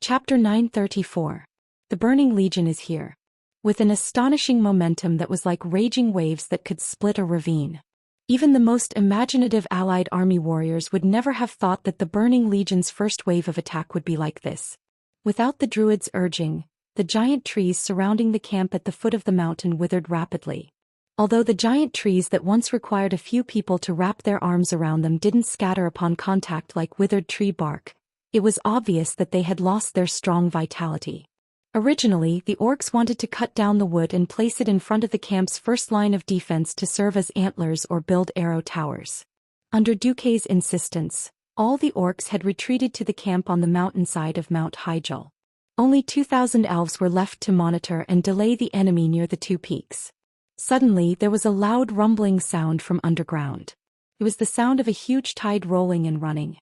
Chapter 934. The Burning Legion is here. With an astonishing momentum that was like raging waves that could split a ravine. Even the most imaginative allied army warriors would never have thought that the Burning Legion's first wave of attack would be like this. Without the druids' urging, the giant trees surrounding the camp at the foot of the mountain withered rapidly. Although the giant trees that once required a few people to wrap their arms around them didn't scatter upon contact like withered tree bark, it was obvious that they had lost their strong vitality. Originally, the orcs wanted to cut down the wood and place it in front of the camp's first line of defense to serve as antlers or build arrow towers. Under Duque's insistence, all the orcs had retreated to the camp on the mountainside of Mount Hyjal. Only 2,000 elves were left to monitor and delay the enemy near the two peaks. Suddenly, there was a loud rumbling sound from underground. It was the sound of a huge tide rolling and running.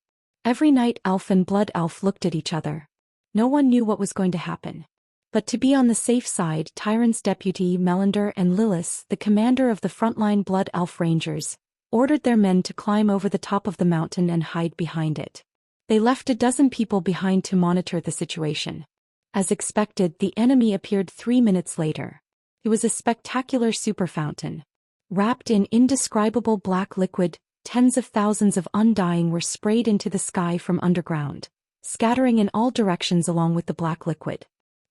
Every night elf and blood elf looked at each other. No one knew what was going to happen. But to be on the safe side, Tyron's deputy Melander and Lilith, the commander of the frontline blood elf rangers, ordered their men to climb over the top of the mountain and hide behind it. They left a dozen people behind to monitor the situation. As expected, the enemy appeared 3 minutes later. It was a spectacular super fountain. Wrapped in indescribable black liquid, tens of thousands of undying were sprayed into the sky from underground, scattering in all directions along with the black liquid.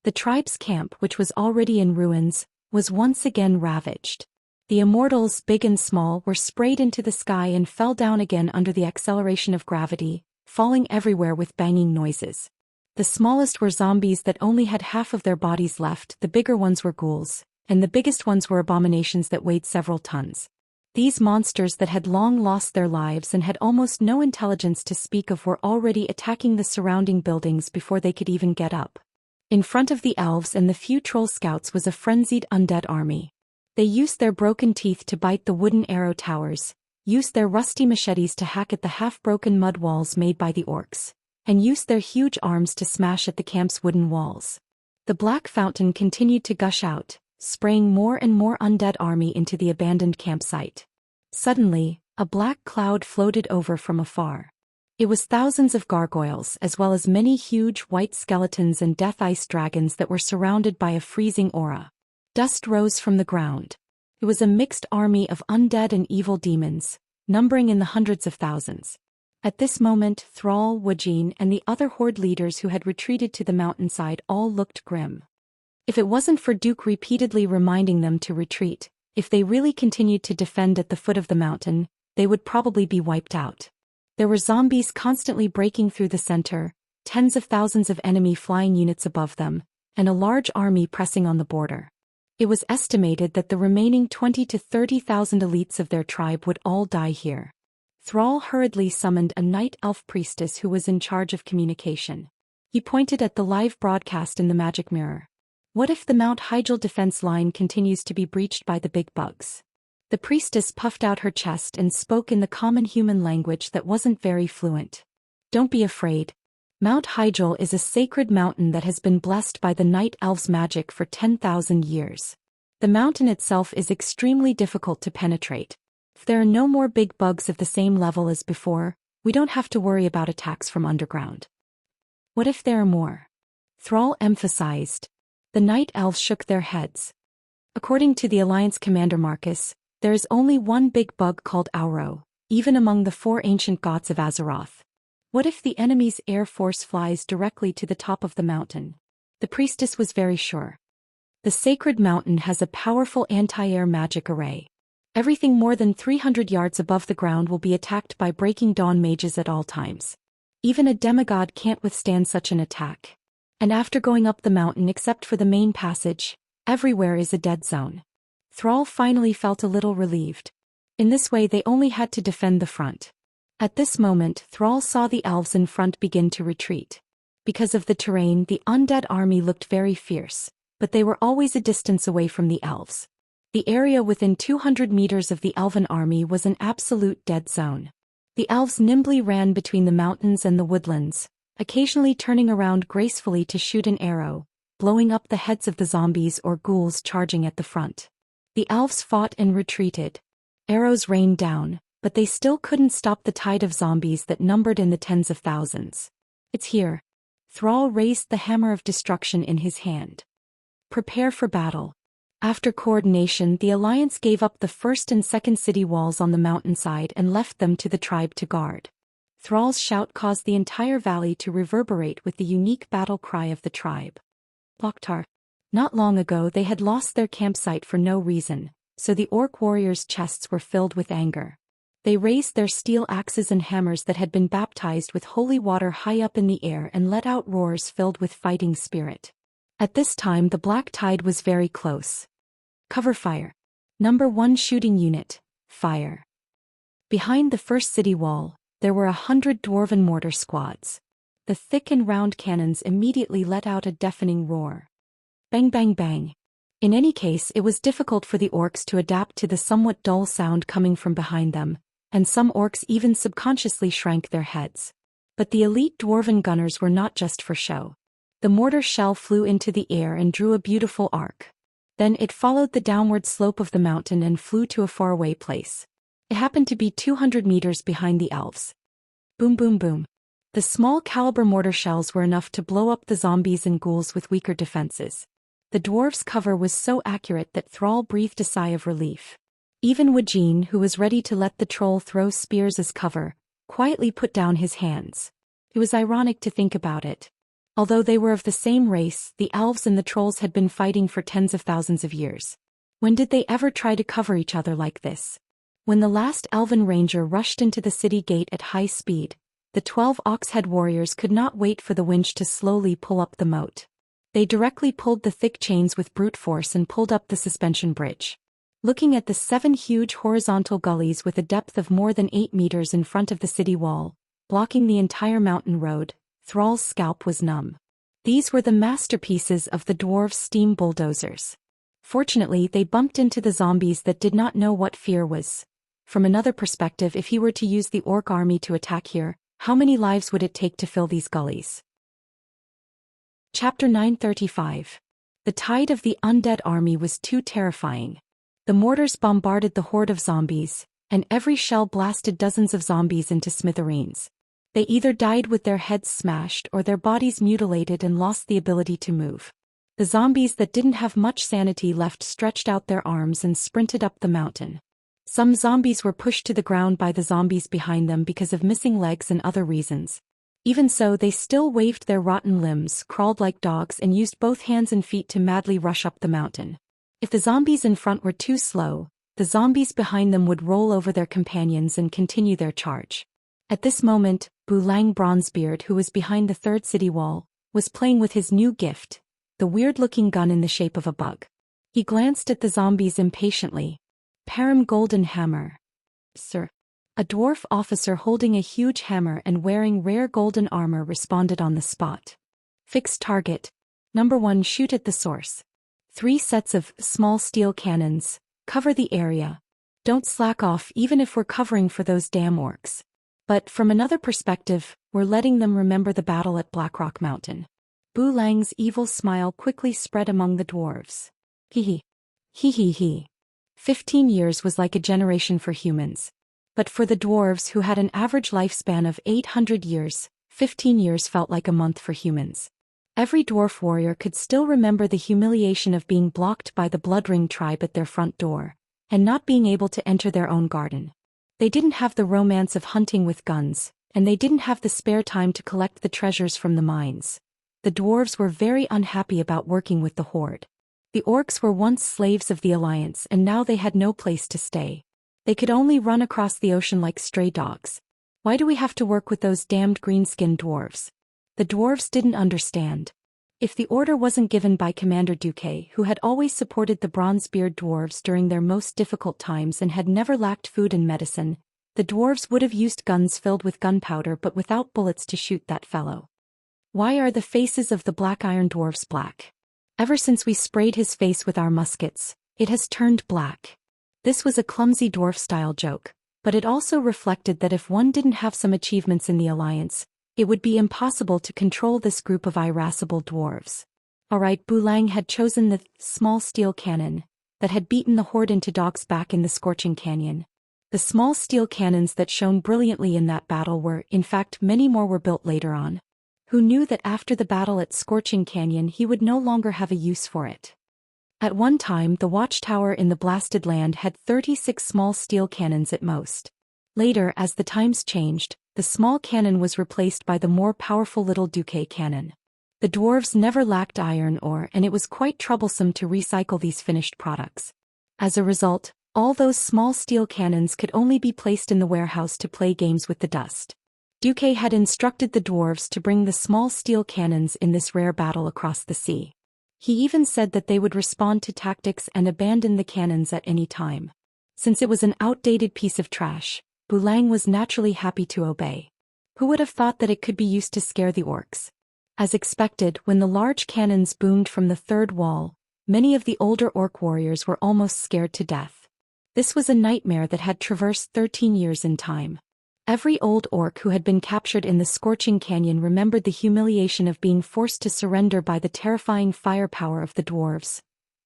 The tribe's camp, which was already in ruins, was once again ravaged. The immortals, big and small, were sprayed into the sky and fell down again under the acceleration of gravity, falling everywhere with banging noises. The smallest were zombies that only had half of their bodies left, the bigger ones were ghouls, and the biggest ones were abominations that weighed several tons. These monsters that had long lost their lives and had almost no intelligence to speak of were already attacking the surrounding buildings before they could even get up. In front of the elves and the few troll scouts was a frenzied undead army. They used their broken teeth to bite the wooden arrow towers, used their rusty machetes to hack at the half-broken mud walls made by the orcs, and used their huge arms to smash at the camp's wooden walls. The black fountain continued to gush out, spraying more and more undead army into the abandoned campsite. Suddenly, a black cloud floated over from afar. It was thousands of gargoyles as well as many huge white skeletons and death ice dragons that were surrounded by a freezing aura. Dust rose from the ground. It was a mixed army of undead and evil demons, numbering in the hundreds of thousands. At this moment, Thrall, Wajin, and the other horde leaders who had retreated to the mountainside all looked grim. If it wasn't for Duke repeatedly reminding them to retreat, if they really continued to defend at the foot of the mountain, they would probably be wiped out. There were zombies constantly breaking through the center, tens of thousands of enemy flying units above them, and a large army pressing on the border. It was estimated that the remaining 20 to 30,000 elites of their tribe would all die here. Thrall hurriedly summoned a night elf priestess who was in charge of communication. He pointed at the live broadcast in the magic mirror. What if the Mount Hyjal defense line continues to be breached by the big bugs? The priestess puffed out her chest and spoke in the common human language that wasn't very fluent. Don't be afraid. Mount Hyjal is a sacred mountain that has been blessed by the night elves' magic for 10,000 years. The mountain itself is extremely difficult to penetrate. If there are no more big bugs of the same level as before, we don't have to worry about attacks from underground. What if there are more? Thrall emphasized. The night elves shook their heads. According to the Alliance commander Marcus, there is only one big bug called Auro, even among the 4 ancient gods of Azeroth. What if the enemy's air force flies directly to the top of the mountain? The priestess was very sure. The sacred mountain has a powerful anti-air magic array. Everything more than 300 yards above the ground will be attacked by Breaking Dawn mages at all times. Even a demigod can't withstand such an attack. And after going up the mountain except for the main passage, everywhere is a dead zone. Thrall finally felt a little relieved. In this way they only had to defend the front. At this moment Thrall saw the elves in front begin to retreat. Because of the terrain, the undead army looked very fierce, but they were always a distance away from the elves. The area within 200 meters of the elven army was an absolute dead zone. The elves nimbly ran between the mountains and the woodlands, occasionally turning around gracefully to shoot an arrow, blowing up the heads of the zombies or ghouls charging at the front. The elves fought and retreated. Arrows rained down, but they still couldn't stop the tide of zombies that numbered in the tens of thousands. It's here. Thrall raised the hammer of destruction in his hand. Prepare for battle. After coordination, the alliance gave up the first and second city walls on the mountainside and left them to the tribe to guard. Thrall's shout caused the entire valley to reverberate with the unique battle cry of the tribe. Loktar. Not long ago they had lost their campsite for no reason, so the orc warriors' chests were filled with anger. They raised their steel axes and hammers that had been baptized with holy water high up in the air and let out roars filled with fighting spirit. At this time the black tide was very close. Cover fire. Number 1 shooting unit, fire. Behind the first city wall, there were 100 dwarven mortar squads. The thick and round cannons immediately let out a deafening roar. Bang bang bang. In any case, it was difficult for the orcs to adapt to the somewhat dull sound coming from behind them, and some orcs even subconsciously shrank their heads. But the elite dwarven gunners were not just for show. The mortar shell flew into the air and drew a beautiful arc. Then it followed the downward slope of the mountain and flew to a faraway place. It happened to be 200 meters behind the elves. Boom boom boom. The small caliber mortar shells were enough to blow up the zombies and ghouls with weaker defenses. The dwarves' cover was so accurate that Thrall breathed a sigh of relief. Even Wajin, who was ready to let the troll throw spears as cover, quietly put down his hands. It was ironic to think about it. Although they were of the same race, the elves and the trolls had been fighting for tens of thousands of years. When did they ever try to cover each other like this? When the last elven ranger rushed into the city gate at high speed, the 12 ox-head warriors could not wait for the winch to slowly pull up the moat. They directly pulled the thick chains with brute force and pulled up the suspension bridge. Looking at the 7 huge horizontal gullies with a depth of more than 8 meters in front of the city wall, blocking the entire mountain road, Thrall's scalp was numb. These were the masterpieces of the dwarves' steam bulldozers. Fortunately, they bumped into the zombies that did not know what fear was. From another perspective, if he were to use the orc army to attack here, how many lives would it take to fill these gullies? Chapter 935. The tide of the undead army was too terrifying. The mortars bombarded the horde of zombies, and every shell blasted dozens of zombies into smithereens. They either died with their heads smashed or their bodies mutilated and lost the ability to move. The zombies that didn't have much sanity left stretched out their arms and sprinted up the mountain. Some zombies were pushed to the ground by the zombies behind them because of missing legs and other reasons. Even so, they still waved their rotten limbs, crawled like dogs, and used both hands and feet to madly rush up the mountain. If the zombies in front were too slow, the zombies behind them would roll over their companions and continue their charge. At this moment, Bulang Bronzebeard, who was behind the third city wall, was playing with his new gift, the weird-looking gun in the shape of a bug. He glanced at the zombies impatiently. Param Golden Hammer. Sir. A dwarf officer holding a huge hammer and wearing rare golden armor responded on the spot. Fixed target. Number 1 shoot at the source. 3 sets of small steel cannons. Cover the area. Don't slack off even if we're covering for those damn orcs. But from another perspective, we're letting them remember the battle at Blackrock Mountain. Bulang's evil smile quickly spread among the dwarves. Hee hee. Hee hee hee. 15 years was like a generation for humans. But for the dwarves who had an average lifespan of 800 years, 15 years felt like a month for humans. Every dwarf warrior could still remember the humiliation of being blocked by the Bloodring tribe at their front door, and not being able to enter their own garden. They didn't have the romance of hunting with guns, and they didn't have the spare time to collect the treasures from the mines. The dwarves were very unhappy about working with the horde. The orcs were once slaves of the Alliance and now they had no place to stay. They could only run across the ocean like stray dogs. Why do we have to work with those damned green-skinned dwarves? The dwarves didn't understand. If the order wasn't given by Commander Duque, who had always supported the Bronzebeard dwarves during their most difficult times and had never lacked food and medicine, the dwarves would have used guns filled with gunpowder but without bullets to shoot that fellow. Why are the faces of the black iron dwarves black? Ever since we sprayed his face with our muskets, it has turned black. This was a clumsy dwarf-style joke, but it also reflected that if one didn't have some achievements in the Alliance, it would be impossible to control this group of irascible dwarves. Alright, Bulang had chosen the small steel cannon that had beaten the horde into dogs back in the scorching canyon. The small steel cannons that shone brilliantly in that battle were, in fact, many more were built later on. who knew that after the battle at Scorching Canyon he would no longer have a use for it. At one time the watchtower in the blasted land had 36 small steel cannons at most. Later, as the times changed, the small cannon was replaced by the more powerful little Duque cannon. The dwarves never lacked iron ore, and it was quite troublesome to recycle these finished products. As a result, all those small steel cannons could only be placed in the warehouse to play games with the dust. Duque had instructed the dwarves to bring the small steel cannons in this rare battle across the sea. He even said that they would respond to tactics and abandon the cannons at any time. Since it was an outdated piece of trash, Bulang was naturally happy to obey. Who would have thought that it could be used to scare the orcs? As expected, when the large cannons boomed from the third wall, many of the older orc warriors were almost scared to death. This was a nightmare that had traversed 13 years in time. Every old orc who had been captured in the Scorching Canyon remembered the humiliation of being forced to surrender by the terrifying firepower of the dwarves.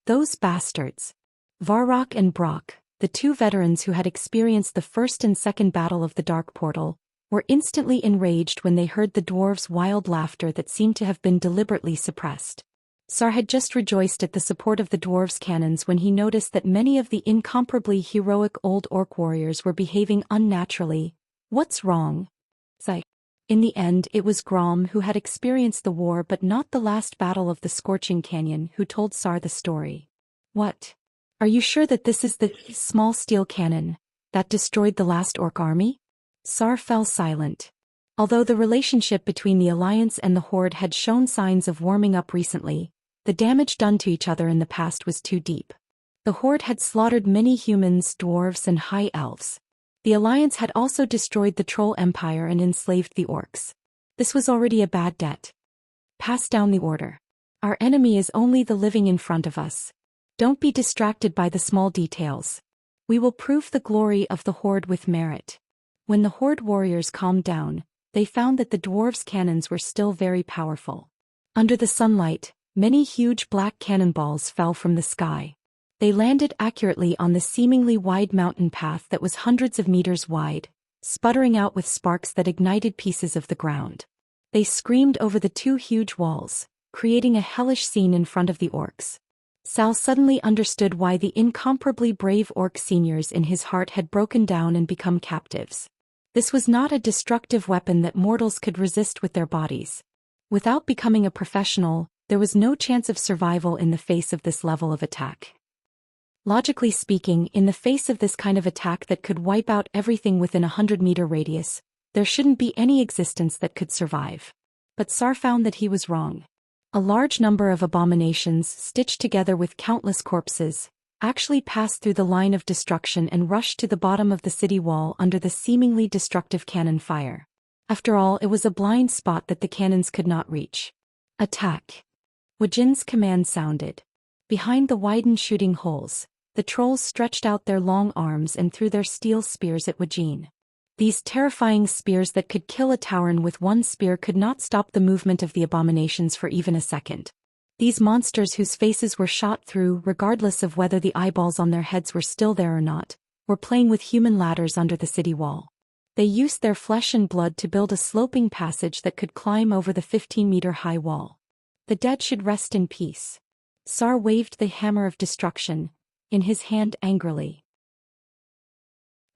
Those bastards! Varrock and Brock, the two veterans who had experienced the first and second battle of the Dark Portal, were instantly enraged when they heard the dwarves' wild laughter that seemed to have been deliberately suppressed. Sar had just rejoiced at the support of the dwarves' cannons when he noticed that many of the incomparably heroic old orc warriors were behaving unnaturally. What's wrong? Sigh. In the end, it was Grom who had experienced the war but not the last battle of the Scorching Canyon who told Sar the story. What? Are you sure that this is the small steel cannon that destroyed the last orc army? Sar fell silent. Although the relationship between the Alliance and the Horde had shown signs of warming up recently, the damage done to each other in the past was too deep. The Horde had slaughtered many humans, dwarves, and high elves. The Alliance had also destroyed the Troll Empire and enslaved the orcs. This was already a bad debt. Pass down the order. Our enemy is only the living in front of us. Don't be distracted by the small details. We will prove the glory of the Horde with merit. When the Horde warriors calmed down, they found that the dwarves' cannons were still very powerful. Under the sunlight, many huge black cannonballs fell from the sky. They landed accurately on the seemingly wide mountain path that was hundreds of meters wide, sputtering out with sparks that ignited pieces of the ground. They screamed over the two huge walls, creating a hellish scene in front of the orcs. Sal suddenly understood why the incomparably brave orc seniors in his heart had broken down and become captives. This was not a destructive weapon that mortals could resist with their bodies. Without becoming a professional, there was no chance of survival in the face of this level of attack. Logically speaking, in the face of this kind of attack that could wipe out everything within a 100-meter radius, there shouldn't be any existence that could survive. But Sar found that he was wrong. A large number of abominations, stitched together with countless corpses, actually passed through the line of destruction and rushed to the bottom of the city wall under the seemingly destructive cannon fire. After all, it was a blind spot that the cannons could not reach. Attack! Wajin's command sounded. Behind the widened shooting holes, the trolls stretched out their long arms and threw their steel spears at Wajin. These terrifying spears that could kill a Tauren with one spear could not stop the movement of the abominations for even a second. These monsters, whose faces were shot through regardless of whether the eyeballs on their heads were still there or not, were playing with human ladders under the city wall. They used their flesh and blood to build a sloping passage that could climb over the 15-meter-high wall. The dead should rest in peace. Sar waved the hammer of destruction in his hand angrily.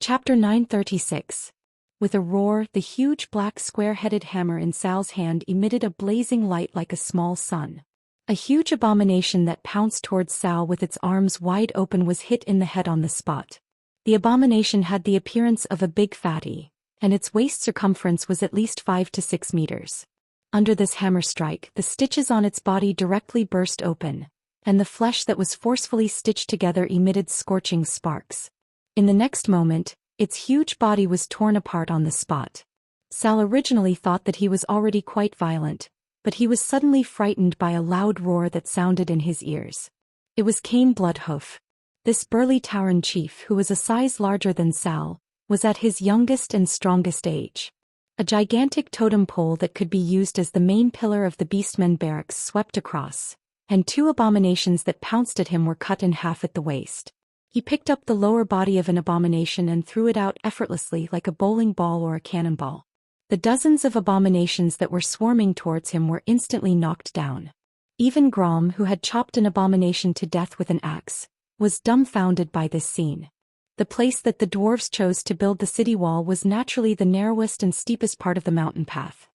Chapter 936. With a roar, the huge black square-headed hammer in Sal's hand emitted a blazing light like a small sun. A huge abomination that pounced towards Sal with its arms wide open was hit in the head on the spot. The abomination had the appearance of a big fatty, and its waist circumference was at least 5 to 6 meters. Under this hammer strike, the stitches on its body directly burst open, and the flesh that was forcefully stitched together emitted scorching sparks. In the next moment, its huge body was torn apart on the spot. Sal originally thought that he was already quite violent, but he was suddenly frightened by a loud roar that sounded in his ears. It was Cain Bloodhoof. This burly Tauren chief, who was a size larger than Sal, was at his youngest and strongest age. A gigantic totem pole that could be used as the main pillar of the Beastmen barracks swept across, and two abominations that pounced at him were cut in half at the waist. He picked up the lower body of an abomination and threw it out effortlessly like a bowling ball or a cannonball. The dozens of abominations that were swarming towards him were instantly knocked down. Even Grom, who had chopped an abomination to death with an axe, was dumbfounded by this scene. The place that the dwarves chose to build the city wall was naturally the narrowest and steepest part of the mountain path.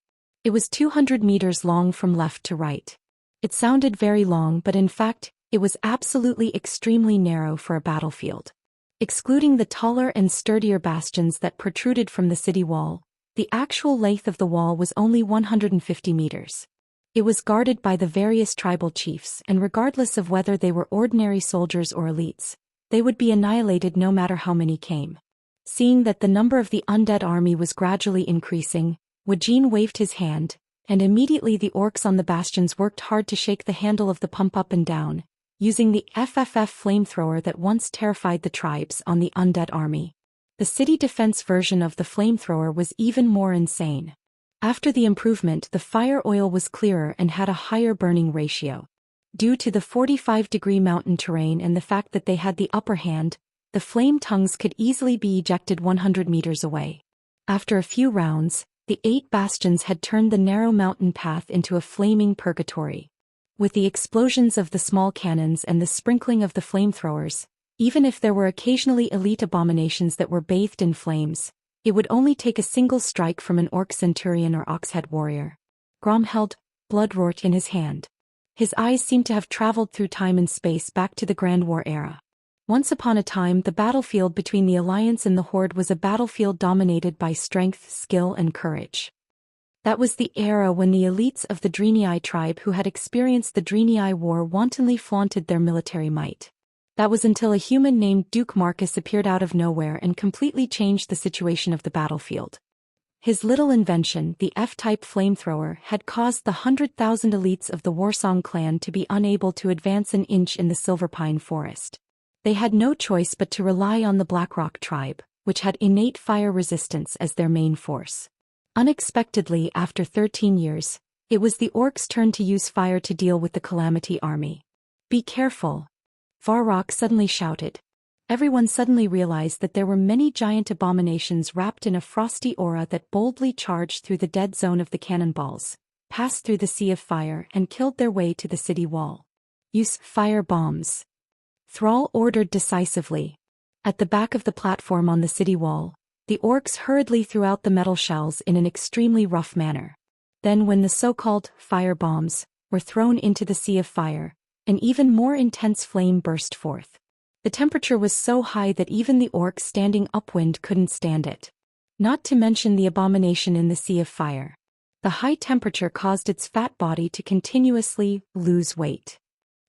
It was 200 meters long from left to right. It sounded very long, but in fact, it was absolutely extremely narrow for a battlefield. Excluding the taller and sturdier bastions that protruded from the city wall, the actual length of the wall was only 150 meters. It was guarded by the various tribal chiefs, and regardless of whether they were ordinary soldiers or elites, they would be annihilated no matter how many came. Seeing that the number of the undead army was gradually increasing, Wuxia waved his hand, and immediately the orcs on the bastions worked hard to shake the handle of the pump up and down, using the FFF flamethrower that once terrified the tribes on the undead army. The city defense version of the flamethrower was even more insane. After the improvement, the fire oil was clearer and had a higher burning ratio. Due to the 45-degree mountain terrain and the fact that they had the upper hand, the flame tongues could easily be ejected 100 meters away. After a few rounds, the 8 bastions had turned the narrow mountain path into a flaming purgatory. With the explosions of the small cannons and the sprinkling of the flamethrowers, even if there were occasionally elite abominations that were bathed in flames, it would only take a single strike from an orc centurion or oxhead warrior. Grom held Bloodroot in his hand. His eyes seemed to have traveled through time and space back to the Grand War era. Once upon a time, the battlefield between the Alliance and the Horde was a battlefield dominated by strength, skill, and courage. That was the era when the elites of the Draenei tribe who had experienced the Draenei War wantonly flaunted their military might. That was until a human named Duke Marcus appeared out of nowhere and completely changed the situation of the battlefield. His little invention, the F-type flamethrower, had caused the 100,000 elites of the Warsong clan to be unable to advance an inch in the Silverpine forest. They had no choice but to rely on the Blackrock tribe, which had innate fire resistance as their main force. Unexpectedly, after 13 years, it was the orcs' turn to use fire to deal with the Calamity army. "Be careful!" Varrock suddenly shouted. Everyone suddenly realized that there were many giant abominations wrapped in a frosty aura that boldly charged through the dead zone of the cannonballs, passed through the sea of fire, and killed their way to the city wall. "Use fire bombs," Thrall ordered decisively. At the back of the platform on the city wall, the orcs hurriedly threw out the metal shells in an extremely rough manner. Then when the so-called fire bombs were thrown into the sea of fire, an even more intense flame burst forth. The temperature was so high that even the orcs standing upwind couldn't stand it. Not to mention the abomination in the sea of fire. The high temperature caused its fat body to continuously lose weight.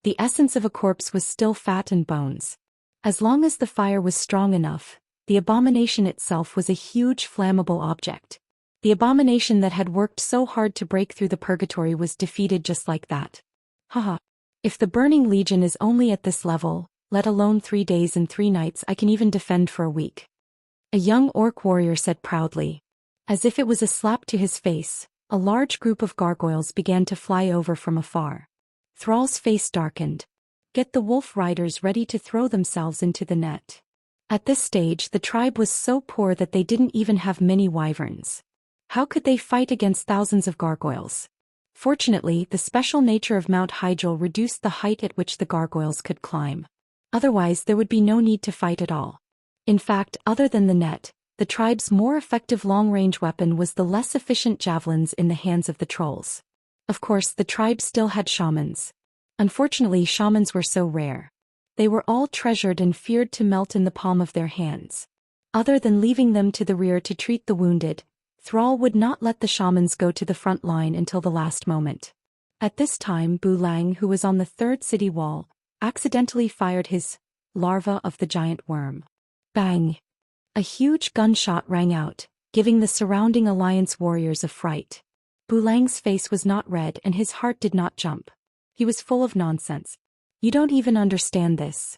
The essence of a corpse was still fat and bones. As long as the fire was strong enough, the abomination itself was a huge flammable object. The abomination that had worked so hard to break through the purgatory was defeated just like that. Haha. If the Burning Legion is only at this level, let alone 3 days and 3 nights, I can even defend for a week. A young orc warrior said proudly. As if it was a slap to his face, a large group of gargoyles began to fly over from afar. Thrall's face darkened. Get the wolf riders ready to throw themselves into the net. At this stage, the tribe was so poor that they didn't even have many wyverns. How could they fight against thousands of gargoyles? Fortunately, the special nature of Mount Hyjal reduced the height at which the gargoyles could climb. Otherwise, there would be no need to fight at all. In fact, other than the net, the tribe's more effective long-range weapon was the less efficient javelins in the hands of the trolls. Of course, the tribe still had shamans. Unfortunately, shamans were so rare. They were all treasured and feared to melt in the palm of their hands. Other than leaving them to the rear to treat the wounded, Thrall would not let the shamans go to the front line until the last moment. At this time, Bu Lang, who was on the 3rd city wall, accidentally fired his larva of the giant worm. Bang! A huge gunshot rang out, giving the surrounding alliance warriors a fright. Bu Lang's face was not red and his heart did not jump. He was full of nonsense. You don't even understand this.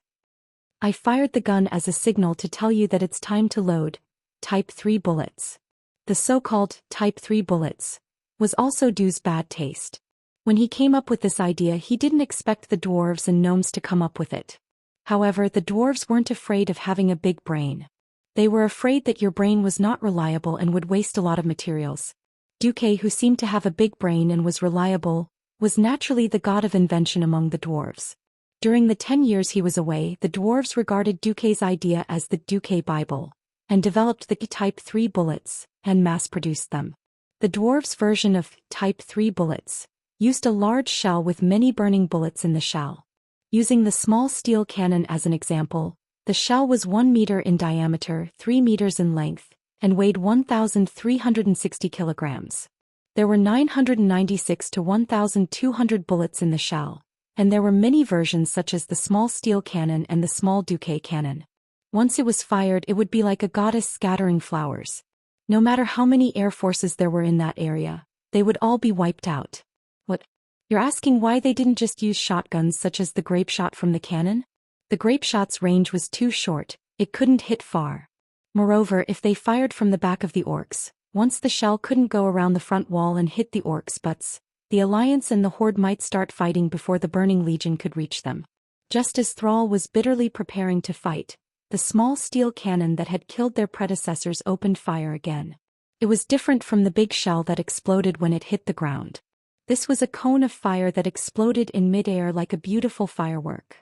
I fired the gun as a signal to tell you that it's time to load. Type 3 bullets. The so-called Type 3 bullets was also Du's bad taste. When he came up with this idea, he didn't expect the dwarves and gnomes to come up with it. However, the dwarves weren't afraid of having a big brain. They were afraid that your brain was not reliable and would waste a lot of materials. Duque, who seemed to have a big brain and was reliable, was naturally the god of invention among the dwarves. During the 10 years he was away, the dwarves regarded Duque's idea as the Duque Bible, and developed the Type 3 bullets, and mass-produced them. The dwarves' version of Type 3 bullets used a large shell with many burning bullets in the shell. Using the small steel cannon as an example, the shell was 1 meter in diameter, 3 meters in length, and weighed 1,360 kilograms. There were 996 to 1,200 bullets in the shell, and there were many versions such as the small steel cannon and the small Duque cannon. Once it was fired, it would be like a goddess scattering flowers. No matter how many air forces there were in that area, they would all be wiped out. What? You're asking why they didn't just use shotguns such as the grape shot from the cannon? The grape shot's range was too short, it couldn't hit far. Moreover, if they fired from the back of the orcs, once the shell couldn't go around the front wall and hit the orcs' butts, the Alliance and the Horde might start fighting before the Burning Legion could reach them. Just as Thrall was bitterly preparing to fight, the small steel cannon that had killed their predecessors opened fire again. It was different from the big shell that exploded when it hit the ground. This was a cone of fire that exploded in midair like a beautiful firework.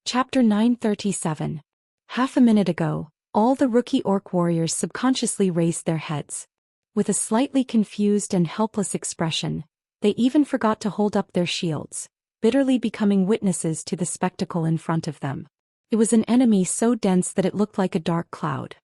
Chapter 937. Half a minute ago, all the rookie orc warriors subconsciously raised their heads. With a slightly confused and helpless expression, they even forgot to hold up their shields, bitterly becoming witnesses to the spectacle in front of them. It was an enemy so dense that it looked like a dark cloud.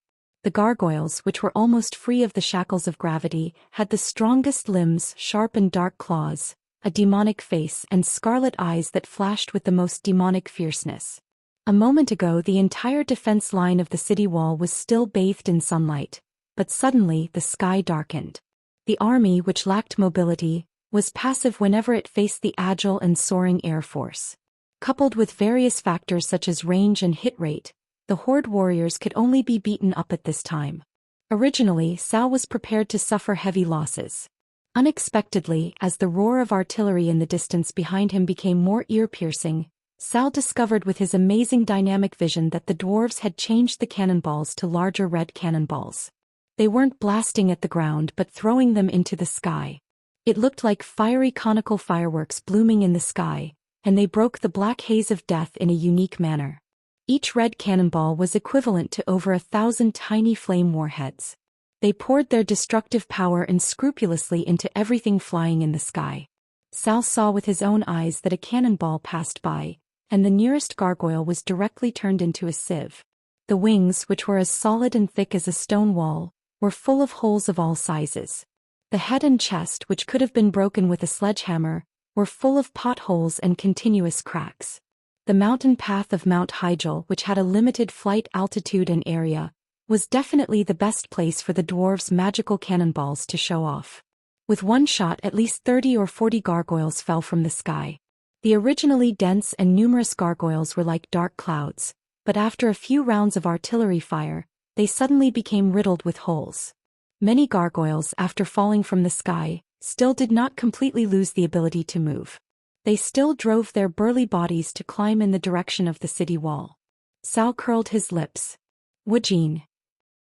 The gargoyles, which were almost free of the shackles of gravity, had the strongest limbs, sharp and dark claws, a demonic face and scarlet eyes that flashed with the most demonic fierceness. A moment ago the entire defense line of the city wall was still bathed in sunlight, but suddenly the sky darkened. The army, which lacked mobility, was passive whenever it faced the agile and soaring air force. Coupled with various factors such as range and hit rate, the Horde warriors could only be beaten up at this time. Originally, Sal was prepared to suffer heavy losses. Unexpectedly, as the roar of artillery in the distance behind him became more ear-piercing, Sal discovered with his amazing dynamic vision that the dwarves had changed the cannonballs to larger red cannonballs. They weren't blasting at the ground but throwing them into the sky. It looked like fiery conical fireworks blooming in the sky, and they broke the black haze of death in a unique manner. Each red cannonball was equivalent to over 1,000 tiny flame warheads. They poured their destructive power unscrupulously into everything flying in the sky. Sal saw with his own eyes that a cannonball passed by, and the nearest gargoyle was directly turned into a sieve. The wings, which were as solid and thick as a stone wall, were full of holes of all sizes. The head and chest, which could have been broken with a sledgehammer, were full of potholes and continuous cracks. The mountain path of Mount Hygel, which had a limited flight altitude and area, was definitely the best place for the dwarves' magical cannonballs to show off. With one shot at least 30 or 40 gargoyles fell from the sky. The originally dense and numerous gargoyles were like dark clouds, but after a few rounds of artillery fire, they suddenly became riddled with holes. Many gargoyles, after falling from the sky, still did not completely lose the ability to move. They still drove their burly bodies to climb in the direction of the city wall. Sal curled his lips. Wujin.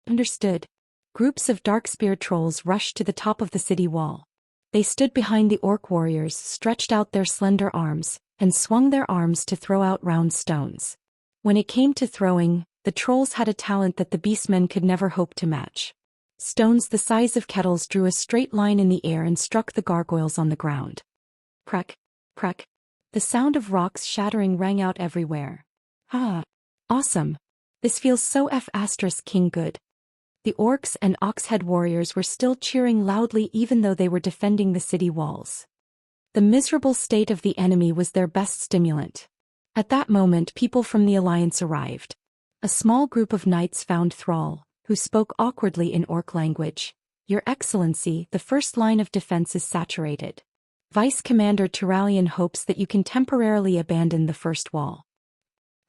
Understood. Groups of dark-spear trolls rushed to the top of the city wall. They stood behind the orc warriors, stretched out their slender arms, and swung their arms to throw out round stones. When it came to throwing, the trolls had a talent that the beastmen could never hope to match. Stones the size of kettles drew a straight line in the air and struck the gargoyles on the ground. Crack, crack. The sound of rocks shattering rang out everywhere. Ah! Awesome! This feels so King good. The orcs and oxhead warriors were still cheering loudly even though they were defending the city walls. The miserable state of the enemy was their best stimulant. At that moment people from the Alliance arrived. A small group of knights found Thrall, who spoke awkwardly in orc language. Your Excellency, the first line of defense is saturated. Vice Commander Turalian hopes that you can temporarily abandon the first wall.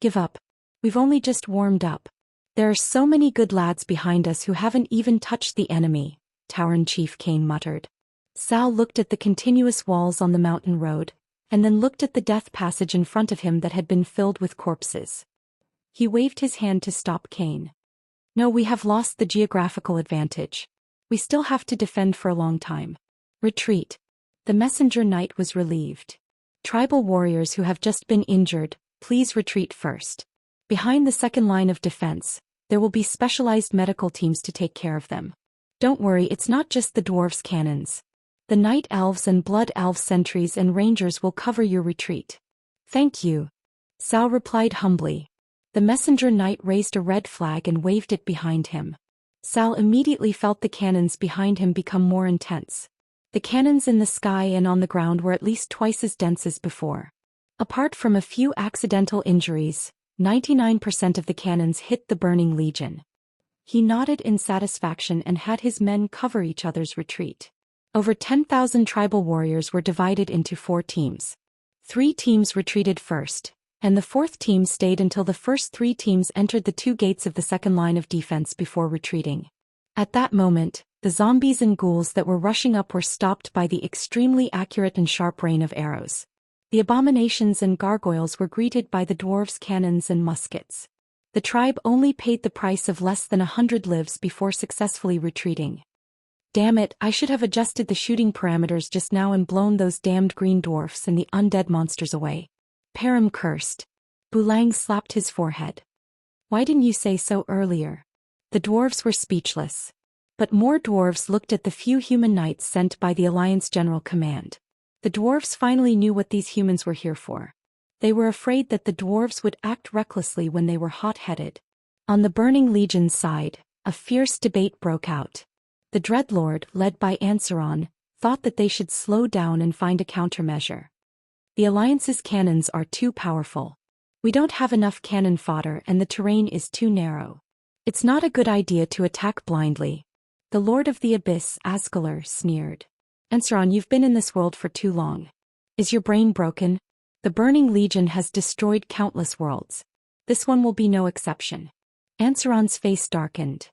Give up. We've only just warmed up. There are so many good lads behind us who haven't even touched the enemy, Tauren Chief Kane muttered. Sal looked at the continuous walls on the mountain road, and then looked at the death passage in front of him that had been filled with corpses. He waved his hand to stop Kane. No, we have lost the geographical advantage. We still have to defend for a long time. Retreat. The messenger knight was relieved. Tribal warriors who have just been injured, please retreat first. Behind the second line of defense, there will be specialized medical teams to take care of them. Don't worry, it's not just the dwarves' cannons. The night elves and blood elf sentries and rangers will cover your retreat. Thank you. Zhou replied humbly. The messenger knight raised a red flag and waved it behind him. Zhou immediately felt the cannons behind him become more intense. The cannons in the sky and on the ground were at least twice as dense as before. Apart from a few accidental injuries, 99% of the cannons hit the Burning Legion. He nodded in satisfaction and had his men cover each other's retreat. Over 10,000 tribal warriors were divided into 4 teams. 3 teams retreated first, and the 4th team stayed until the first 3 teams entered the 2 gates of the second line of defense before retreating. At that moment, the zombies and ghouls that were rushing up were stopped by the extremely accurate and sharp rain of arrows. The abominations and gargoyles were greeted by the dwarves' cannons and muskets. The tribe only paid the price of less than 100 lives before successfully retreating. Damn it, I should have adjusted the shooting parameters just now and blown those damned green dwarfs and the undead monsters away. Param cursed. Bulang slapped his forehead. Why didn't you say so earlier? The dwarves were speechless. But more dwarves looked at the few human knights sent by the Alliance General Command. The dwarves finally knew what these humans were here for. They were afraid that the dwarves would act recklessly when they were hot-headed. On the Burning Legion's side, a fierce debate broke out. The Dreadlord, led by Ansaron, thought that they should slow down and find a countermeasure. The Alliance's cannons are too powerful. We don't have enough cannon fodder and the terrain is too narrow. It's not a good idea to attack blindly. The Lord of the Abyss, Asgalar, sneered. Ansaron, you've been in this world for too long. Is your brain broken? The Burning Legion has destroyed countless worlds. This one will be no exception. Ansaron's face darkened.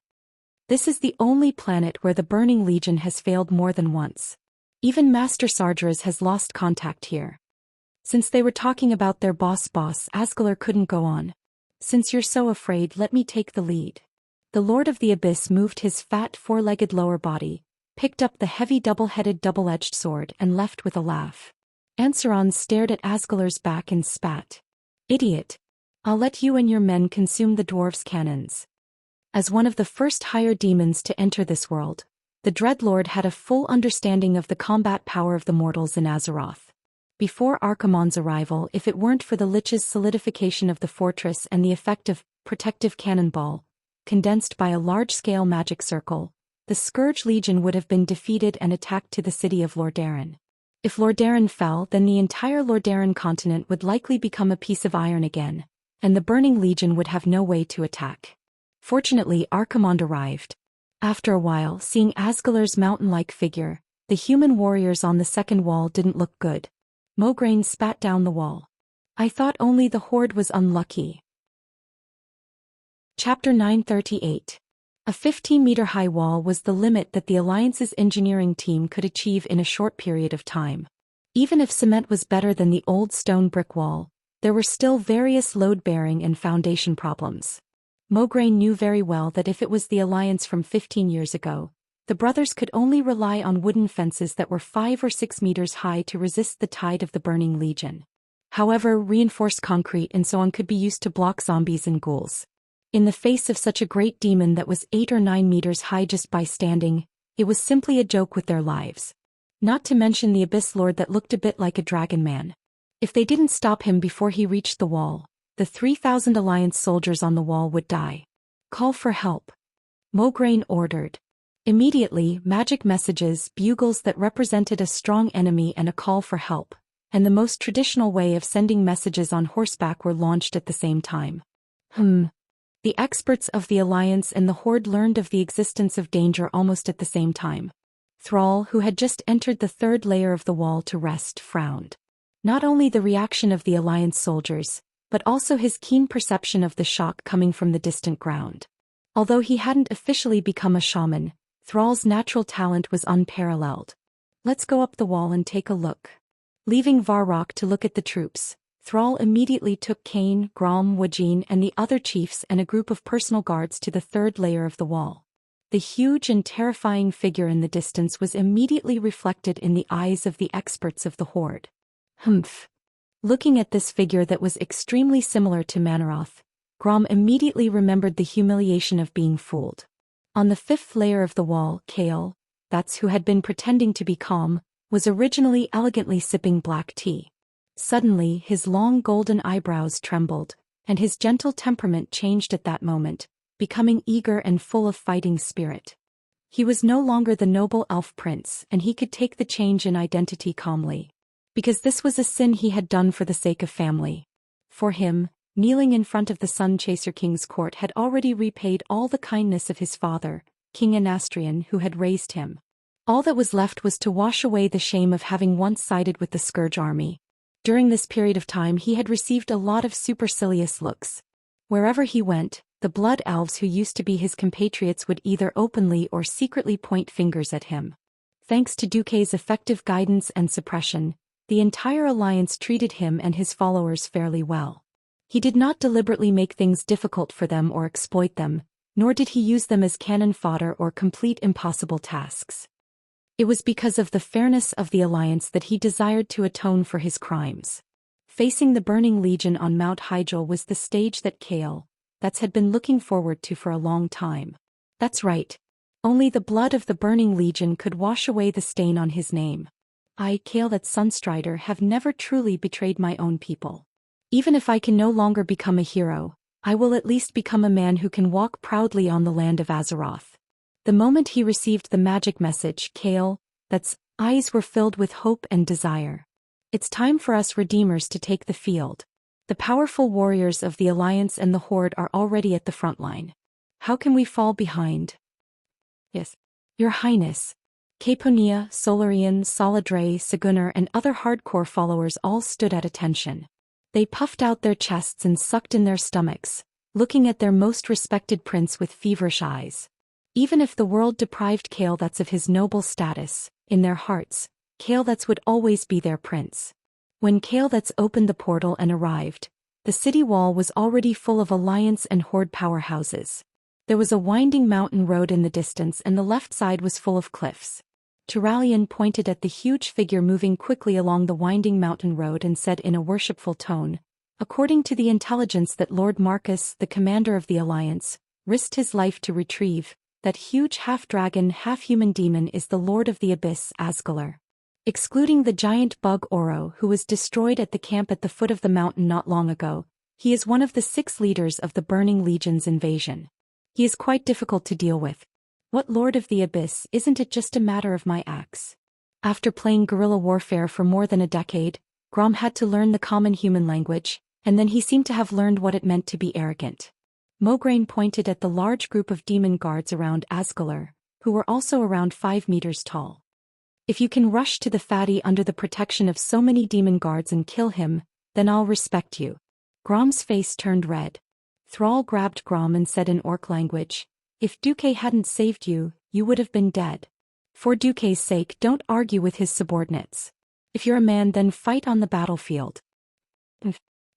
This is the only planet where the Burning Legion has failed more than once. Even Master Sargeras has lost contact here. Since they were talking about their boss, Asgalar couldn't go on. Since you're so afraid, let me take the lead. The Lord of the Abyss moved his fat 4-legged lower body, picked up the heavy double-headed double-edged sword and left with a laugh. Ansaron stared at Asgalar's back and spat. Idiot. I'll let you and your men consume the dwarves' cannons. As one of the first higher demons to enter this world, the Dreadlord had a full understanding of the combat power of the mortals in Azeroth. Before Archimonde's arrival, if it weren't for the Lich's solidification of the fortress and the effect of protective cannonball, condensed by a large-scale magic circle, the Scourge Legion would have been defeated and attacked to the city of Lordaeron. If Lordaeron fell, then the entire Lordaeron continent would likely become a piece of iron again, and the Burning Legion would have no way to attack. Fortunately, Archimonde arrived. After a while, seeing Asgalar's mountain-like figure, the human warriors on the second wall didn't look good. Mograine spat down the wall. I thought only the Horde was unlucky. Chapter 938. A 15-meter-high wall was the limit that the Alliance's engineering team could achieve in a short period of time. Even if cement was better than the old stone brick wall, there were still various load-bearing and foundation problems. Mograine knew very well that if it was the Alliance from 15 years ago, the brothers could only rely on wooden fences that were 5 or 6 meters high to resist the tide of the Burning Legion. However, reinforced concrete and so on could be used to block zombies and ghouls. In the face of such a great demon that was 8 or 9 meters high just by standing, it was simply a joke with their lives. Not to mention the Abyss Lord that looked a bit like a dragon man. If they didn't stop him before he reached the wall, the 3,000 Alliance soldiers on the wall would die. Call for help. Mograine ordered. Immediately, magic messages, bugles that represented a strong enemy and a call for help, and the most traditional way of sending messages on horseback were launched at the same time. The experts of the Alliance and the Horde learned of the existence of danger almost at the same time. Thrall, who had just entered the third layer of the wall to rest, frowned. Not only the reaction of the Alliance soldiers, but also his keen perception of the shock coming from the distant ground. Although he hadn't officially become a shaman, Thrall's natural talent was unparalleled. Let's go up the wall and take a look. Leaving Varrock to look at the troops, Thrall immediately took Kane, Grom, Wajin and the other chiefs and a group of personal guards to the third layer of the wall. The huge and terrifying figure in the distance was immediately reflected in the eyes of the experts of the horde. Humph. Looking at this figure that was extremely similar to Manaroth, Grom immediately remembered the humiliation of being fooled. On the fifth layer of the wall, Kale, that's who had been pretending to be calm, was originally elegantly sipping black tea. Suddenly his long golden eyebrows trembled, and his gentle temperament changed at that moment, becoming eager and full of fighting spirit. He was no longer the noble elf prince, and he could take the change in identity calmly. Because this was a sin he had done for the sake of family. For him, kneeling in front of the Sun Chaser King's court had already repaid all the kindness of his father, King Anastrian, who had raised him. All that was left was to wash away the shame of having once sided with the Scourge army. During this period of time he had received a lot of supercilious looks. Wherever he went, the blood elves who used to be his compatriots would either openly or secretly point fingers at him. Thanks to Duque's effective guidance and suppression, the entire alliance treated him and his followers fairly well. He did not deliberately make things difficult for them or exploit them, nor did he use them as cannon fodder or complete impossible tasks. It was because of the fairness of the alliance that he desired to atone for his crimes. Facing the Burning Legion on Mount Hyjal was the stage that Kale, had been looking forward to for a long time. That's right. Only the blood of the Burning Legion could wash away the stain on his name. I, Kale Sunstrider, have never truly betrayed my own people. Even if I can no longer become a hero, I will at least become a man who can walk proudly on the land of Azeroth. The moment he received the magic message, Kale's eyes were filled with hope and desire. It's time for us Redeemers to take the field. The powerful warriors of the Alliance and the Horde are already at the front line. How can we fall behind? Yes, Your Highness. Caponia, Solarian, Solidre, Segunar and other hardcore followers all stood at attention. They puffed out their chests and sucked in their stomachs, looking at their most respected prince with feverish eyes. Even if the world deprived Kale of his noble status, in their hearts, Kale would always be their prince. When Kale opened the portal and arrived, the city wall was already full of Alliance and Horde powerhouses. There was a winding mountain road in the distance and the left side was full of cliffs. Turalian pointed at the huge figure moving quickly along the winding mountain road and said in a worshipful tone, "According to the intelligence that Lord Marcus, the commander of the Alliance, risked his life to retrieve, that huge half-dragon, half-human demon is the Lord of the Abyss, Asgalar. Excluding the giant bug Oro who was destroyed at the camp at the foot of the mountain not long ago, he is one of the 6 leaders of the Burning Legion's invasion. He is quite difficult to deal with. What Lord of the Abyss, isn't it just a matter of my axe?" After playing guerrilla warfare for more than a decade, Grom had to learn the common human language, and then he seemed to have learned what it meant to be arrogant. Mograine pointed at the large group of demon guards around Asgalar, who were also around 5 meters tall. "If you can rush to the fatty under the protection of so many demon guards and kill him, then I'll respect you." Grom's face turned red. Thrall grabbed Grom and said in Orc language, "If Duque hadn't saved you, you would have been dead. For Duque's sake, don't argue with his subordinates. If you're a man, then fight on the battlefield."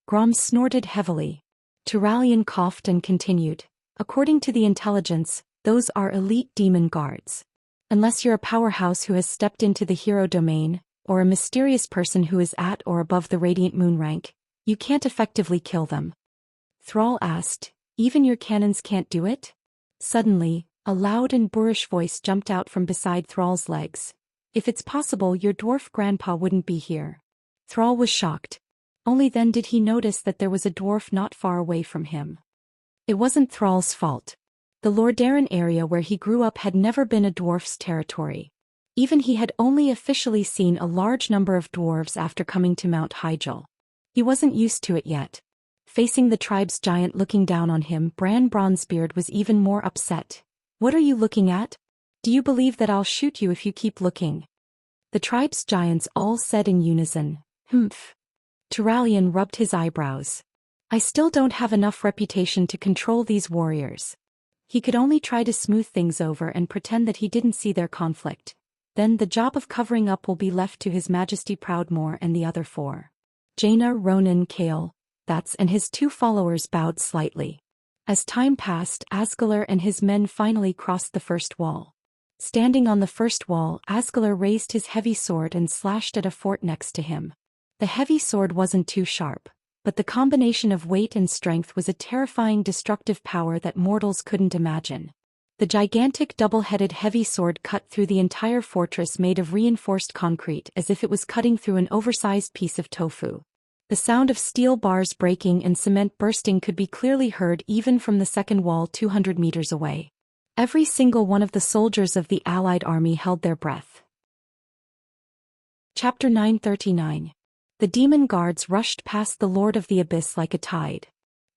Grom snorted heavily. Turalian coughed and continued, "According to the intelligence, those are elite demon guards. Unless you're a powerhouse who has stepped into the hero domain, or a mysterious person who is at or above the Radiant Moon rank, you can't effectively kill them." Thrall asked, "Even your cannons can't do it?" Suddenly, a loud and boorish voice jumped out from beside Thrall's legs. "If it's possible, your dwarf grandpa wouldn't be here." Thrall was shocked. Only then did he notice that there was a dwarf not far away from him. It wasn't Thrall's fault. The Lordaeron area where he grew up had never been a dwarf's territory. Even he had only officially seen a large number of dwarves after coming to Mount Hyjal. He wasn't used to it yet. Facing the tribe's giant looking down on him, Bran Bronzebeard was even more upset. "What are you looking at? Do you believe that I'll shoot you if you keep looking?" The tribe's giants all said in unison, "Humph." Turalian rubbed his eyebrows. "I still don't have enough reputation to control these warriors." He could only try to smooth things over and pretend that he didn't see their conflict. Then the job of covering up will be left to His Majesty Proudmoore and the other 4. Jaina, Ronan, Kale, and his 2 followers bowed slightly. As time passed, Asgalar and his men finally crossed the first wall. Standing on the first wall, Asgalar raised his heavy sword and slashed at a fort next to him. The heavy sword wasn't too sharp, but the combination of weight and strength was a terrifying destructive power that mortals couldn't imagine. The gigantic double-headed heavy sword cut through the entire fortress made of reinforced concrete as if it was cutting through an oversized piece of tofu. The sound of steel bars breaking and cement bursting could be clearly heard even from the second wall 200 meters away. Every single one of the soldiers of the Allied army held their breath. Chapter 939. The demon guards rushed past the Lord of the Abyss like a tide.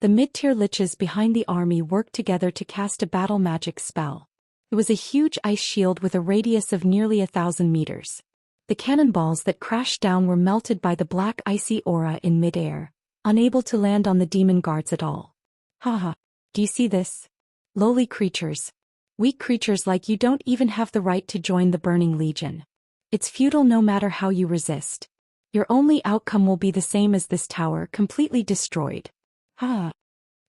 The mid-tier liches behind the army worked together to cast a battle magic spell. It was a huge ice shield with a radius of nearly 1,000 meters. The cannonballs that crashed down were melted by the black icy aura in mid-air, unable to land on the demon guards at all. Haha, do you see this? Lowly creatures. Weak creatures like you don't even have the right to join the Burning Legion. It's futile no matter how you resist. Your only outcome will be the same as this tower, completely destroyed. Ha!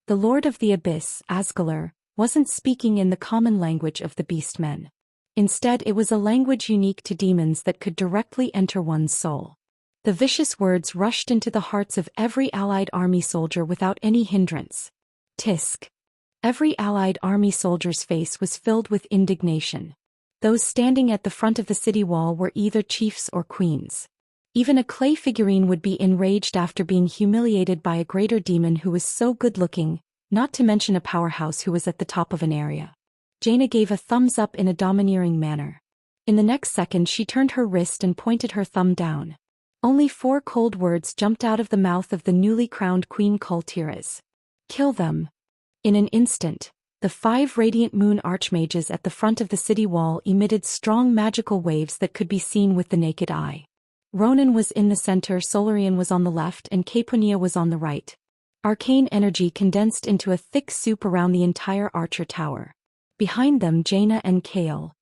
The Lord of the Abyss, Asgalar, wasn't speaking in the common language of the beastmen. Instead, it was a language unique to demons that could directly enter one's soul. The vicious words rushed into the hearts of every Allied army soldier without any hindrance. Tisk. Every Allied army soldier's face was filled with indignation. Those standing at the front of the city wall were either chiefs or queens. Even a clay figurine would be enraged after being humiliated by a greater demon who was so good-looking, not to mention a powerhouse who was at the top of an area. Jaina gave a thumbs up in a domineering manner. In the next second she turned her wrist and pointed her thumb down. Only 4 cold words jumped out of the mouth of the newly crowned Queen Cultivation. Kill them. In an instant, the 5 radiant moon archmages at the front of the city wall emitted strong magical waves that could be seen with the naked eye. Ronan was in the center, Solarian was on the left, and Caponia was on the right. Arcane energy condensed into a thick soup around the entire Archer Tower. Behind them Jaina and Kale,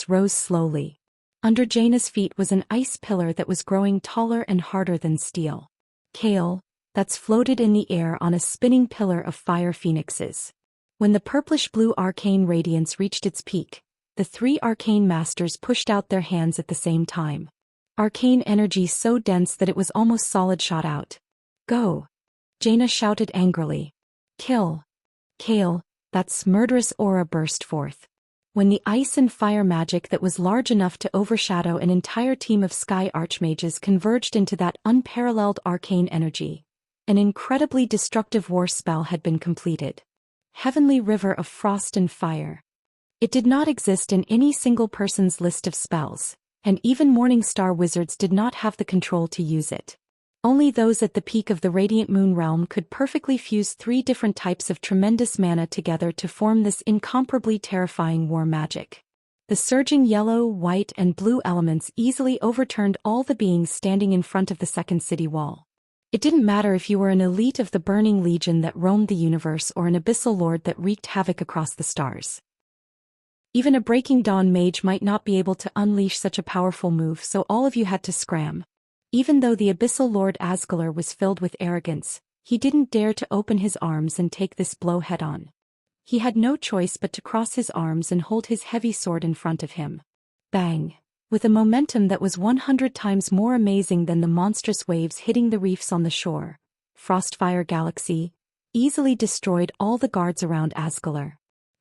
rose slowly. Under Jaina's feet was an ice pillar that was growing taller and harder than steel. Kale, floated in the air on a spinning pillar of fire phoenixes. When the purplish-blue arcane radiance reached its peak, the 3 arcane masters pushed out their hands at the same time. Arcane energy so dense that it was almost solid shot out. Go! Jaina shouted angrily. Kill! Kale, murderous aura burst forth. When the ice and fire magic that was large enough to overshadow an entire team of sky archmages converged into that unparalleled arcane energy, an incredibly destructive war spell had been completed. Heavenly River of Frost and Fire. It did not exist in any single person's list of spells, and even Morningstar wizards did not have the control to use it. Only those at the peak of the Radiant Moon realm could perfectly fuse 3 different types of tremendous mana together to form this incomparably terrifying war magic. The surging yellow, white, and blue elements easily overturned all the beings standing in front of the second city wall. It didn't matter if you were an elite of the Burning Legion that roamed the universe or an abyssal lord that wreaked havoc across the stars. Even a Breaking Dawn mage might not be able to unleash such a powerful move, so all of you had to scram. Even though the abyssal lord Asgalar was filled with arrogance, he didn't dare to open his arms and take this blow head-on. He had no choice but to cross his arms and hold his heavy sword in front of him. Bang! With a momentum that was 100 times more amazing than the monstrous waves hitting the reefs on the shore, Frostfire Galaxy easily destroyed all the guards around Asgalar.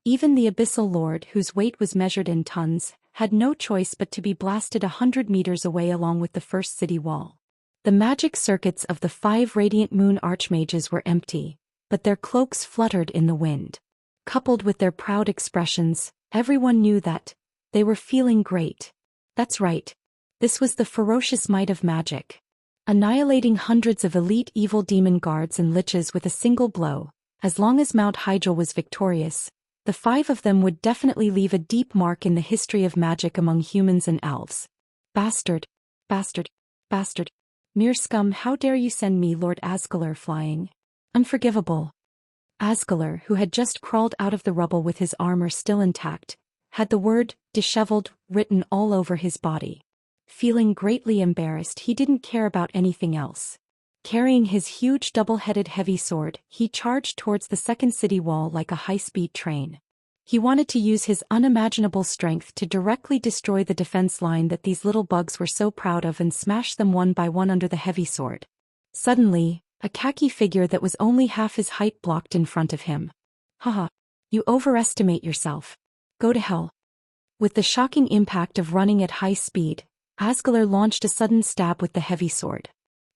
Even the abyssal lord, whose weight was measured in tons, had no choice but to be blasted 100 meters away along with the first city wall. The magic circuits of the 5 radiant moon archmages were empty, but their cloaks fluttered in the wind. Coupled with their proud expressions, everyone knew that they were feeling great. That's right. This was the ferocious might of magic. Annihilating hundreds of elite evil demon guards and liches with a single blow, as long as Mount Hydril was victorious, the 5 of them would definitely leave a deep mark in the history of magic among humans and elves. Bastard! Bastard! Bastard! Mere scum, how dare you send me Lord Asgalar flying? Unforgivable! Asgalar, who had just crawled out of the rubble with his armor still intact, had the word, disheveled, written all over his body. Feeling greatly embarrassed, he didn't care about anything else. Carrying his huge double-headed heavy sword, he charged towards the second city wall like a high-speed train. He wanted to use his unimaginable strength to directly destroy the defense line that these little bugs were so proud of and smash them one by one under the heavy sword. Suddenly, a khaki figure that was only half his height blocked in front of him. Haha. You overestimate yourself. Go to hell. With the shocking impact of running at high speed, Asgalar launched a sudden stab with the heavy sword.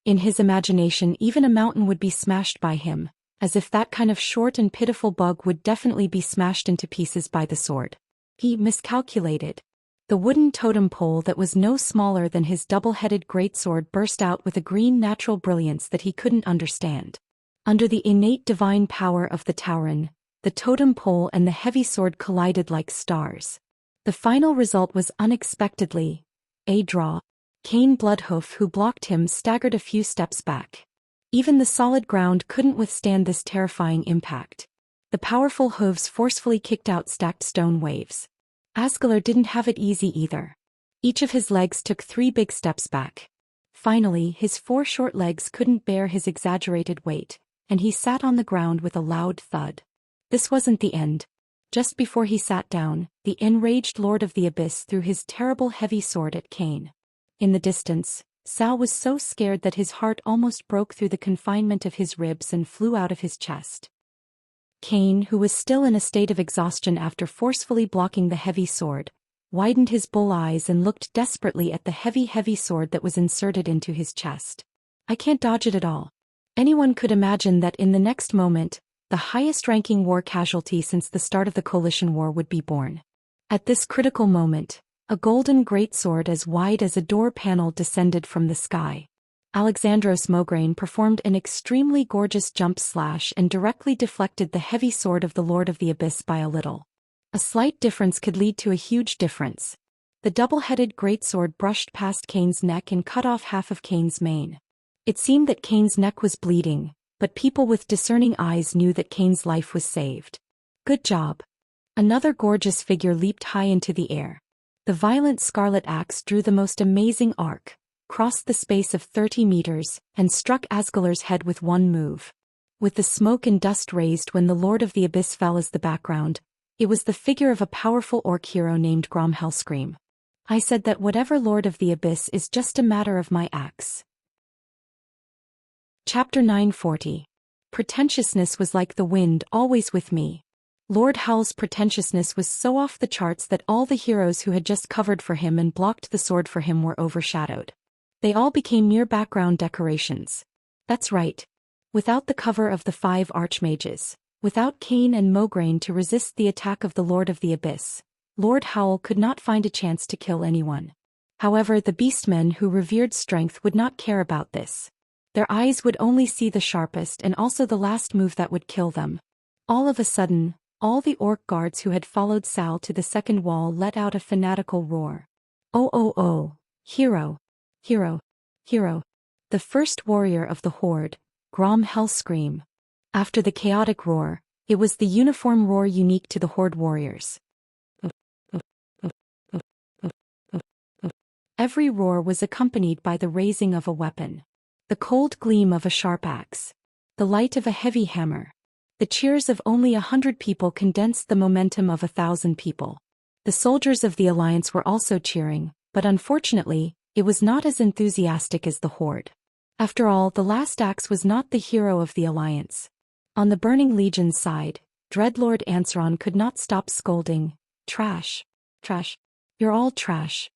In his imagination, even a mountain would be smashed by him, as if that kind of short and pitiful bug would definitely be smashed into pieces by the sword. He miscalculated. The wooden totem pole that was no smaller than his double-headed greatsword burst out with a green natural brilliance that he couldn't understand. Under the innate divine power of the Tauren, the totem pole and the heavy sword collided like stars. The final result was unexpectedly a draw. Cain Bloodhoof, who blocked him, staggered a few steps back. Even the solid ground couldn't withstand this terrifying impact. The powerful hooves forcefully kicked out stacked stone waves. Asgalar didn't have it easy either. Each of his legs took 3 big steps back. Finally, his 4 short legs couldn't bear his exaggerated weight, and he sat on the ground with a loud thud. This wasn't the end. Just before he sat down, the enraged Lord of the Abyss threw his terrible heavy sword at Cain. In the distance, Sal was so scared that his heart almost broke through the confinement of his ribs and flew out of his chest. Cain, who was still in a state of exhaustion after forcefully blocking the heavy sword, widened his bull eyes and looked desperately at the heavy sword that was inserted into his chest. I can't dodge it at all. Anyone could imagine that in the next moment, the highest-ranking war casualty since the start of the Coalition War would be born. At this critical moment, a golden greatsword as wide as a door panel descended from the sky. Alexandros Mograine performed an extremely gorgeous jump slash and directly deflected the heavy sword of the Lord of the Abyss by a little. A slight difference could lead to a huge difference. The double-headed greatsword brushed past Cain's neck and cut off half of Cain's mane. It seemed that Cain's neck was bleeding, but people with discerning eyes knew that Cain's life was saved. Good job. Another gorgeous figure leaped high into the air. The violent scarlet axe drew the most amazing arc, crossed the space of 30 meters, and struck Asgalar's head with one move. With the smoke and dust raised when the Lord of the Abyss fell as the background, it was the figure of a powerful orc hero named Grom Hellscream. I said that whatever Lord of the Abyss is just a matter of my axe. Chapter 940. Pretentiousness was like the wind, always with me. Lord Howl's pretentiousness was so off the charts that all the heroes who had just covered for him and blocked the sword for him were overshadowed. They all became mere background decorations. That's right. Without the cover of the 5 archmages, without Cain and Mograine to resist the attack of the Lord of the Abyss, Lord Howl could not find a chance to kill anyone. However, the beastmen who revered strength would not care about this. Their eyes would only see the sharpest and also the last move that would kill them. All of a sudden, all the orc guards who had followed Sal to the second wall let out a fanatical roar. Oh, hero, hero, hero. The first warrior of the horde, Grom Hellscream. After the chaotic roar, it was the uniform roar unique to the horde warriors. Every roar was accompanied by the raising of a weapon. The cold gleam of a sharp axe. The light of a heavy hammer. The cheers of only 100 people condensed the momentum of 1,000 people. The soldiers of the Alliance were also cheering, but unfortunately, it was not as enthusiastic as the Horde. After all, the last axe was not the hero of the Alliance. On the Burning Legion's side, Dreadlord Ansaron could not stop scolding, "Trash. Trash. You're all trash."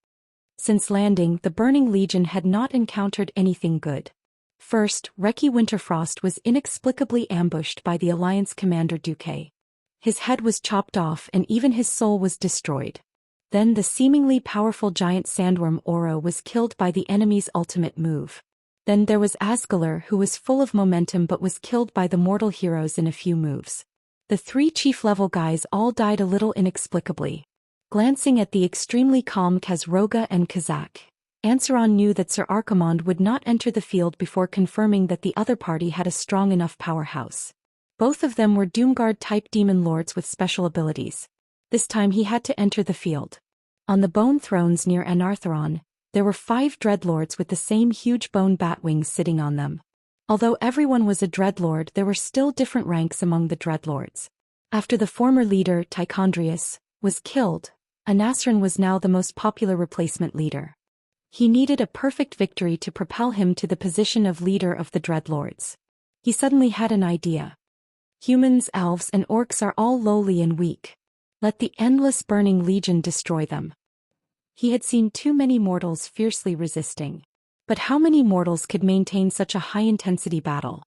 Since landing, the Burning Legion had not encountered anything good. First, Reki Winterfrost was inexplicably ambushed by the Alliance commander Duque. His head was chopped off and even his soul was destroyed. Then the seemingly powerful giant sandworm Oro was killed by the enemy's ultimate move. Then there was Asgalar, who was full of momentum but was killed by the mortal heroes in a few moves. The 3 chief-level guys all died a little inexplicably. Glancing at the extremely calm Khazroga and Kazak, Ansaron knew that Sir Archimond would not enter the field before confirming that the other party had a strong enough powerhouse. Both of them were Doomguard-type demon lords with special abilities. This time he had to enter the field. On the bone thrones near Anartheron, there were 5 dreadlords with the same huge bone bat wings sitting on them. Although everyone was a dreadlord, there were still different ranks among the dreadlords. After the former leader, Tichondrius, was killed, Anasaran was now the most popular replacement leader. He needed a perfect victory to propel him to the position of leader of the dreadlords. He suddenly had an idea. Humans, elves, and orcs are all lowly and weak. Let the endless burning legion destroy them. He had seen too many mortals fiercely resisting. But how many mortals could maintain such a high-intensity battle?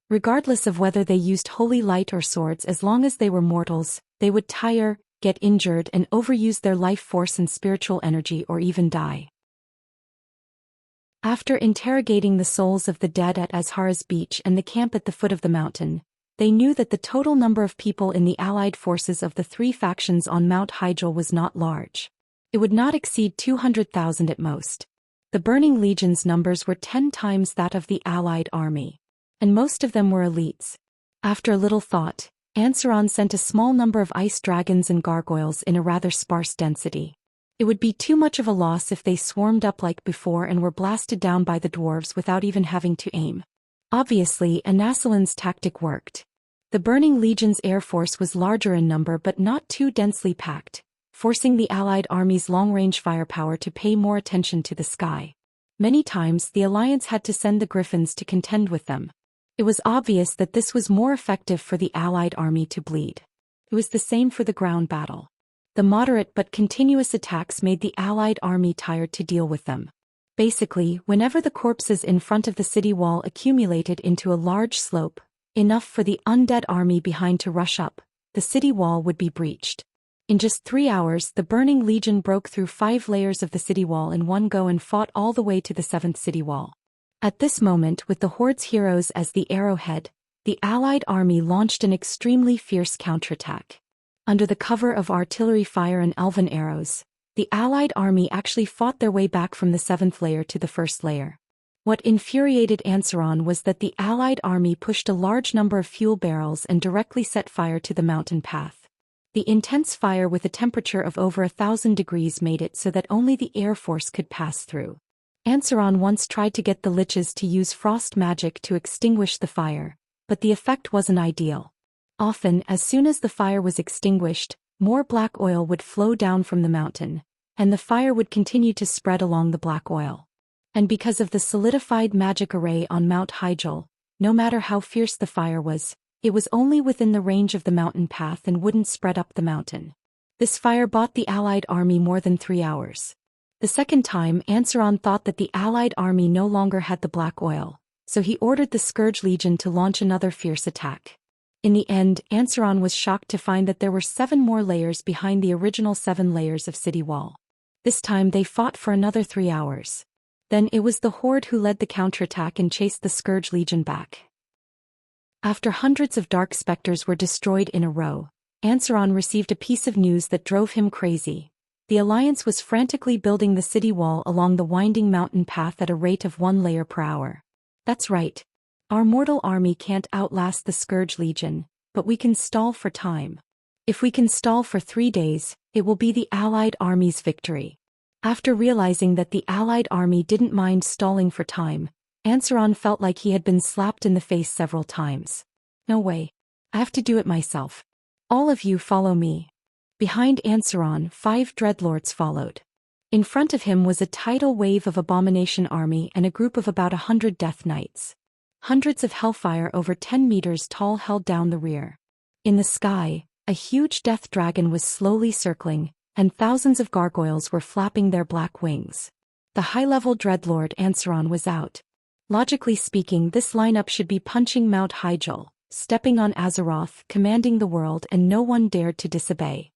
Regardless of whether they used holy light or swords, as long as they were mortals, they would tire, get injured, and overuse their life force and spiritual energy, or even die. After interrogating the souls of the dead at Azhara's beach and the camp at the foot of the mountain, they knew that the total number of people in the allied forces of the three factions on Mount Hyjal was not large. It would not exceed 200,000 at most. The Burning Legion's numbers were 10 times that of the allied army. And most of them were elites. After a little thought, Ansaran sent a small number of ice dragons and gargoyles in a rather sparse density. It would be too much of a loss if they swarmed up like before and were blasted down by the dwarves without even having to aim. Obviously, Anasalan's tactic worked. The Burning Legion's air force was larger in number but not too densely packed, forcing the allied army's long-range firepower to pay more attention to the sky. Many times the alliance had to send the griffins to contend with them. It was obvious that this was more effective for the allied army to bleed. It was the same for the ground battle. The moderate but continuous attacks made the allied army tired to deal with them. Basically, whenever the corpses in front of the city wall accumulated into a large slope, enough for the undead army behind to rush up, the city wall would be breached. In just 3 hours, the Burning Legion broke through 5 layers of the city wall in one go and fought all the way to the 7th city wall. At this moment, with the Horde's heroes as the arrowhead, the allied army launched an extremely fierce counterattack. Under the cover of artillery fire and elven arrows, the allied army actually fought their way back from the 7th layer to the 1st layer. What infuriated Ansaran was that the allied army pushed a large number of fuel barrels and directly set fire to the mountain path. The intense fire with a temperature of over 1,000 degrees made it so that only the air force could pass through. Ansaran once tried to get the liches to use frost magic to extinguish the fire, but the effect wasn't ideal. Often, as soon as the fire was extinguished, more black oil would flow down from the mountain, and the fire would continue to spread along the black oil. And because of the solidified magic array on Mount Hyjal, no matter how fierce the fire was, it was only within the range of the mountain path and wouldn't spread up the mountain. This fire bought the allied army more than 3 hours. The second time, Ansaran thought that the allied army no longer had the black oil, so he ordered the Scourge Legion to launch another fierce attack. In the end, Ansaran was shocked to find that there were 7 more layers behind the original 7 layers of city wall. This time they fought for another 3 hours. Then it was the Horde who led the counterattack and chased the Scourge Legion back. After hundreds of dark specters were destroyed in a row, Ansaran received a piece of news that drove him crazy. The Alliance was frantically building the city wall along the winding mountain path at a rate of 1 layer per hour. That's right. Our mortal army can't outlast the Scourge Legion, but we can stall for time. If we can stall for 3 days, it will be the Allied army's victory. After realizing that the Allied army didn't mind stalling for time, Ansaran felt like he had been slapped in the face several times. No way. I have to do it myself. All of you follow me. Behind Ansaran, 5 dreadlords followed. In front of him was a tidal wave of abomination army and a group of about 100 death knights. Hundreds of hellfire over 10 meters tall held down the rear. In the sky, a huge death dragon was slowly circling, and thousands of gargoyles were flapping their black wings. The high-level dreadlord Ansaran was out. Logically speaking, this lineup should be punching Mount Hyjal, stepping on Azeroth, commanding the world, and no one dared to disobey.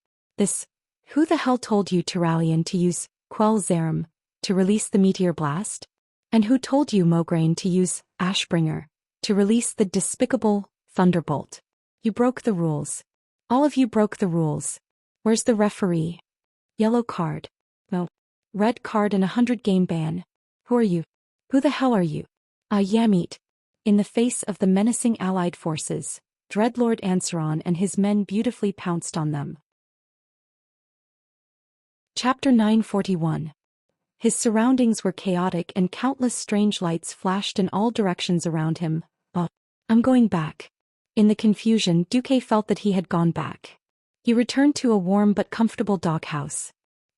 Who the hell told you, Turalian, to use Quell Zarim to release the meteor blast? And who told you, Mograine, to use Ashbringer to release the despicable Thunderbolt? You broke the rules. All of you broke the rules. Where's the referee? Yellow card. No. Red card and 100-game ban. Who are you? Who the hell are you? Yamit. In the face of the menacing allied forces, Dreadlord Ansaran and his men beautifully pounced on them. Chapter 941. His surroundings were chaotic and countless strange lights flashed in all directions around him, Oh, I'm going back. In the confusion, Duque felt that he had gone back. He returned to a warm but comfortable doghouse.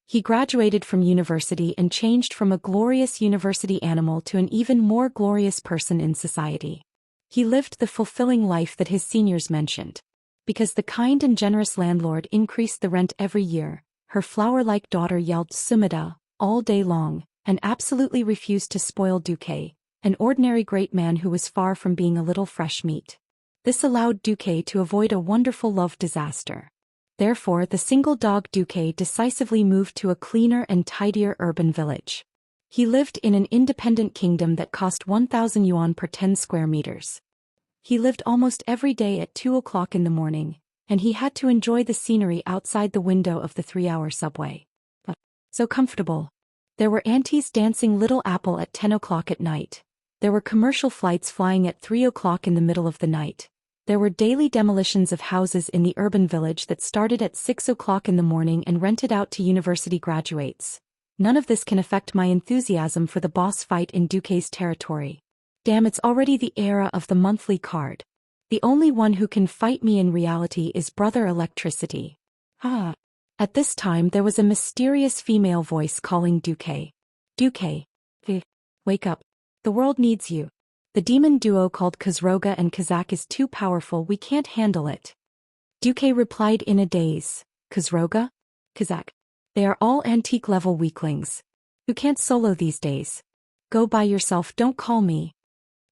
He graduated from university and changed from a glorious university animal to an even more glorious person in society. He lived the fulfilling life that his seniors mentioned. Because the kind and generous landlord increased the rent every year, her flower-like daughter yelled Sumida all day long, and absolutely refused to spoil Duque, an ordinary great man who was far from being a little fresh meat. This allowed Duque to avoid a wonderful love disaster. Therefore, the single dog Duque decisively moved to a cleaner and tidier urban village. He lived in an independent kingdom that cost 1,000 yuan per 10 square meters. He lived almost every day at 2 o'clock in the morning, and he had to enjoy the scenery outside the window of the 3-hour subway. So comfortable. There were aunties dancing Little Apple at 10 o'clock at night. There were commercial flights flying at 3 o'clock in the middle of the night. There were daily demolitions of houses in the urban village that started at 6 o'clock in the morning and rented out to university graduates. None of this can affect my enthusiasm for the boss fight in Duque's territory. Damn, it's already the era of the monthly card. The only one who can fight me in reality is Brother Electricity. Ah. At this time there was a mysterious female voice calling Duque. Duque. Wake up. The world needs you. The demon duo called Kazroga and Kazak is too powerful, we can't handle it. Duque replied in a daze. Kazroga? Kazak. They are all antique-level weaklings. You can't solo these days. Go by yourself, don't call me.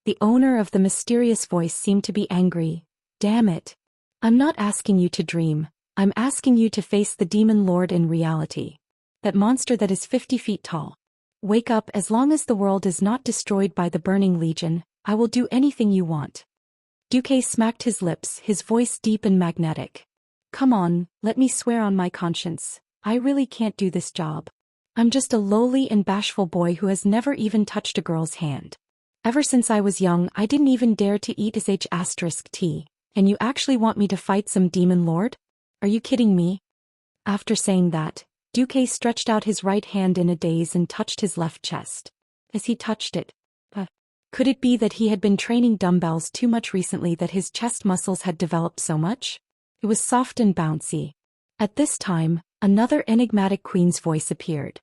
The owner of the mysterious voice seemed to be angry. Damn it. I'm not asking you to dream, I'm asking you to face the demon lord in reality. That monster that is 50 feet tall. Wake up, as long as the world is not destroyed by the burning legion, I will do anything you want. Duque smacked his lips, his voice deep and magnetic. Come on, let me swear on my conscience, I really can't do this job. I'm just a lowly and bashful boy who has never even touched a girl's hand. Ever since I was young I didn't even dare to eat sh*t, and you actually want me to fight some demon lord? Are you kidding me? After saying that, Duque stretched out his right hand in a daze and touched his left chest. As he touched it, could it be that he had been training dumbbells too much recently, that his chest muscles had developed so much? It was soft and bouncy. At this time, another enigmatic queen's voice appeared.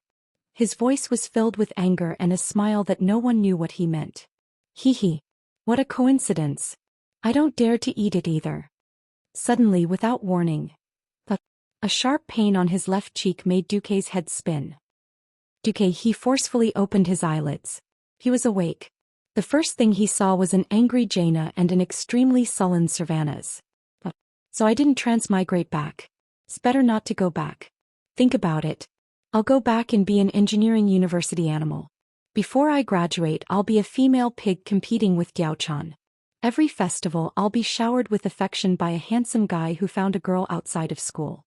His voice was filled with anger and a smile that no one knew what he meant. Hee. What a coincidence. I don't dare to eat it either. Suddenly, without warning, a sharp pain on his left cheek made Duque's head spin. He forcefully opened his eyelids. He was awake. The first thing he saw was an angry Jaina and an extremely sullen Cervantes. So I didn't transmigrate back. It's better not to go back. Think about it. I'll go back and be an engineering university animal. Before I graduate I'll be a female pig competing with Diaochan. Every festival I'll be showered with affection by a handsome guy who found a girl outside of school.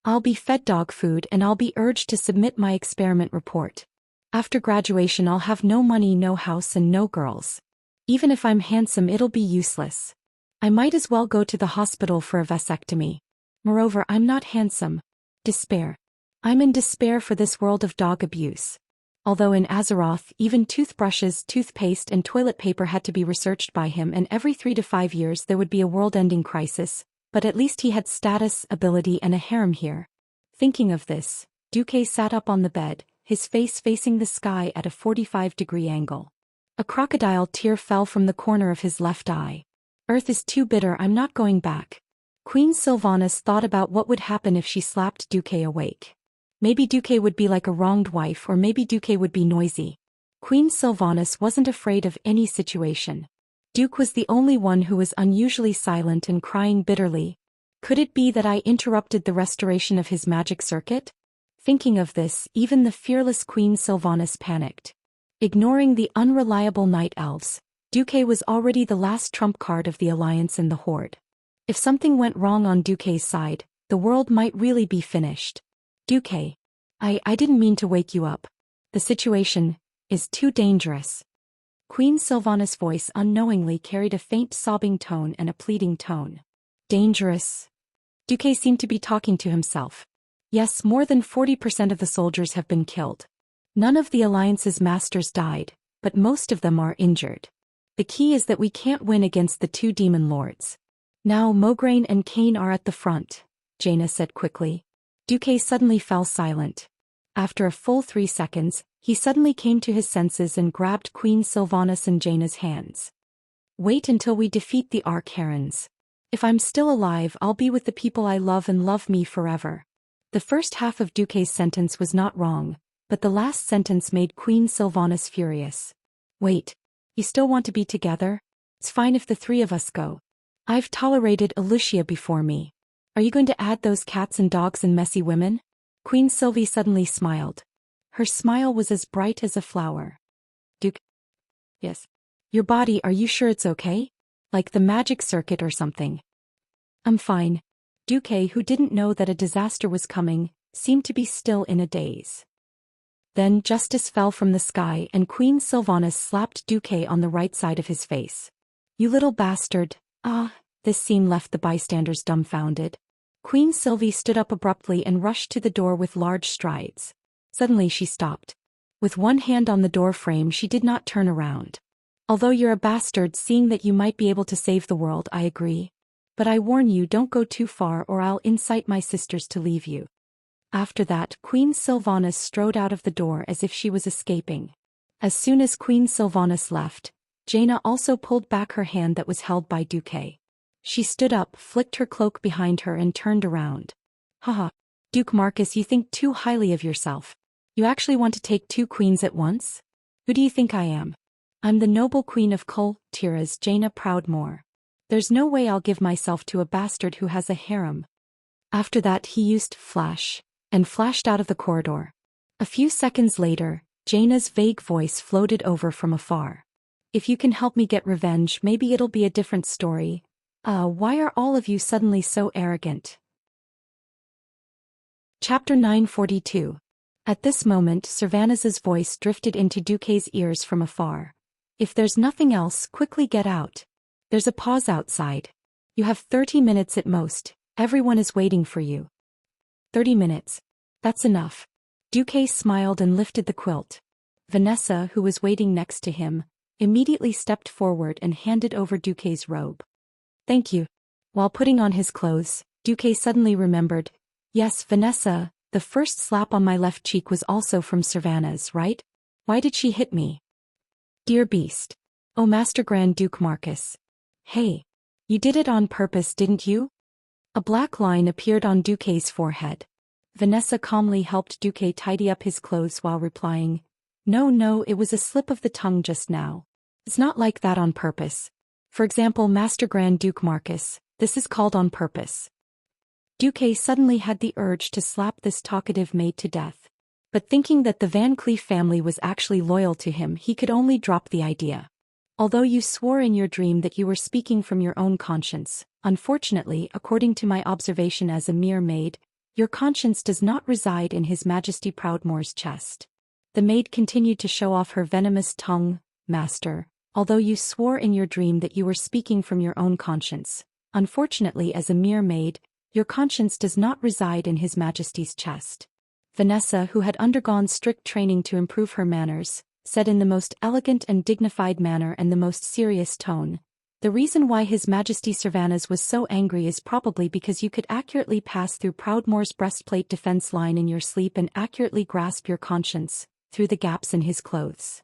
I'll be fed dog food and I'll be urged to submit my experiment report. After graduation I'll have no money, no house and no girls. Even if I'm handsome it'll be useless. I might as well go to the hospital for a vasectomy. Moreover, I'm not handsome. Despair. I'm in despair for this world of dog abuse. Although in Azeroth even toothbrushes, toothpaste and toilet paper had to be researched by him, and every 3 to 5 years there would be a world-ending crisis, but at least he had status, ability and a harem here. Thinking of this, Duque sat up on the bed, his face facing the sky at a 45-degree angle. A crocodile tear fell from the corner of his left eye. Earth is too bitter, I'm not going back. Queen Sylvanas thought about what would happen if she slapped Duque awake. Maybe Duque would be like a wronged wife, or maybe Duque would be noisy. Queen Sylvanas wasn't afraid of any situation. Duque was the only one who was unusually silent and crying bitterly. Could it be that I interrupted the restoration of his magic circuit? Thinking of this, even the fearless Queen Sylvanas panicked. Ignoring the unreliable night elves, Duque was already the last trump card of the Alliance and the Horde. If something went wrong on Duque's side, the world might really be finished. Duque. I didn't mean to wake you up. The situation is too dangerous. Queen Sylvanas' voice unknowingly carried a faint sobbing tone and a pleading tone. Dangerous? Duque seemed to be talking to himself. Yes, more than 40% of the soldiers have been killed. None of the Alliance's masters died, but most of them are injured. The key is that we can't win against the two demon lords. Now Mograine and Cain are at the front, Jaina said quickly. Duque suddenly fell silent. After a full 3 seconds, he suddenly came to his senses and grabbed Queen Sylvanas and Jaina's hands. Wait until we defeat the Arc-Herons. If I'm still alive, I'll be with the people I love and love me forever. The first half of Duque's sentence was not wrong, but the last sentence made Queen Sylvanas furious. Wait. You still want to be together? It's fine if the three of us go. I've tolerated Wuxia before me. Are you going to add those cats and dogs and messy women? Queen Sylvie suddenly smiled. Her smile was as bright as a flower. Duke? Yes. Your body, are you sure it's okay? Like the magic circuit or something? I'm fine. Duque, who didn't know that a disaster was coming, seemed to be still in a daze. Then justice fell from the sky and Queen Sylvanas slapped Duque on the right side of his face. You little bastard. This scene left the bystanders dumbfounded. Queen Sylvie stood up abruptly and rushed to the door with large strides. Suddenly she stopped. With one hand on the door frame, she did not turn around. Although you're a bastard, seeing that you might be able to save the world, I agree. But I warn you, don't go too far or I'll incite my sisters to leave you. After that, Queen Sylvanas strode out of the door as if she was escaping. As soon as Queen Sylvanas left, Jaina also pulled back her hand that was held by Duque. She stood up, flicked her cloak behind her and turned around. Haha. Duke Marcus, you think too highly of yourself. You actually want to take 2 queens at once? Who do you think I am? I'm the noble queen of Cultivation, Jaina Proudmoore. There's no way I'll give myself to a bastard who has a harem. After that he used flash, and flashed out of the corridor. A few seconds later, Jaina's vague voice floated over from afar. If you can help me get revenge, maybe it'll be a different story. Why are all of you suddenly so arrogant? Chapter 942. At this moment, Sylvanas's voice drifted into Duque's ears from afar. If there's nothing else, quickly get out. There's a pause outside. You have 30 minutes at most. Everyone is waiting for you. 30 minutes. That's enough. Duque smiled and lifted the quilt. Vanessa, who was waiting next to him, immediately stepped forward and handed over Duque's robe. Thank you. While putting on his clothes, Duque suddenly remembered. Yes, Vanessa, the first slap on my left cheek was also from Sylvanas, right? Why did she hit me? Dear beast. Oh, Master Grand Duke Marcus. Hey. You did it on purpose, didn't you? A black line appeared on Duque's forehead. Vanessa calmly helped Duque tidy up his clothes while replying, No, it was a slip of the tongue just now. It's not like that on purpose. For example, Master Grand Duke Marcus, this is called on purpose. Duque suddenly had the urge to slap this talkative maid to death. But thinking that the Van Cleef family was actually loyal to him, he could only drop the idea. Although you swore in your dream that you were speaking from your own conscience, unfortunately, according to my observation as a mere maid, your conscience does not reside in His Majesty Proudmoore's chest. The maid continued to show off her venomous tongue. Master, although you swore in your dream that you were speaking from your own conscience, unfortunately as a mere maid, your conscience does not reside in His Majesty's chest. Vanessa, who had undergone strict training to improve her manners, said in the most elegant and dignified manner and the most serious tone, The reason why His Majesty Sylvanas was so angry is probably because you could accurately pass through Proudmoore's breastplate defense line in your sleep and accurately grasp your conscience, through the gaps in his clothes.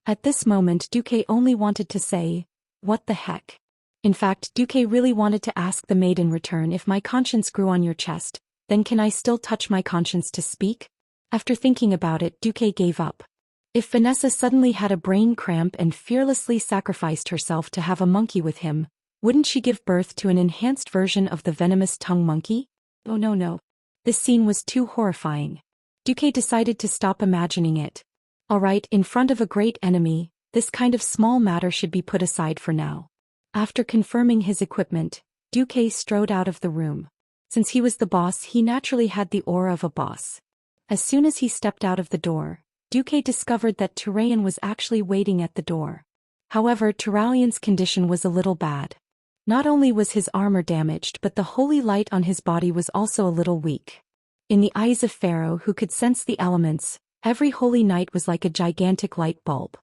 At this moment Duque only wanted to say, What the heck? In fact, Duque really wanted to ask the maid in return, if my conscience grew on your chest, then can I still touch my conscience to speak? After thinking about it, Duque gave up. If Vanessa suddenly had a brain cramp and fearlessly sacrificed herself to have a monkey with him, wouldn't she give birth to an enhanced version of the venomous tongue monkey? Oh no. This scene was too horrifying. Duque decided to stop imagining it. Alright, in front of a great enemy, this kind of small matter should be put aside for now. After confirming his equipment, Duque strode out of the room. Since he was the boss, he naturally had the aura of a boss. As soon as he stepped out of the door, Duque discovered that Turayan was actually waiting at the door. However, Turayan's condition was a little bad. Not only was his armor damaged, but the holy light on his body was also a little weak. In the eyes of Pharaoh, who could sense the elements, every holy night was like a gigantic light bulb.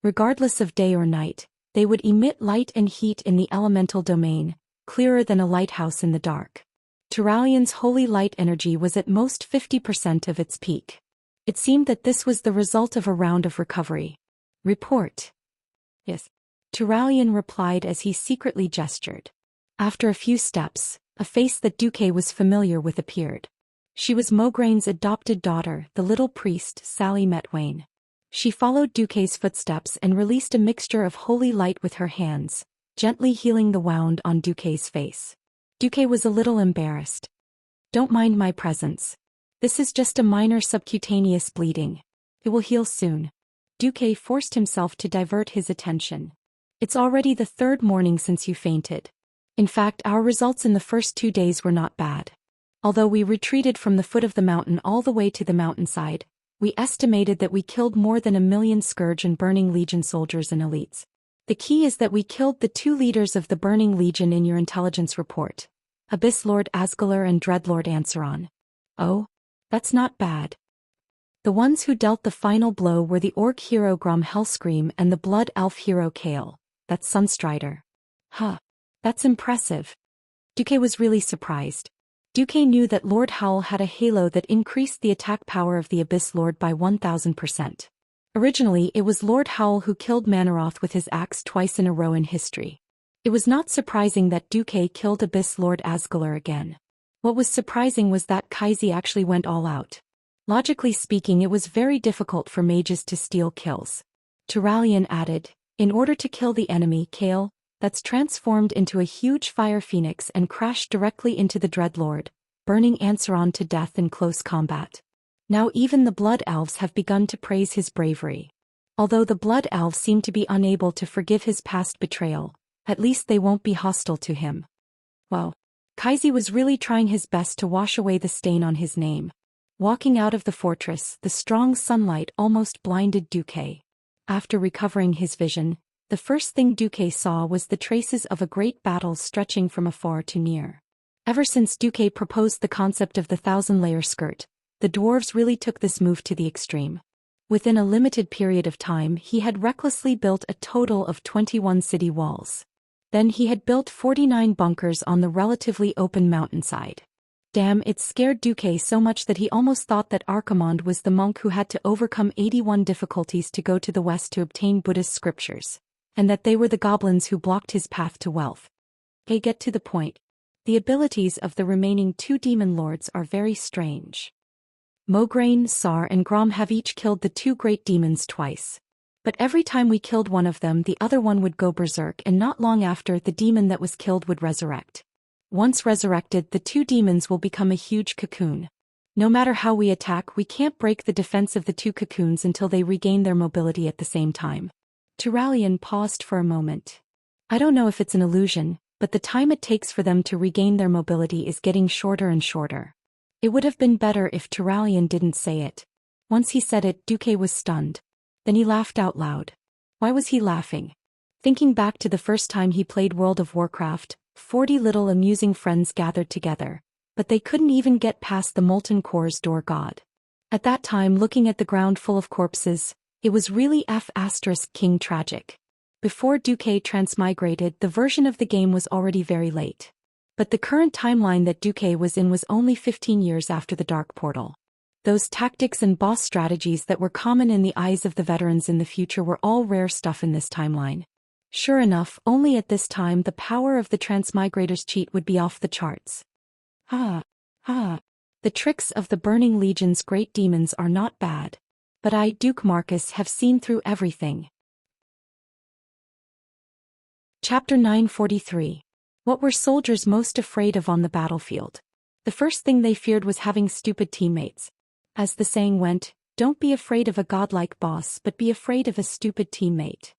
Regardless of day or night, They would emit light and heat in the elemental domain, clearer than a lighthouse in the dark. Turalian's holy light energy was at most 50% of its peak. It seemed that this was the result of a round of recovery. Report. Yes. Turalian replied as he secretly gestured. After a few steps, a face that Duque was familiar with appeared. She was Mograine's adopted daughter, the little priest Sally Metwain. She followed Duque's footsteps and released a mixture of holy light with her hands, gently healing the wound on Duque's face. Duque was a little embarrassed. Don't mind my presence. This is just a minor subcutaneous bleeding. It will heal soon. Duque forced himself to divert his attention. It's already the third morning since you fainted. In fact, our results in the first 2 days were not bad. Although we retreated from the foot of the mountain all the way to the mountainside, we estimated that we killed more than 1 million Scourge and Burning Legion soldiers and elites. The key is that we killed the 2 leaders of the Burning Legion in your intelligence report, Abyss Lord Asgalar and Dreadlord Ansaron. Oh? That's not bad. The ones who dealt the final blow were the Orc hero Grom Hellscream and the Blood Elf hero Kale, that's Sunstrider. Huh. That's impressive. Duque was really surprised. Duque knew that Lord Howl had a halo that increased the attack power of the Abyss Lord by 1000%. Originally, it was Lord Howl who killed Manaroth with his axe twice in a row in history. It was not surprising that Duque killed Abyss Lord Asgalar again. What was surprising was that Kaizi actually went all out. Logically speaking, it was very difficult for mages to steal kills. Turalian added, in order to kill the enemy, Kale, that's transformed into a huge fire phoenix and crashed directly into the Dreadlord, burning Ansaron to death in close combat. Now even the Blood Elves have begun to praise his bravery. Although the Blood Elves seem to be unable to forgive his past betrayal, at least they won't be hostile to him. Wow. Kaizi was really trying his best to wash away the stain on his name. Walking out of the fortress, the strong sunlight almost blinded Duque. After recovering his vision, the first thing Duque saw was the traces of a great battle stretching from afar to near. Ever since Duque proposed the concept of the 1,000-layer skirt, the dwarves really took this move to the extreme. Within a limited period of time, he had recklessly built a total of 21 city walls. Then he had built 49 bunkers on the relatively open mountainside. Damn, it scared Duque so much that he almost thought that Archimonde was the monk who had to overcome 81 difficulties to go to the west to obtain Buddhist scriptures, and that they were the goblins who blocked his path to wealth. Get to the point. The abilities of the remaining 2 demon lords are very strange. Mograine, Sar and Grom have each killed the 2 great demons twice. But every time we killed one of them, the other one would go berserk, and not long after, the demon that was killed would resurrect. Once resurrected, the 2 demons will become a huge cocoon. No matter how we attack, we can't break the defense of the 2 cocoons until they regain their mobility at the same time. Turalian paused for a moment. I don't know if it's an illusion, but the time it takes for them to regain their mobility is getting shorter and shorter. It would have been better if Turalian didn't say it. Once he said it, Duque was stunned. Then he laughed out loud. Why was he laughing? Thinking back to the first time he played World of Warcraft, 40 little amusing friends gathered together, but they couldn't even get past the Molten Core's door god. At that time, looking at the ground full of corpses, it was really King tragic. Before Duque transmigrated, the version of the game was already very late. But the current timeline that Duque was in was only 15 years after the Dark Portal. Those tactics and boss strategies that were common in the eyes of the veterans in the future were all rare stuff in this timeline. Sure enough, only at this time the power of the Transmigrator's cheat would be off the charts. The tricks of the Burning Legion's great demons are not bad. But I, Duke Marcus, have seen through everything. Chapter 943. What were soldiers most afraid of on the battlefield? The first thing they feared was having stupid teammates. As the saying went, don't be afraid of a godlike boss, but be afraid of a stupid teammate.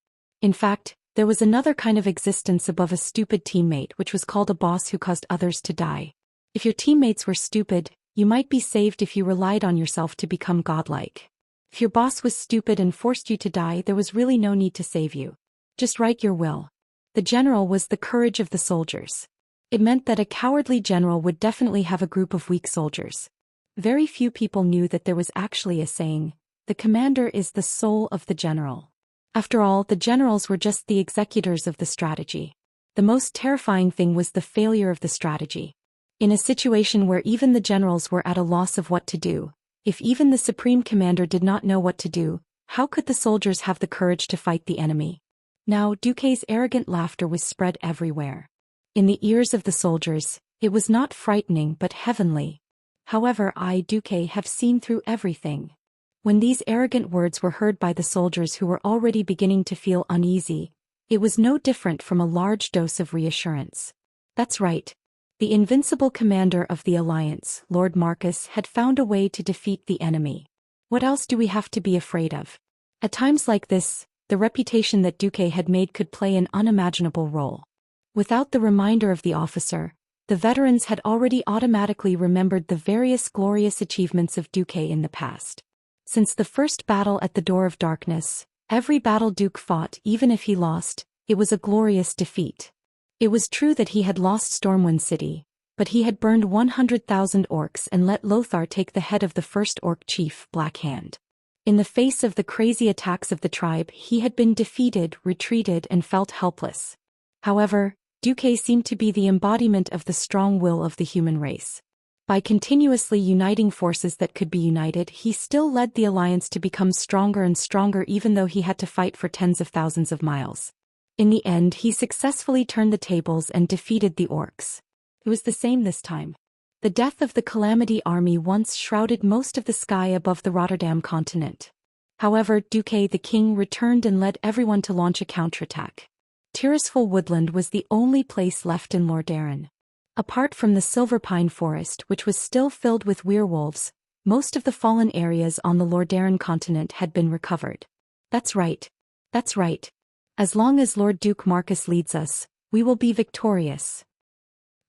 In fact, there was another kind of existence above a stupid teammate, which was called a boss who caused others to die. If your teammates were stupid, you might be saved if you relied on yourself to become godlike. If your boss was stupid and forced you to die, there was really no need to save you. Just write your will. The general was the courage of the soldiers. It meant that a cowardly general would definitely have a group of weak soldiers. Very few people knew that there was actually a saying, the commander is the soul of the general. After all, the generals were just the executors of the strategy. The most terrifying thing was the failure of the strategy. In a situation where even the generals were at a loss of what to do, if even the supreme commander did not know what to do, how could the soldiers have the courage to fight the enemy? Now, Duque's arrogant laughter was spread everywhere. In the ears of the soldiers, it was not frightening but heavenly. However, I, Duque, have seen through everything. When these arrogant words were heard by the soldiers who were already beginning to feel uneasy, it was no different from a large dose of reassurance. That's right. The invincible commander of the alliance, Lord Marcus, had found a way to defeat the enemy. What else do we have to be afraid of? At times like this, the reputation that Duque had made could play an unimaginable role. Without the reminder of the officer, the veterans had already automatically remembered the various glorious achievements of Duque in the past. Since the first battle at the Door of Darkness, every battle Duque fought, even if he lost, it was a glorious defeat. It was true that he had lost Stormwind City, but he had burned 100,000 orcs and let Lothar take the head of the first orc chief, Black Hand. In the face of the crazy attacks of the tribe, he had been defeated, retreated, and felt helpless. However, Duque seemed to be the embodiment of the strong will of the human race. By continuously uniting forces that could be united, he still led the alliance to become stronger and stronger even though he had to fight for tens of thousands of miles. In the end, he successfully turned the tables and defeated the orcs. It was the same this time. The death of the Calamity army once shrouded most of the sky above the Rotterdam continent. However, Duque the king returned and led everyone to launch a counterattack. Tirisful Woodland was the only place left in Lordaeron. Apart from the Silver Pine Forest, which was still filled with werewolves, most of the fallen areas on the Lordaeron continent had been recovered. That's right. That's right. As long as Lord Duke Marcus leads us, we will be victorious.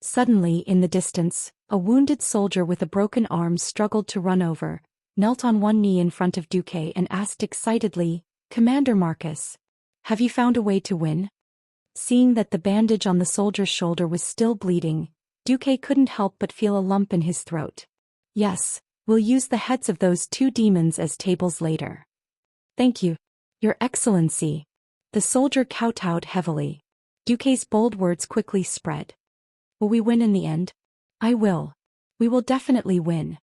Suddenly, in the distance, a wounded soldier with a broken arm struggled to run over, knelt on one knee in front of Duque and asked excitedly, "Commander Marcus, have you found a way to win?" Seeing that the bandage on the soldier's shoulder was still bleeding, Duque couldn't help but feel a lump in his throat. "Yes, we'll use the heads of those two demons as tables later." "Thank you, Your Excellency." The soldier kowtowed heavily. Duque's bold words quickly spread. "Will we win in the end?" "I will. We will definitely win.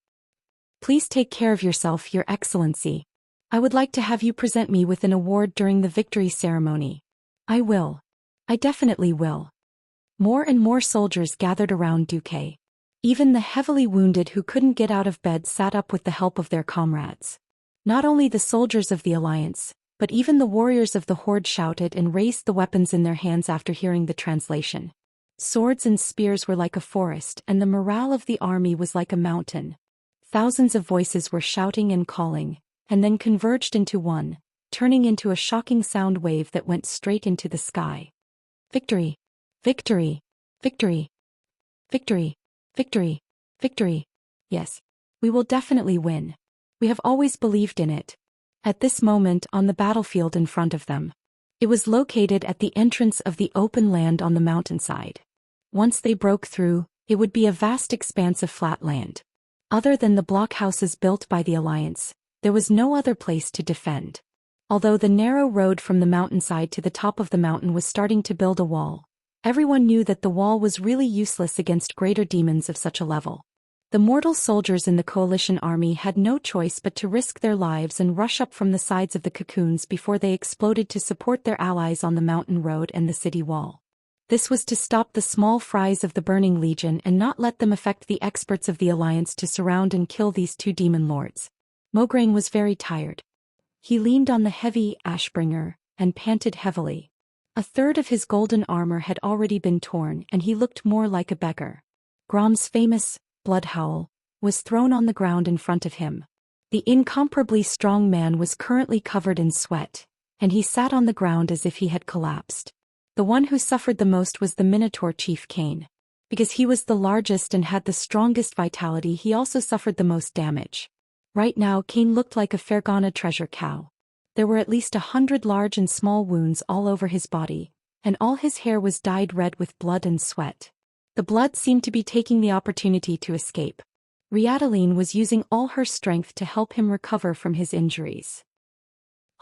Please take care of yourself, Your Excellency. I would like to have you present me with an award during the victory ceremony." "I will. I definitely will." More and more soldiers gathered around Duque. Even the heavily wounded who couldn't get out of bed sat up with the help of their comrades. Not only the soldiers of the Alliance, but even the warriors of the Horde shouted and raised the weapons in their hands after hearing the translation. Swords and spears were like a forest, and the morale of the army was like a mountain. Thousands of voices were shouting and calling, and then converged into one, turning into a shocking sound wave that went straight into the sky. "Victory! Victory! Victory! Victory! Victory! Victory! Yes, we will definitely win. We have always believed in it." At this moment, on the battlefield in front of them, it was located at the entrance of the open land on the mountainside. Once they broke through, it would be a vast expanse of flat land. Other than the blockhouses built by the Alliance, there was no other place to defend. Although the narrow road from the mountainside to the top of the mountain was starting to build a wall, everyone knew that the wall was really useless against greater demons of such a level. The mortal soldiers in the coalition army had no choice but to risk their lives and rush up from the sides of the cocoons before they exploded to support their allies on the mountain road and the city wall. This was to stop the small fries of the Burning Legion and not let them affect the experts of the Alliance to surround and kill these two demon lords. Mograine was very tired. He leaned on the heavy Ashbringer and panted heavily. A third of his golden armor had already been torn and he looked more like a beggar. Grom's famous Bloodhowl was thrown on the ground in front of him. The incomparably strong man was currently covered in sweat, and he sat on the ground as if he had collapsed. The one who suffered the most was the Minotaur chief Cain. Because he was the largest and had the strongest vitality, he also suffered the most damage. Right now, Cain looked like a Fergana treasure cow. There were at least 100 large and small wounds all over his body, and all his hair was dyed red with blood and sweat. The blood seemed to be taking the opportunity to escape. Riadaline was using all her strength to help him recover from his injuries.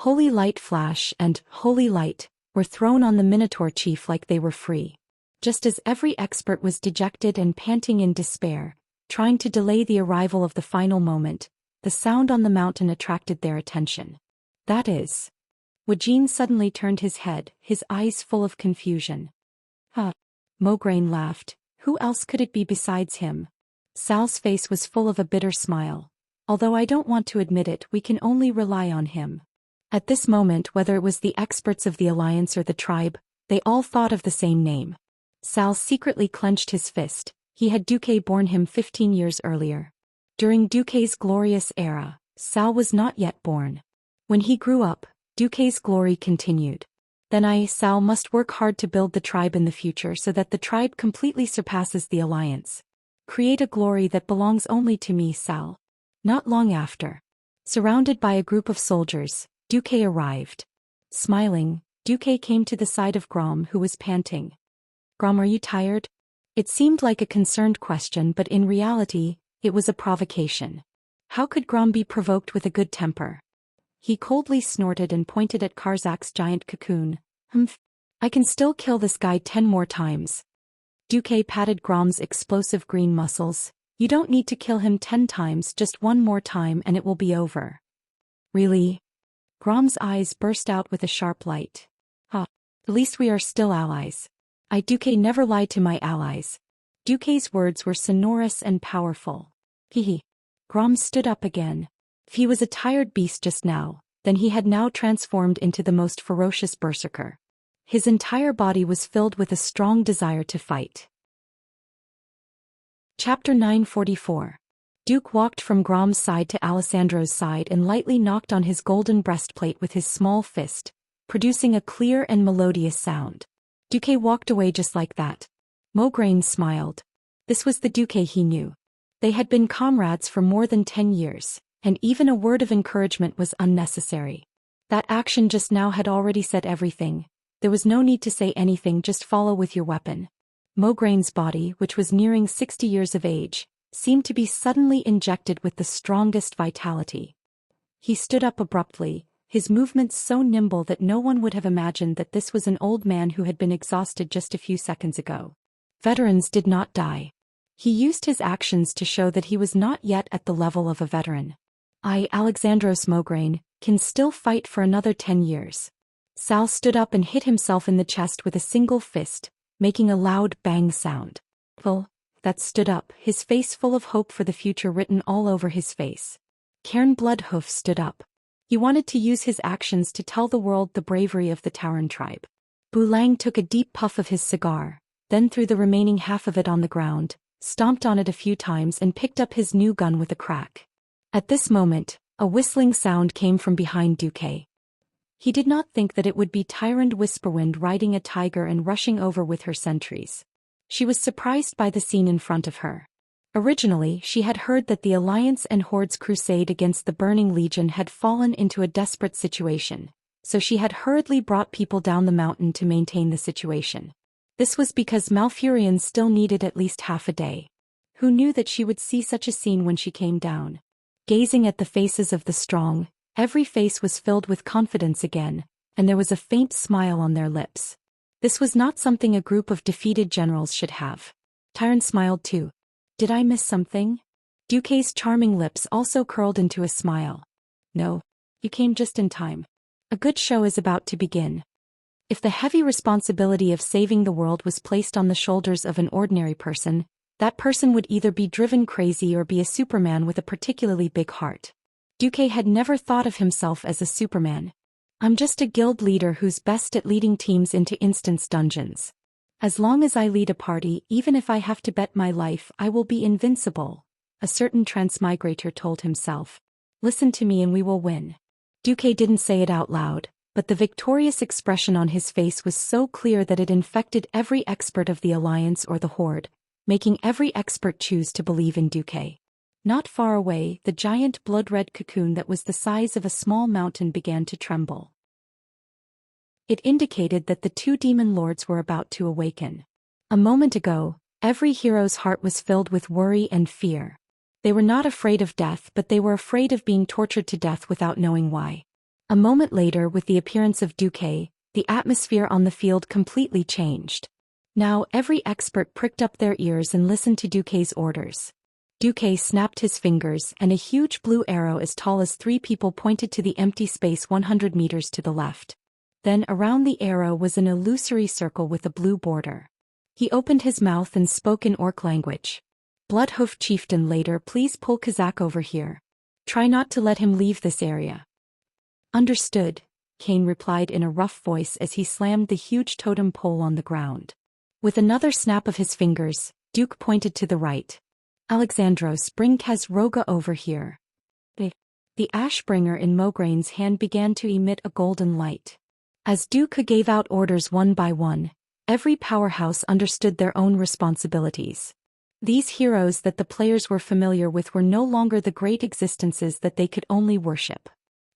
Holy Light Flash and Holy Light were thrown on the Minotaur chief like they were free. Just as every expert was dejected and panting in despair, trying to delay the arrival of the final moment, the sound on the mountain attracted their attention. That is. Wuxia suddenly turned his head, his eyes full of confusion. Mograine laughed. Who else could it be besides him? Sal's face was full of a bitter smile. Although I don't want to admit it, we can only rely on him. At this moment, whether it was the experts of the Alliance or the tribe, they all thought of the same name. Sal secretly clenched his fist. He had Duque born him 15 years earlier. During Duque's glorious era, Sal was not yet born. When he grew up, Duque's glory continued. Then Sal, must work hard to build the tribe in the future so that the tribe completely surpasses the Alliance. Create a glory that belongs only to me, Sal. Not long after. Surrounded by a group of soldiers, Duque arrived. Smiling, Duque came to the side of Grom, who was panting. Grom, are you tired? It seemed like a concerned question, but in reality, it was a provocation. How could Grom be provoked with a good temper? He coldly snorted and pointed at Karzak's giant cocoon. I can still kill this guy 10 more times. Duque patted Grom's explosive green muscles. You don't need to kill him 10 times, just one more time and it will be over. Really? Grom's eyes burst out with a sharp light. At least we are still allies. Duque never lied to my allies. Duque's words were sonorous and powerful. Grom stood up again. If he was a tired beast just now, then he had now transformed into the most ferocious berserker. His entire body was filled with a strong desire to fight. Chapter 944. Duke walked from Grom's side to Alessandro's side and lightly knocked on his golden breastplate with his small fist, producing a clear and melodious sound. Duque walked away just like that. Mograine smiled. This was the Duque he knew. They had been comrades for more than 10 years. And even a word of encouragement was unnecessary. That action just now had already said everything. There was no need to say anything, just follow with your weapon. Mograine's body, which was nearing 60 years of age, seemed to be suddenly injected with the strongest vitality. He stood up abruptly, his movements so nimble that no one would have imagined that this was an old man who had been exhausted just a few seconds ago. Veterans did not die. He used his actions to show that he was not yet at the level of a veteran. Alexandros Mograine, can still fight for another 10 years. Sal stood up and hit himself in the chest with a single fist, making a loud bang sound. That stood up, his face full of hope for the future written all over his face. Cairn Bloodhoof stood up. He wanted to use his actions to tell the world the bravery of the Tauren tribe. Bulang took a deep puff of his cigar, then threw the remaining half of it on the ground, stomped on it a few times and picked up his new gun with a crack. At this moment, a whistling sound came from behind Duque. He did not think that it would be Tyrant Whisperwind riding a tiger and rushing over with her sentries. She was surprised by the scene in front of her. Originally, she had heard that the Alliance and Horde's crusade against the Burning Legion had fallen into a desperate situation, so she had hurriedly brought people down the mountain to maintain the situation. This was because Malfurion still needed at least half a day. Who knew that she would see such a scene when she came down? Gazing at the faces of the strong, every face was filled with confidence again, and there was a faint smile on their lips. This was not something a group of defeated generals should have. Tyron smiled too. Did I miss something? Duque's charming lips also curled into a smile. No. You came just in time. A good show is about to begin. If the heavy responsibility of saving the world was placed on the shoulders of an ordinary person, that person would either be driven crazy or be a Superman with a particularly big heart. Duque had never thought of himself as a Superman. I'm just a guild leader who's best at leading teams into instance dungeons. As long as I lead a party, even if I have to bet my life, I will be invincible, a certain transmigrator told himself. Listen to me and we will win. Duque didn't say it out loud, but the victorious expression on his face was so clear that it infected every expert of the Alliance or the Horde, making every expert choose to believe in Duque. Not far away, the giant blood-red cocoon that was the size of a small mountain began to tremble. It indicated that the two demon lords were about to awaken. A moment ago, every hero's heart was filled with worry and fear. They were not afraid of death, but they were afraid of being tortured to death without knowing why. A moment later, with the appearance of Duque, the atmosphere on the field completely changed. Now every expert pricked up their ears and listened to Duque's orders. Duque snapped his fingers and a huge blue arrow as tall as 3 people pointed to the empty space 100 meters to the left. Then around the arrow was an illusory circle with a blue border. He opened his mouth and spoke in Orc language. Bloodhoof chieftain, later please pull Kazak over here. Try not to let him leave this area. Understood, Kane replied in a rough voice as he slammed the huge totem pole on the ground. With another snap of his fingers, Duke pointed to the right. Alexandros, bring Khazroga over here. The Ashbringer in Mograine's hand began to emit a golden light. As Duke gave out orders one by one, every powerhouse understood their own responsibilities. These heroes that the players were familiar with were no longer the great existences that they could only worship.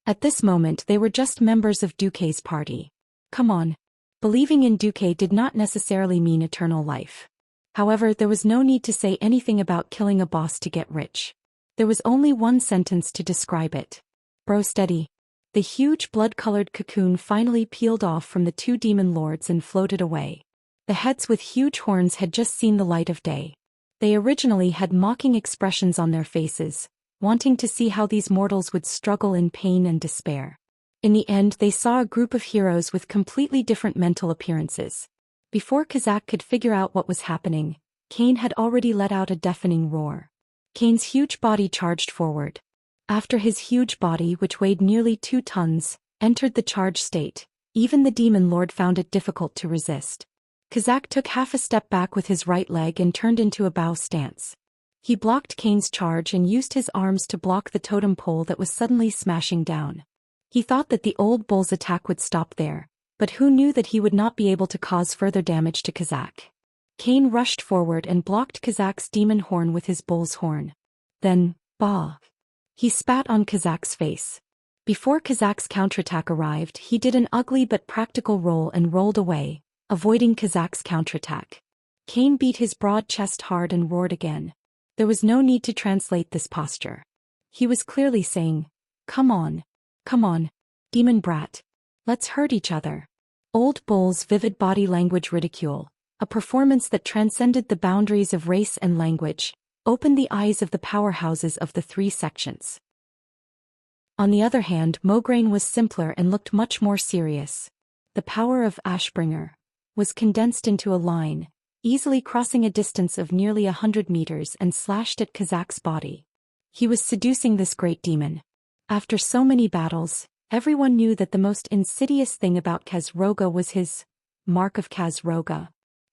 At this moment they were just members of Duque's party. Come on. Believing in Duque did not necessarily mean eternal life. However, there was no need to say anything about killing a boss to get rich. There was only one sentence to describe it. Bro, steady. The huge blood-colored cocoon finally peeled off from the 2 demon lords and floated away. The heads with huge horns had just seen the light of day. They originally had mocking expressions on their faces, wanting to see how these mortals would struggle in pain and despair. In the end, they saw a group of heroes with completely different mental appearances. Before Kazak could figure out what was happening, Kane had already let out a deafening roar. Kane's huge body charged forward. After his huge body, which weighed nearly 2 tons, entered the charge state, even the demon lord found it difficult to resist. Kazak took half a step back with his right leg and turned into a bow stance. He blocked Kane's charge and used his arms to block the totem pole that was suddenly smashing down. He thought that the old bull's attack would stop there, but who knew that he would not be able to cause further damage to Kazak. Kane rushed forward and blocked Kazak's demon horn with his bull's horn. Then, bah! He spat on Kazak's face. Before Kazak's counterattack arrived, he did an ugly but practical roll and rolled away, avoiding Kazak's counterattack. Kane beat his broad chest hard and roared again. There was no need to translate this posture. He was clearly saying, come on, demon brat. Let's hurt each other. Old Bull's vivid body language ridicule, a performance that transcended the boundaries of race and language, opened the eyes of the powerhouses of the 3 sections. On the other hand, Mograine was simpler and looked much more serious. The power of Ashbringer was condensed into a line, easily crossing a distance of nearly 100 meters and slashed at Kazak's body. He was seducing this great demon. After so many battles, everyone knew that the most insidious thing about Khazroga was his Mark of Khazroga.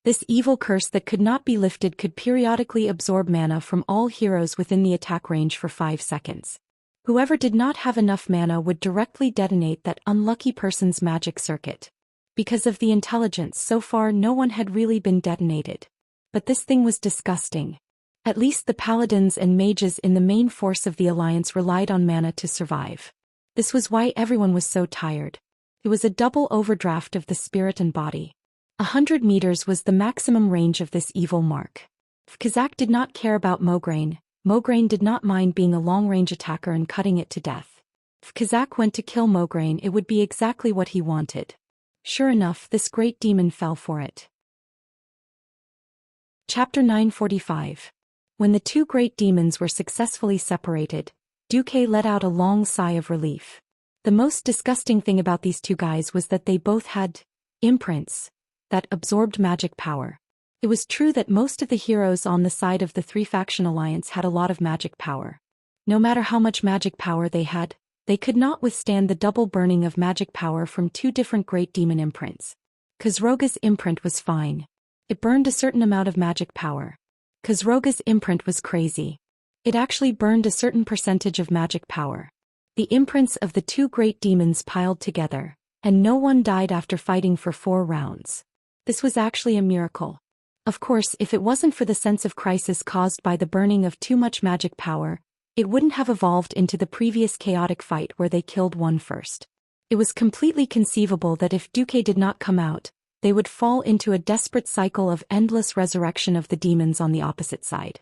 This evil curse that could not be lifted could periodically absorb mana from all heroes within the attack range for 5 seconds. Whoever did not have enough mana would directly detonate that unlucky person's magic circuit. Because of the intelligence, so far no one had really been detonated. But this thing was disgusting. At least the paladins and mages in the main force of the alliance relied on mana to survive. This was why everyone was so tired. It was a double overdraft of the spirit and body. 100 meters was the maximum range of this evil mark. If Kazak did not care about Mograine, Mograine did not mind being a long-range attacker and cutting it to death. If Kazak went to kill Mograine, it would be exactly what he wanted. Sure enough, this great demon fell for it. Chapter 945. When the 2 great demons were successfully separated, Duque let out a long sigh of relief. The most disgusting thing about these 2 guys was that they both had imprints that absorbed magic power. It was true that most of the heroes on the side of the 3-faction alliance had a lot of magic power. No matter how much magic power they had, they could not withstand the double burning of magic power from 2 different great demon imprints. Khazroga's imprint was fine. It burned a certain amount of magic power. Khazroga's imprint was crazy. It actually burned a certain percentage of magic power. The imprints of the 2 great demons piled together, and no one died after fighting for 4 rounds. This was actually a miracle. Of course, if it wasn't for the sense of crisis caused by the burning of too much magic power, it wouldn't have evolved into the previous chaotic fight where they killed one first. It was completely conceivable that if Duque did not come out, they would fall into a desperate cycle of endless resurrection of the demons on the opposite side.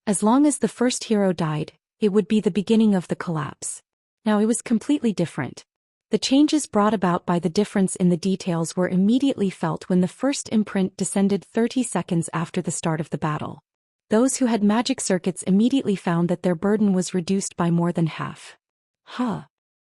As long as the first hero died, it would be the beginning of the collapse. Now it was completely different. The changes brought about by the difference in the details were immediately felt when the first imprint descended 30 seconds after the start of the battle. Those who had magic circuits immediately found that their burden was reduced by more than half. Huh.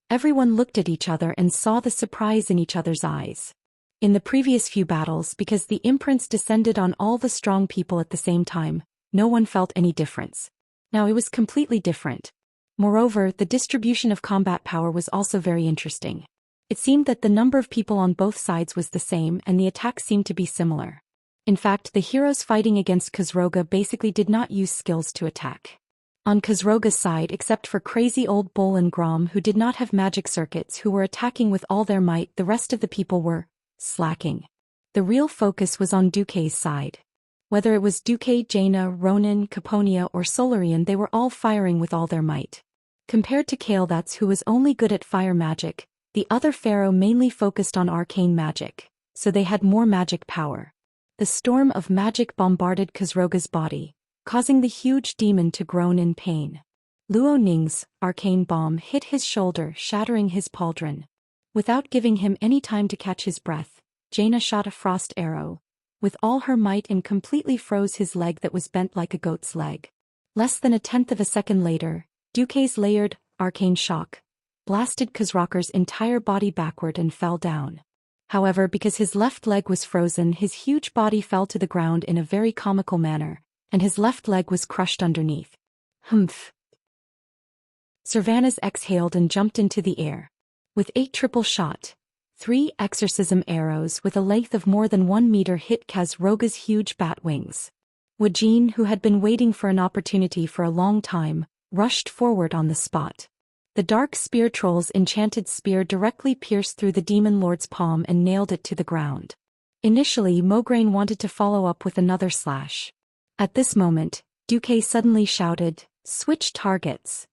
Everyone looked at each other and saw the surprise in each other's eyes. In the previous few battles, because the imprints descended on all the strong people at the same time, no one felt any difference. Now it was completely different. Moreover, the distribution of combat power was also very interesting. It seemed that the number of people on both sides was the same and the attacks seemed to be similar. In fact, the heroes fighting against Khazroga basically did not use skills to attack. On Khazroga's side, except for Crazy Old Bull and Grom who did not have magic circuits who were attacking with all their might, the rest of the people were slacking. The real focus was on Duke's side. Whether it was Duke, Jaina, Ronin, Caponia or Solarian, they were all firing with all their might. Compared to Kael'thas, who was only good at fire magic, the other pharaoh mainly focused on arcane magic, so they had more magic power. The storm of magic bombarded Khazroga's body, causing the huge demon to groan in pain. Luo Ning's arcane bomb hit his shoulder, shattering his pauldron. Without giving him any time to catch his breath, Jaina shot a frost arrow with all her might and completely froze his leg that was bent like a goat's leg. Less than a tenth of a second later, Duke's layered arcane shock blasted Khazroga's entire body backward and fell down. However, because his left leg was frozen, his huge body fell to the ground in a very comical manner, and his left leg was crushed underneath. Humph. Sylvanas exhaled and jumped into the air. With 8 triple shot, 3 exorcism arrows with a length of more than 1 meter hit Khazroga's huge bat wings. Wajin, who had been waiting for an opportunity for a long time, rushed forward on the spot. The dark spear troll's enchanted spear directly pierced through the demon lord's palm and nailed it to the ground. Initially, Mograine wanted to follow up with another slash. At this moment, Duke suddenly shouted, "Switch targets."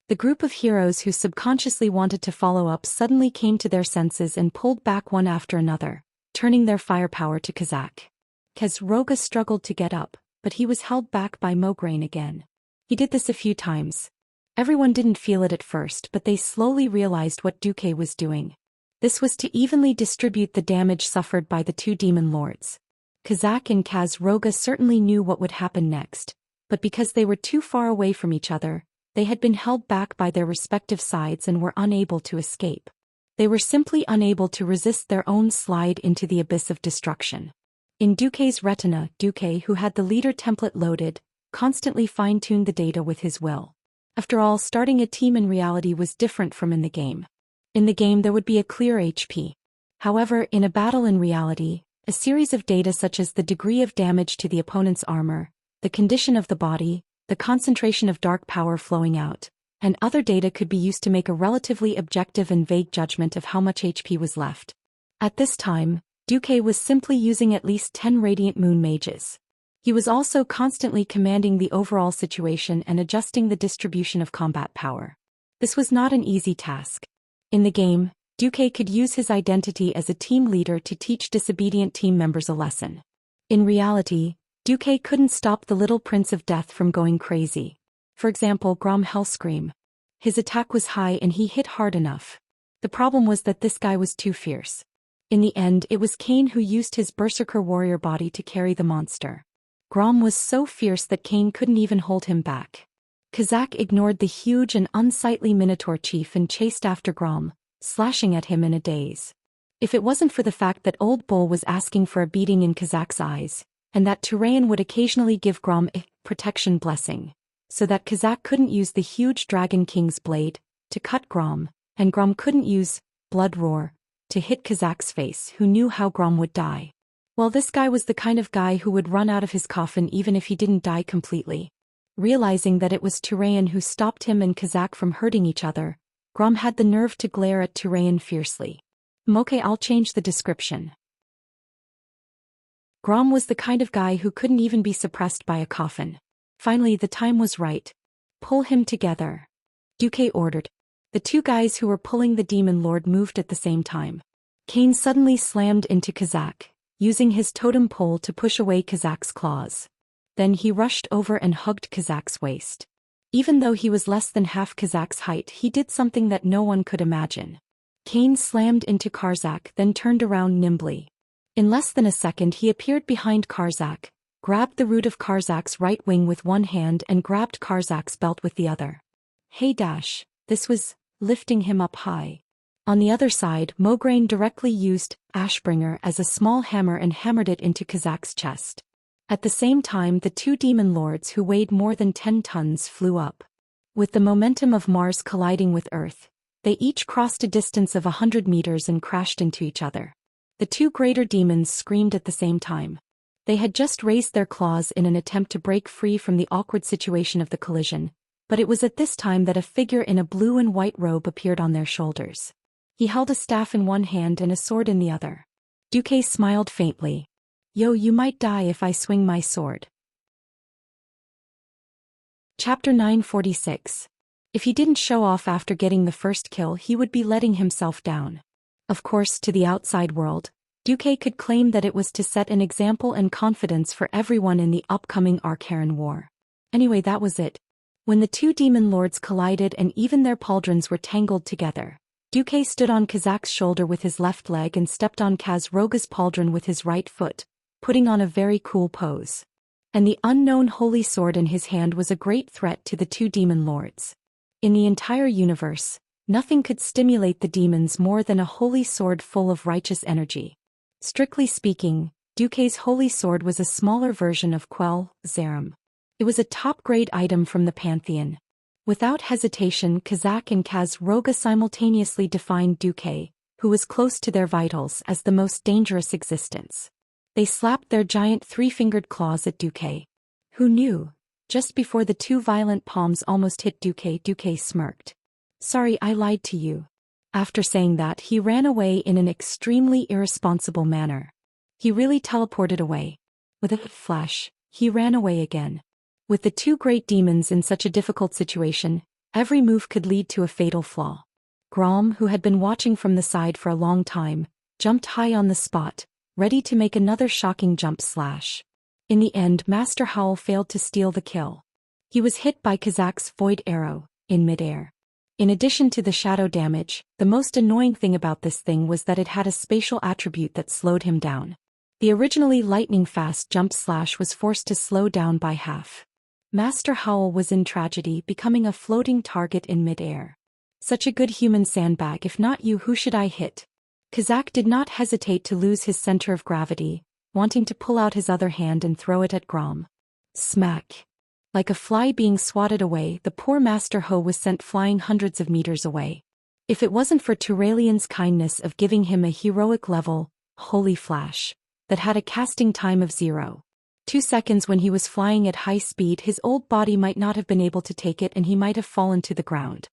The group of heroes who subconsciously wanted to follow up suddenly came to their senses and pulled back one after another, turning their firepower to Khazak. Khazroga struggled to get up, but he was held back by Mograine again. He did this a few times. Everyone didn't feel it at first, but they slowly realized what Duke was doing. This was to evenly distribute the damage suffered by the 2 demon lords. Khazak and Khazroga certainly knew what would happen next, but because they were too far away from each other, they had been held back by their respective sides and were unable to escape. They were simply unable to resist their own slide into the abyss of destruction. In Duke's retina, Duke, who had the leader template loaded, constantly fine-tuned the data with his will. After all, starting a team in reality was different from in the game. In the game there would be a clear HP. However, in a battle in reality, a series of data such as the degree of damage to the opponent's armor, the condition of the body, the concentration of dark power flowing out, and other data could be used to make a relatively objective and vague judgment of how much HP was left. At this time, Duke was simply using at least 10 Radiant Moon Mages. He was also constantly commanding the overall situation and adjusting the distribution of combat power. This was not an easy task. In the game, Duke could use his identity as a team leader to teach disobedient team members a lesson. In reality, Duke couldn't stop the little Prince of Death from going crazy. For example, Grom Hellscream. His attack was high and he hit hard enough. The problem was that this guy was too fierce. In the end, it was Cain who used his Berserker warrior body to carry the monster. Grom was so fierce that Cain couldn't even hold him back. Khazak ignored the huge and unsightly Minotaur chief and chased after Grom, slashing at him in a daze. If it wasn't for the fact that Old Bull was asking for a beating in Khazak's eyes, and that Turayan would occasionally give Grom a protection blessing, so that Khazak couldn't use the huge Dragon King's blade to cut Grom, and Grom couldn't use Blood Roar to hit Khazak's face, who knew how Grom would die. Well, this guy was the kind of guy who would run out of his coffin even if he didn't die completely. Realizing that it was Turayan who stopped him and Khazak from hurting each other, Grom had the nerve to glare at Turayan fiercely. Okay, I'll change the description. Grom was the kind of guy who couldn't even be suppressed by a coffin. Finally, the time was right. Pull him together, Duke ordered. The 2 guys who were pulling the demon lord moved at the same time. Cain suddenly slammed into Khazak, using his totem pole to push away Khazak's claws. Then he rushed over and hugged Khazak's waist. Even though he was less than half Khazak's height, he did something that no one could imagine. Kane slammed into Karzak, then turned around nimbly. In less than a second he appeared behind Karzak, grabbed the root of Karzak's right wing with one hand and grabbed Karzak's belt with the other. Hey dash, this was lifting him up high. On the other side, Mograine directly used Ashbringer as a small hammer and hammered it into Kazak's chest. At the same time, the two demon lords who weighed more than 10 tons flew up. With the momentum of Mars colliding with Earth, they each crossed a distance of 100 meters and crashed into each other. The two greater demons screamed at the same time. They had just raised their claws in an attempt to break free from the awkward situation of the collision, but it was at this time that a figure in a blue and white robe appeared on their shoulders. He held a staff in one hand and a sword in the other. Duque smiled faintly. Yo, you might die if I swing my sword. Chapter 946. If he didn't show off after getting the first kill, he would be letting himself down. Of course, to the outside world, Duque could claim that it was to set an example and confidence for everyone in the upcoming Archaran War. Anyway, that was it. When the two demon lords collided and even their pauldrons were tangled together, Duque stood on Kazak's shoulder with his left leg and stepped on Khazroga's pauldron with his right foot, putting on a very cool pose. And the unknown holy sword in his hand was a great threat to the two demon lords. In the entire universe, nothing could stimulate the demons more than a holy sword full of righteous energy. Strictly speaking, Duque's holy sword was a smaller version of Quell Zarim. It was a top-grade item from the Pantheon. Without hesitation, Kazak and Khazroga simultaneously defined Duque, who was close to their vitals, as the most dangerous existence. They slapped their giant three-fingered claws at Duque. Who knew? Just before the two violent palms almost hit Duque, Duque smirked. Sorry, I lied to you. After saying that, he ran away in an extremely irresponsible manner. He really teleported away. With a flash, he ran away again. With the two great demons in such a difficult situation, every move could lead to a fatal flaw. Grom, who had been watching from the side for a long time, jumped high on the spot, ready to make another shocking jump slash. In the end, Master Howl failed to steal the kill. He was hit by Kazak's void arrow, in midair. In addition to the shadow damage, the most annoying thing about this thing was that it had a spatial attribute that slowed him down. The originally lightning-fast jump slash was forced to slow down by half. Master Howl was in tragedy, becoming a floating target in midair. Such a good human sandbag. If not you, who should I hit? Kazak did not hesitate to lose his center of gravity, wanting to pull out his other hand and throw it at Grom. Smack. Like a fly being swatted away, the poor Master Ho was sent flying hundreds of meters away. If it wasn't for Turalian's kindness of giving him a heroic level, Holy Flash, that had a casting time of 0.2 seconds when he was flying at high speed, his old body might not have been able to take it and he might have fallen to the ground.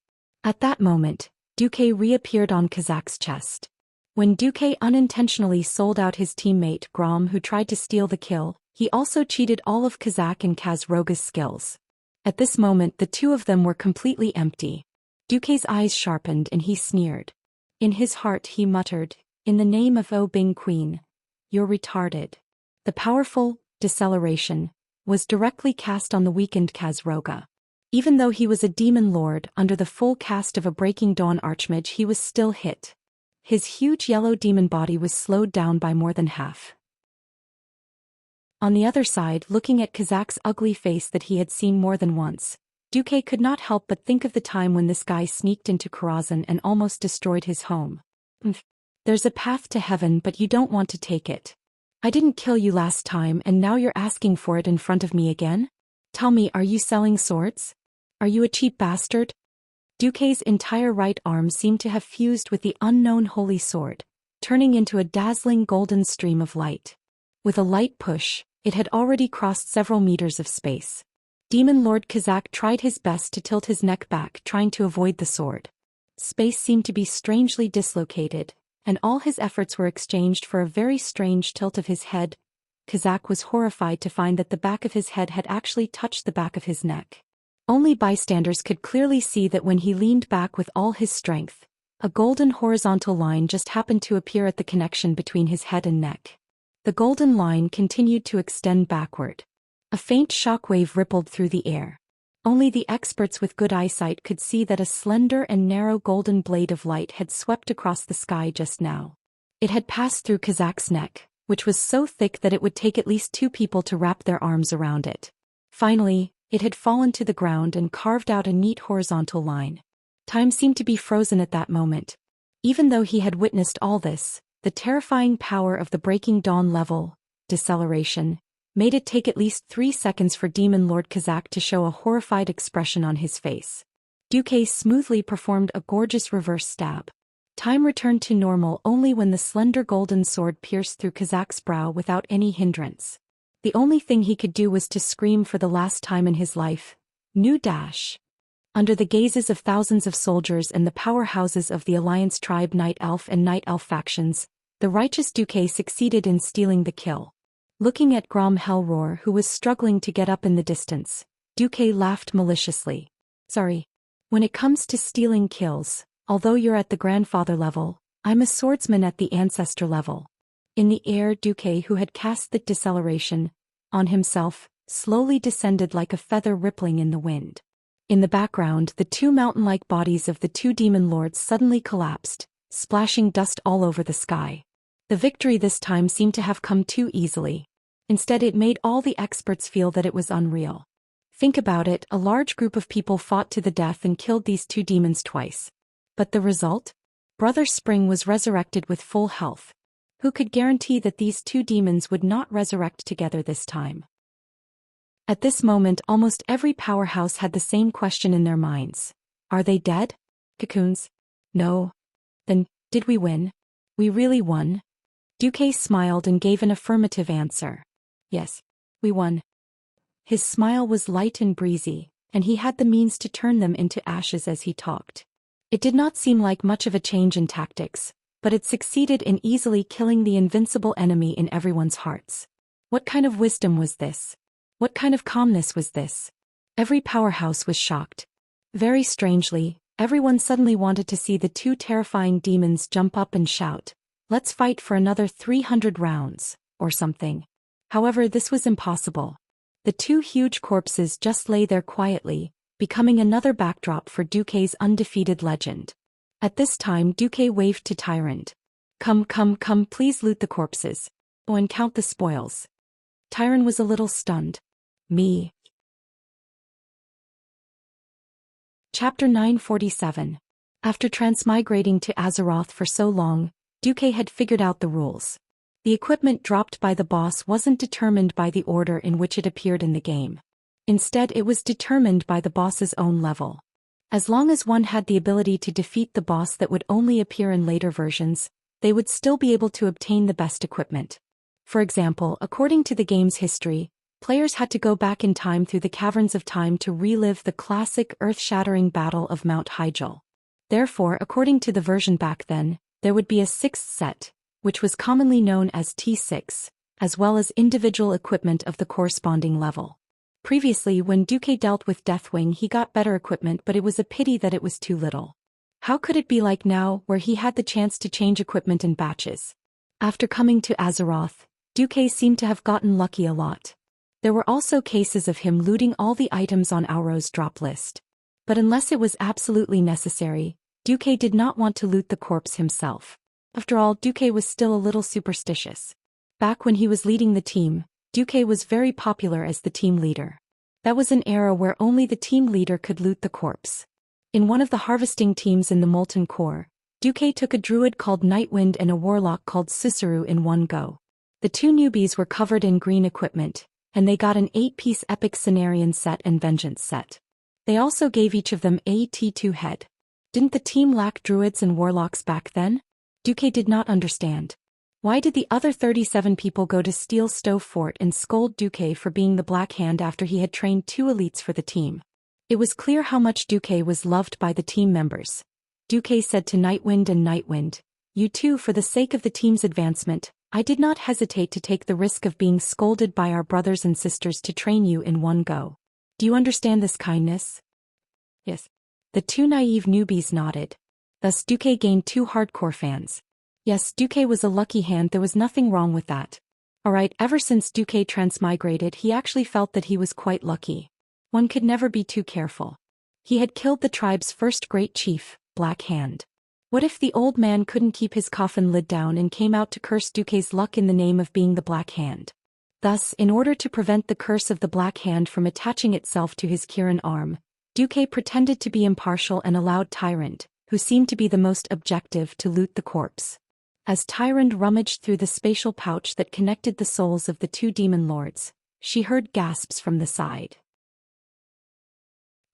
At that moment, Duque reappeared on Kazak's chest. When Duque unintentionally sold out his teammate Grom, who tried to steal the kill, he also cheated all of Kazak and Khazroga's skills. At this moment, the two of them were completely empty. Duque's eyes sharpened and he sneered. In his heart he muttered, "In the name of O Bing Queen, you're retarded." The powerful deceleration was directly cast on the weakened Khazroga. Even though he was a demon lord under the full cast of a Breaking Dawn Archmage, he was still hit. His huge yellow demon body was slowed down by more than half. On the other side, looking at Kazak's ugly face that he had seen more than once, Duque could not help but think of the time when this guy sneaked into Karazhan and almost destroyed his home. There's a path to heaven, but you don't want to take it. I didn't kill you last time and now you're asking for it in front of me again? Tell me, are you selling swords? Are you a cheap bastard? Duque's entire right arm seemed to have fused with the unknown holy sword, turning into a dazzling golden stream of light. With a light push, it had already crossed several meters of space. Demon Lord Kazak tried his best to tilt his neck back, trying to avoid the sword. Space seemed to be strangely dislocated, and all his efforts were exchanged for a very strange tilt of his head. Kazak was horrified to find that the back of his head had actually touched the back of his neck. Only bystanders could clearly see that when he leaned back with all his strength, a golden horizontal line just happened to appear at the connection between his head and neck. The golden line continued to extend backward. A faint shockwave rippled through the air. Only the experts with good eyesight could see that a slender and narrow golden blade of light had swept across the sky just now. It had passed through Kazak's neck, which was so thick that it would take at least 2 people to wrap their arms around it. Finally, it had fallen to the ground and carved out a neat horizontal line. Time seemed to be frozen at that moment. Even though he had witnessed all this, the terrifying power of the breaking dawn level, deceleration, made it take at least 3 seconds for Demon Lord Kazak to show a horrified expression on his face. Duque smoothly performed a gorgeous reverse stab. Time returned to normal only when the slender golden sword pierced through Kazak's brow without any hindrance. The only thing he could do was to scream for the last time in his life. New dash. Under the gazes of thousands of soldiers and the powerhouses of the Alliance tribe Night Elf and Night Elf factions, the righteous Duque succeeded in stealing the kill. Looking at Grom Hellroar, who was struggling to get up in the distance, Duque laughed maliciously. Sorry. When it comes to stealing kills, although you're at the grandfather level, I'm a swordsman at the ancestor level. In the air, Duque, who had cast the deceleration on himself, slowly descended like a feather rippling in the wind. In the background, the 2 mountain-like bodies of the 2 demon lords suddenly collapsed, splashing dust all over the sky. The victory this time seemed to have come too easily. Instead, it made all the experts feel that it was unreal. Think about it, a large group of people fought to the death and killed these 2 demons twice. But the result? Brother Spring was resurrected with full health. Who could guarantee that these 2 demons would not resurrect together this time? At this moment, almost every powerhouse had the same question in their minds. Are they dead? Cocoons? No. Then, did we win? We really won? Duque smiled and gave an affirmative answer. Yes, we won. His smile was light and breezy, and he had the means to turn them into ashes as he talked. It did not seem like much of a change in tactics, but it succeeded in easily killing the invincible enemy in everyone's hearts. What kind of wisdom was this? What kind of calmness was this? Every powerhouse was shocked. Very strangely, everyone suddenly wanted to see the 2 terrifying demons jump up and shout, "Let's fight for another 300 rounds," or something. However, this was impossible. The 2 huge corpses just lay there quietly, becoming another backdrop for Duque's undefeated legend. At this time, Duque waved to Tyrant. Come, please loot the corpses. Oh, and count the spoils." Tyrant was a little stunned. Me. Chapter 947. After transmigrating to Azeroth for so long, Duque had figured out the rules. The equipment dropped by the boss wasn't determined by the order in which it appeared in the game. Instead, it was determined by the boss's own level. As long as one had the ability to defeat the boss that would only appear in later versions, they would still be able to obtain the best equipment. For example, according to the game's history, players had to go back in time through the caverns of time to relive the classic earth-shattering battle of Mount Hyjal. Therefore, according to the version back then, there would be a 6th set, which was commonly known as T6, as well as individual equipment of the corresponding level. Previously, when Duque dealt with Deathwing, he got better equipment, but it was a pity that it was too little. How could it be like now, where he had the chance to change equipment in batches? After coming to Azeroth, Duque seemed to have gotten lucky a lot. There were also cases of him looting all the items on Auro's drop list. But unless it was absolutely necessary, Duque did not want to loot the corpse himself. After all, Duque was still a little superstitious. Back when he was leading the team, Duque was very popular as the team leader. That was an era where only the team leader could loot the corpse. In one of the harvesting teams in the Molten Core, Duque took a druid called Nightwind and a warlock called Susaru in one go. The 2 newbies were covered in green equipment, and they got an 8-piece Epic Cenarion set and Vengeance set. They also gave each of them a T2 head. Didn't the team lack druids and warlocks back then? Duque did not understand. Why did the other 37 people go to Steel Stove Fort and scold Duque for being the Black Hand after he had trained 2 elites for the team? It was clear how much Duque was loved by the team members. Duque said to Nightwind and Nightwind, "You two, for the sake of the team's advancement, I did not hesitate to take the risk of being scolded by our brothers and sisters to train you in one go. Do you understand this kindness?" Yes. The 2 naive newbies nodded. Thus Duque gained 2 hardcore fans. Yes, Duque was a lucky hand, there was nothing wrong with that. Alright, ever since Duque transmigrated, he actually felt that he was quite lucky. One could never be too careful. He had killed the tribe's first great chief, Black Hand. What if the old man couldn't keep his coffin lid down and came out to curse Duque's luck in the name of being the Black Hand? Thus, in order to prevent the curse of the Black Hand from attaching itself to his Kirin arm, Duque pretended to be impartial and allowed Tyrant, who seemed to be the most objective, to loot the corpse. As Tyrant rummaged through the spatial pouch that connected the souls of the two demon lords, she heard gasps from the side.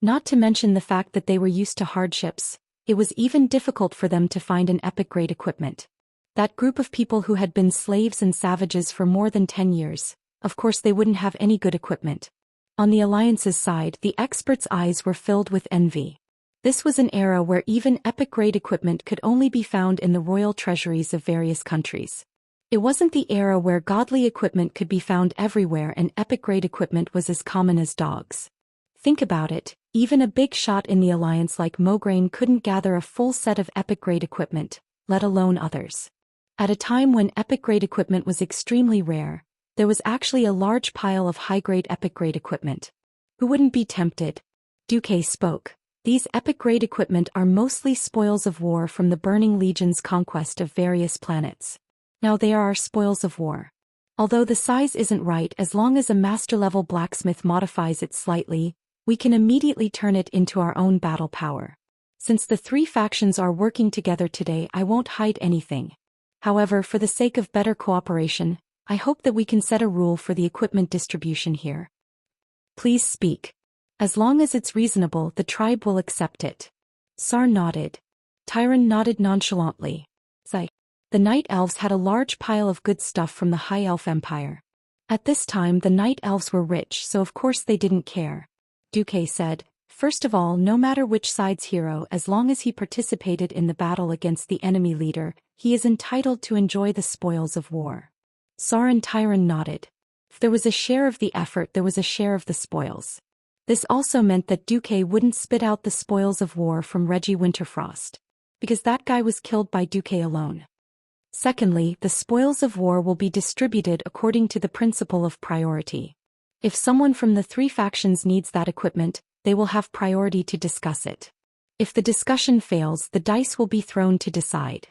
Not to mention the fact that they were used to hardships, it was even difficult for them to find an epic-grade equipment. That group of people who had been slaves and savages for more than 10 years, of course they wouldn't have any good equipment. On the Alliance's side, the experts' eyes were filled with envy. This was an era where even epic-grade equipment could only be found in the royal treasuries of various countries. It wasn't the era where godly equipment could be found everywhere and epic-grade equipment was as common as dogs. Think about it, even a big shot in the Alliance like Mograine couldn't gather a full set of epic-grade equipment, let alone others. At a time when epic-grade equipment was extremely rare, there was actually a large pile of high-grade epic-grade equipment. Who wouldn't be tempted? Duque spoke. These epic-grade equipment are mostly spoils of war from the Burning Legion's conquest of various planets. Now they are our spoils of war. Although the size isn't right, as long as a master-level blacksmith modifies it slightly, we can immediately turn it into our own battle power. Since the three factions are working together today, I won't hide anything. However, for the sake of better cooperation, I hope that we can set a rule for the equipment distribution here. Please speak. As long as it's reasonable, the tribe will accept it. Sar nodded. Tyron nodded nonchalantly. The Night Elves had a large pile of good stuff from the High Elf Empire. At this time the Night Elves were rich, so of course they didn't care. Duque said, first of all, no matter which side's hero, as long as he participated in the battle against the enemy leader, he is entitled to enjoy the spoils of war. Sar and Tyron nodded. If there was a share of the effort, there was a share of the spoils. This also meant that Duque wouldn't spit out the spoils of war from Reggie Winterfrost. Because that guy was killed by Duque alone. Secondly, the spoils of war will be distributed according to the principle of priority. If someone from the three factions needs that equipment, they will have priority to discuss it. If the discussion fails, the dice will be thrown to decide.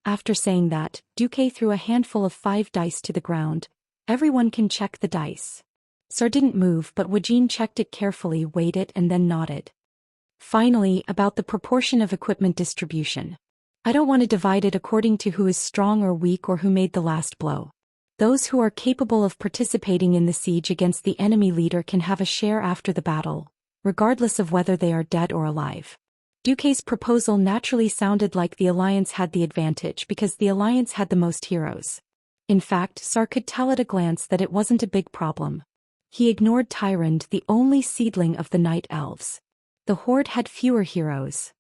After saying that, Duque threw a handful of 5 dice to the ground. Everyone can check the dice. Sar didn't move, but Wujin checked it carefully, weighed it and then nodded. Finally, about the proportion of equipment distribution. I don't want to divide it according to who is strong or weak or who made the last blow. Those who are capable of participating in the siege against the enemy leader can have a share after the battle, regardless of whether they are dead or alive. Duque's proposal naturally sounded like the Alliance had the advantage because the Alliance had the most heroes. In fact, Sar could tell at a glance that it wasn't a big problem. He ignored Tyrande, the only seedling of the Night Elves. The Horde had fewer heroes.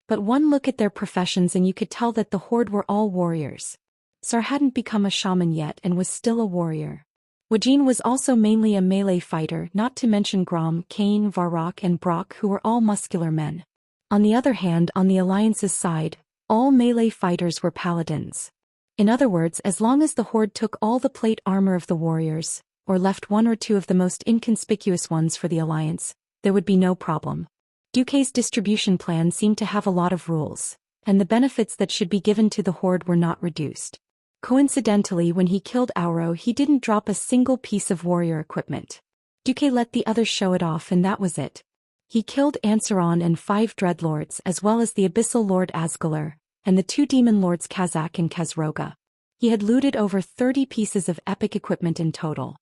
But one look at their professions and you could tell that the Horde were all warriors. Sar hadn't become a shaman yet and was still a warrior. Wujin was also mainly a melee fighter, not to mention Grom, Kane, Varrock and Brock, who were all muscular men. On the other hand, on the Alliance's side, all melee fighters were paladins. In other words, as long as the Horde took all the plate armor of the warriors, or left 1 or 2 of the most inconspicuous ones for the Alliance, there would be no problem. Duque's distribution plan seemed to have a lot of rules, and the benefits that should be given to the Horde were not reduced. Coincidentally, when he killed Auro, he didn't drop a single piece of warrior equipment. Duque let the others show it off and that was it. He killed Ansaron and 5 Dreadlords as well as the Abyssal Lord Asgalar, and the 2 Demon Lords Kazak and Kazroga. He had looted over 30 pieces of epic equipment in total.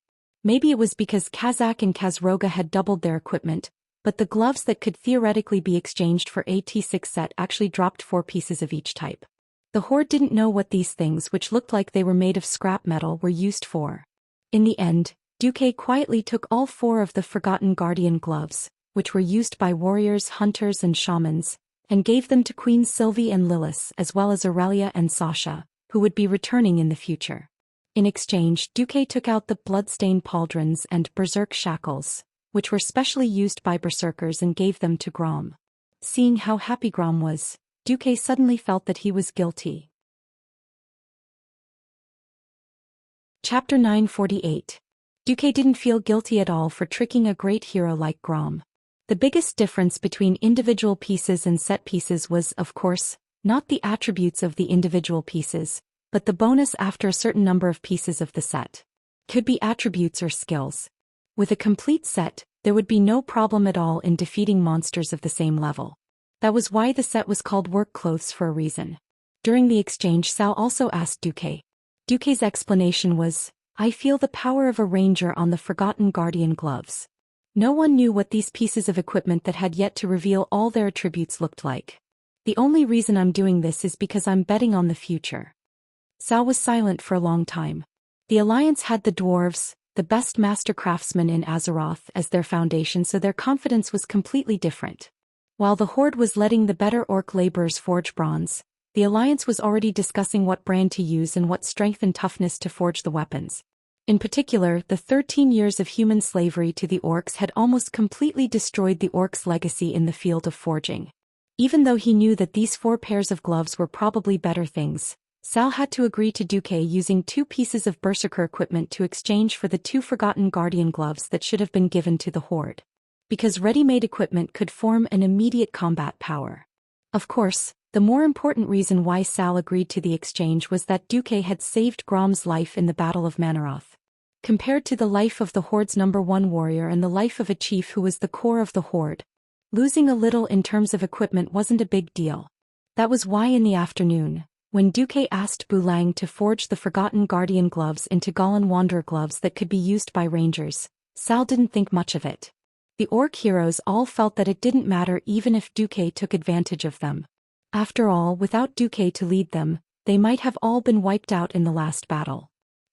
Maybe it was because Kazak and Kazroga had doubled their equipment, but the gloves that could theoretically be exchanged for a T6 set actually dropped 4 pieces of each type. The Horde didn't know what these things, which looked like they were made of scrap metal, were used for. In the end, Duque quietly took all 4 of the Forgotten Guardian gloves, which were used by warriors, hunters and shamans, and gave them to Queen Sylvie and Lilith as well as Aurelia and Sasha, who would be returning in the future. In exchange, Duque took out the bloodstained pauldrons and berserk shackles, which were specially used by berserkers, and gave them to Grom. Seeing how happy Grom was, Duque suddenly felt that he was guilty. Chapter 948. Duque didn't feel guilty at all for tricking a great hero like Grom. The biggest difference between individual pieces and set pieces was, of course, not the attributes of the individual pieces, but the bonus after a certain number of pieces of the set. Could be attributes or skills. With a complete set, there would be no problem at all in defeating monsters of the same level. That was why the set was called work clothes for a reason. During the exchange, Sal also asked Duque. Duque's explanation was, "I feel the power of a ranger on the Forgotten Guardian gloves." No one knew what these pieces of equipment that had yet to reveal all their attributes looked like. "The only reason I'm doing this is because I'm betting on the future." Sal was silent for a long time. The Alliance had the dwarves, the best master craftsmen in Azeroth, as their foundation, so their confidence was completely different. While the Horde was letting the better orc laborers forge bronze, the Alliance was already discussing what brand to use and what strength and toughness to forge the weapons. In particular, the 13 years of human slavery to the orcs had almost completely destroyed the orcs' legacy in the field of forging. Even though he knew that these 4 pairs of gloves were probably better things, Sal had to agree to Duque using 2 pieces of berserker equipment to exchange for the 2 Forgotten Guardian gloves that should have been given to the Horde. Because ready-made equipment could form an immediate combat power. Of course, the more important reason why Sal agreed to the exchange was that Duque had saved Grom's life in the Battle of Manaroth. Compared to the life of the Horde's #1 warrior and the life of a chief who was the core of the Horde, losing a little in terms of equipment wasn't a big deal. That was why in the afternoon, when Duque asked Bulang to forge the Forgotten Guardian gloves into Golan Wanderer gloves that could be used by rangers, Sal didn't think much of it. The orc heroes all felt that it didn't matter even if Duque took advantage of them. After all, without Duque to lead them, they might have all been wiped out in the last battle.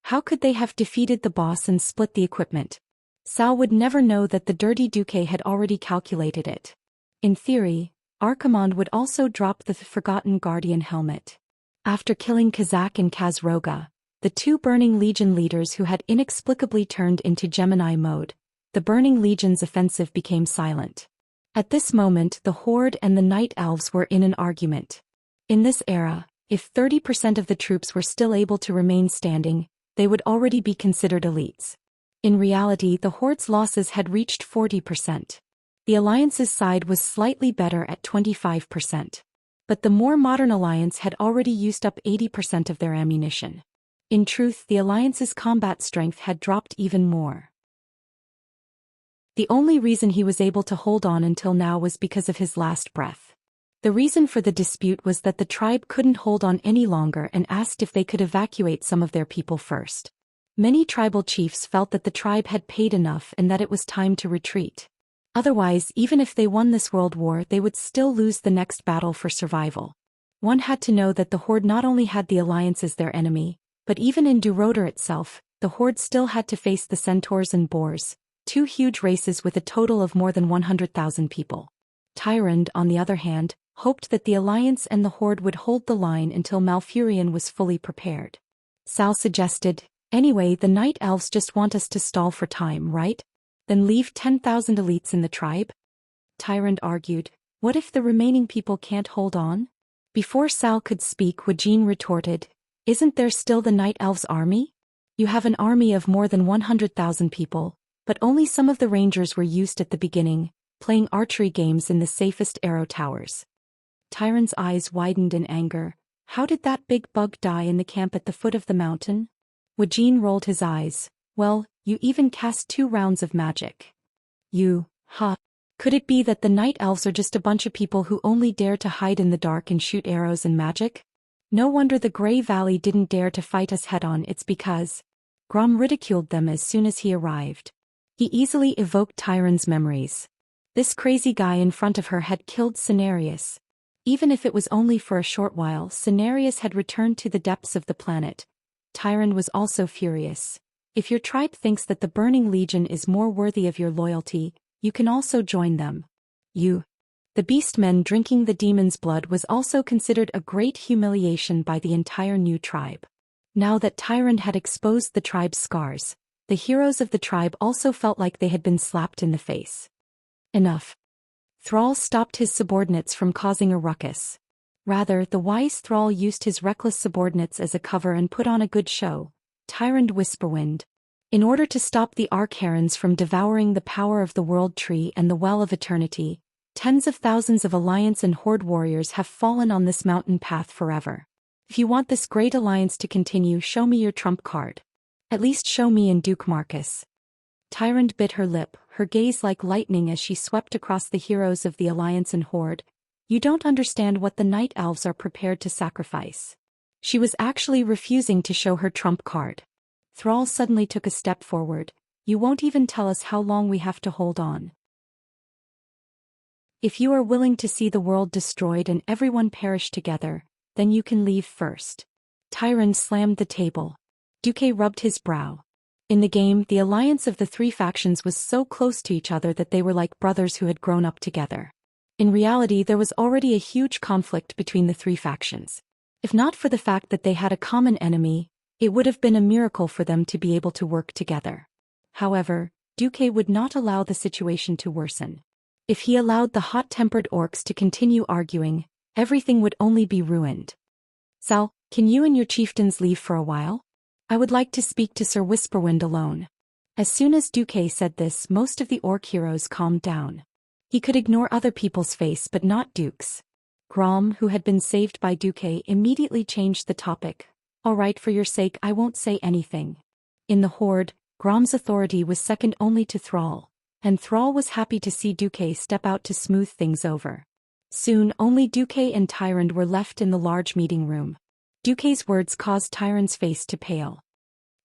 How could they have defeated the boss and split the equipment? Sal would never know that the dirty Duque had already calculated it. In theory, Archimonde would also drop the Forgotten Guardian helmet. After killing Kazak and Khazroga, the 2 Burning Legion leaders who had inexplicably turned into Gemini mode, the Burning Legion's offensive became silent. At this moment, the Horde and the Night Elves were in an argument. In this era, if 30% of the troops were still able to remain standing, they would already be considered elites. In reality, the Horde's losses had reached 40%. The Alliance's side was slightly better at 25%. But the more modern Alliance had already used up 80% of their ammunition. In truth, the Alliance's combat strength had dropped even more. The only reason he was able to hold on until now was because of his last breath. The reason for the dispute was that the tribe couldn't hold on any longer and asked if they could evacuate some of their people first. Many tribal chiefs felt that the tribe had paid enough and that it was time to retreat. Otherwise, even if they won this world war, they would still lose the next battle for survival. One had to know that the Horde not only had the Alliance as their enemy, but even in Duroder itself, the Horde still had to face the Centaurs and Boars, 2 huge races with a total of more than 100,000 people. Tyrande, on the other hand, hoped that the Alliance and the Horde would hold the line until Malfurion was fully prepared. Sal suggested, "Anyway, the Night Elves just want us to stall for time, right? Then leave 10,000 elites in the tribe?" Tyrande argued, "What if the remaining people can't hold on?" Before Sal could speak, Wajin retorted, "Isn't there still the Night Elves' army? You have an army of more than 100,000 people, but only some of the rangers were used at the beginning, playing archery games in the safest arrow towers." Tyrande's eyes widened in anger. "How did that big bug die in the camp at the foot of the mountain?" Wajin rolled his eyes. "Well, you even cast 2 rounds of magic. Could it be that the Night Elves are just a bunch of people who only dare to hide in the dark and shoot arrows and magic? No wonder the Grey Valley didn't dare to fight us head-on. It's because Grom ridiculed them as soon as he arrived." He easily evoked Tyrande's memories. This crazy guy in front of her had killed Cenarius. Even if it was only for a short while, Cenarius had returned to the depths of the planet. Tyrande was also furious. "If your tribe thinks that the Burning Legion is more worthy of your loyalty, you can also join them. The beastmen drinking the demon's blood was also considered a great humiliation by the entire new tribe. Now that Tyrande had exposed the tribe's scars, the heroes of the tribe also felt like they had been slapped in the face. Enough. Thrall stopped his subordinates from causing a ruckus. Rather, the wise Thrall used his reckless subordinates as a cover and put on a good show. Tyrande Whisperwind. In order to stop the Archaeans from devouring the power of the World Tree and the Well of Eternity, tens of thousands of Alliance and Horde warriors have fallen on this mountain path forever. If you want this great alliance to continue, show me your trump card. At least show me in Duke Marcus. Tyrande bit her lip, her gaze like lightning as she swept across the heroes of the Alliance and Horde. You don't understand what the Night Elves are prepared to sacrifice. She was actually refusing to show her trump card. Thrall suddenly took a step forward. You won't even tell us how long we have to hold on. If you are willing to see the world destroyed and everyone perish together, then you can leave first. Tyrande slammed the table. Duque rubbed his brow. In the game, the alliance of the three factions was so close to each other that they were like brothers who had grown up together. In reality, there was already a huge conflict between the three factions. If not for the fact that they had a common enemy, it would have been a miracle for them to be able to work together. However, Duque would not allow the situation to worsen. If he allowed the hot-tempered orcs to continue arguing, everything would only be ruined. Sal, can you and your chieftains leave for a while? I would like to speak to Sir Whisperwind alone. As soon as Duque said this, most of the orc heroes calmed down. He could ignore other people's face but not Duke's. Grom, who had been saved by Duque, immediately changed the topic. All right, for your sake I won't say anything. In the Horde, Grom's authority was second only to Thrall, and Thrall was happy to see Duque step out to smooth things over. Soon only Duque and Tyrande were left in the large meeting room. Duque's words caused Tyrande's face to pale.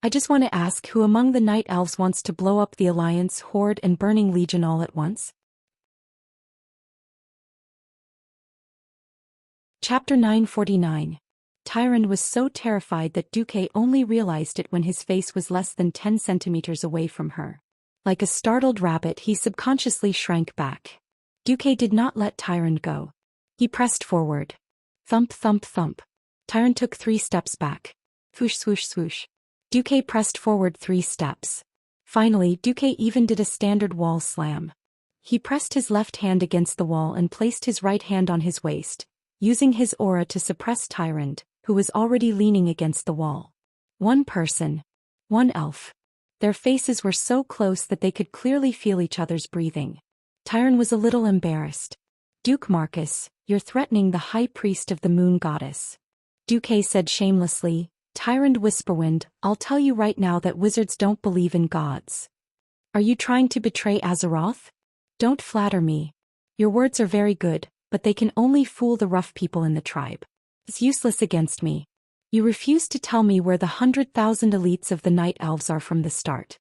I just want to ask who among the Night Elves wants to blow up the Alliance, Horde and Burning Legion all at once? Chapter 949. Tyrande was so terrified that Duque only realized it when his face was less than 10 centimeters away from her. Like a startled rabbit, he subconsciously shrank back. Duque did not let Tyrande go. He pressed forward. Thump thump thump. Tyrande took 3 steps back. Swoosh swoosh swoosh. Duque pressed forward 3 steps. Finally, Duque even did a standard wall slam. He pressed his left hand against the wall and placed his right hand on his waist, using his aura to suppress Tyrande, who was already leaning against the wall. One person. One elf. Their faces were so close that they could clearly feel each other's breathing. Tyrande was a little embarrassed. Duke Marcus, you're threatening the High Priest of the Moon Goddess. Duque said shamelessly. Tyrande Whisperwind, I'll tell you right now that wizards don't believe in gods. Are you trying to betray Azeroth? Don't flatter me. Your words are very good, but they can only fool the rough people in the tribe. It's useless against me. You refuse to tell me where the 100,000 elites of the Night Elves are from the start.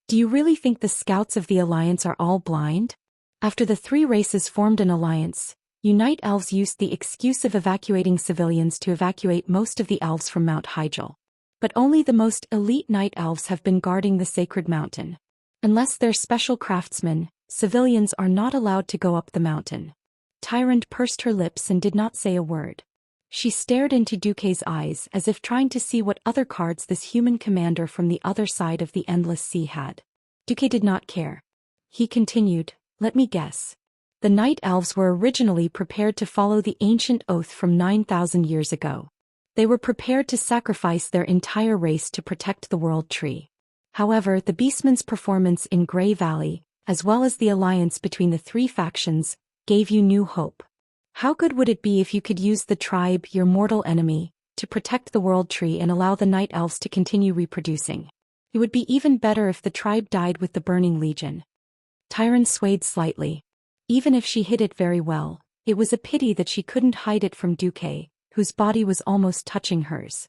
Do you really think the scouts of the Alliance are all blind? After the 3 races formed an alliance, you Night Elves used the excuse of evacuating civilians to evacuate most of the elves from Mount Hyjal. But only the most elite Night Elves have been guarding the sacred mountain. Unless they're special craftsmen, civilians are not allowed to go up the mountain. Tyrande pursed her lips and did not say a word. She stared into Duque's eyes as if trying to see what other cards this human commander from the other side of the endless sea had. Duque did not care. He continued, let me guess. The Night Elves were originally prepared to follow the ancient oath from 9,000 years ago. They were prepared to sacrifice their entire race to protect the World Tree. However, the Beastmen's performance in Grey Valley, as well as the alliance between the 3 factions, gave you new hope. How good would it be if you could use the tribe, your mortal enemy, to protect the World Tree and allow the Night Elves to continue reproducing? It would be even better if the tribe died with the Burning Legion. Tyrande swayed slightly. Even if she hid it very well, it was a pity that she couldn't hide it from Duque, whose body was almost touching hers.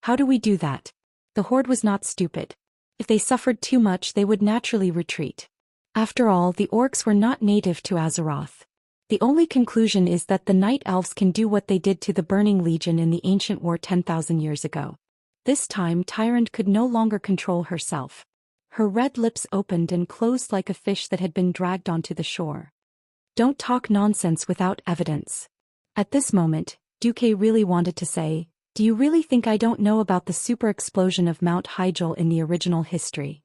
How do we do that? The Horde was not stupid. If they suffered too much, they would naturally retreat. After all, the orcs were not native to Azeroth. The only conclusion is that the Night Elves can do what they did to the Burning Legion in the ancient war 10,000 years ago. This time Tyrande could no longer control herself. Her red lips opened and closed like a fish that had been dragged onto the shore. Don't talk nonsense without evidence. At this moment, Duque really wanted to say, do you really think I don't know about the super explosion of Mount Hyjal in the original history?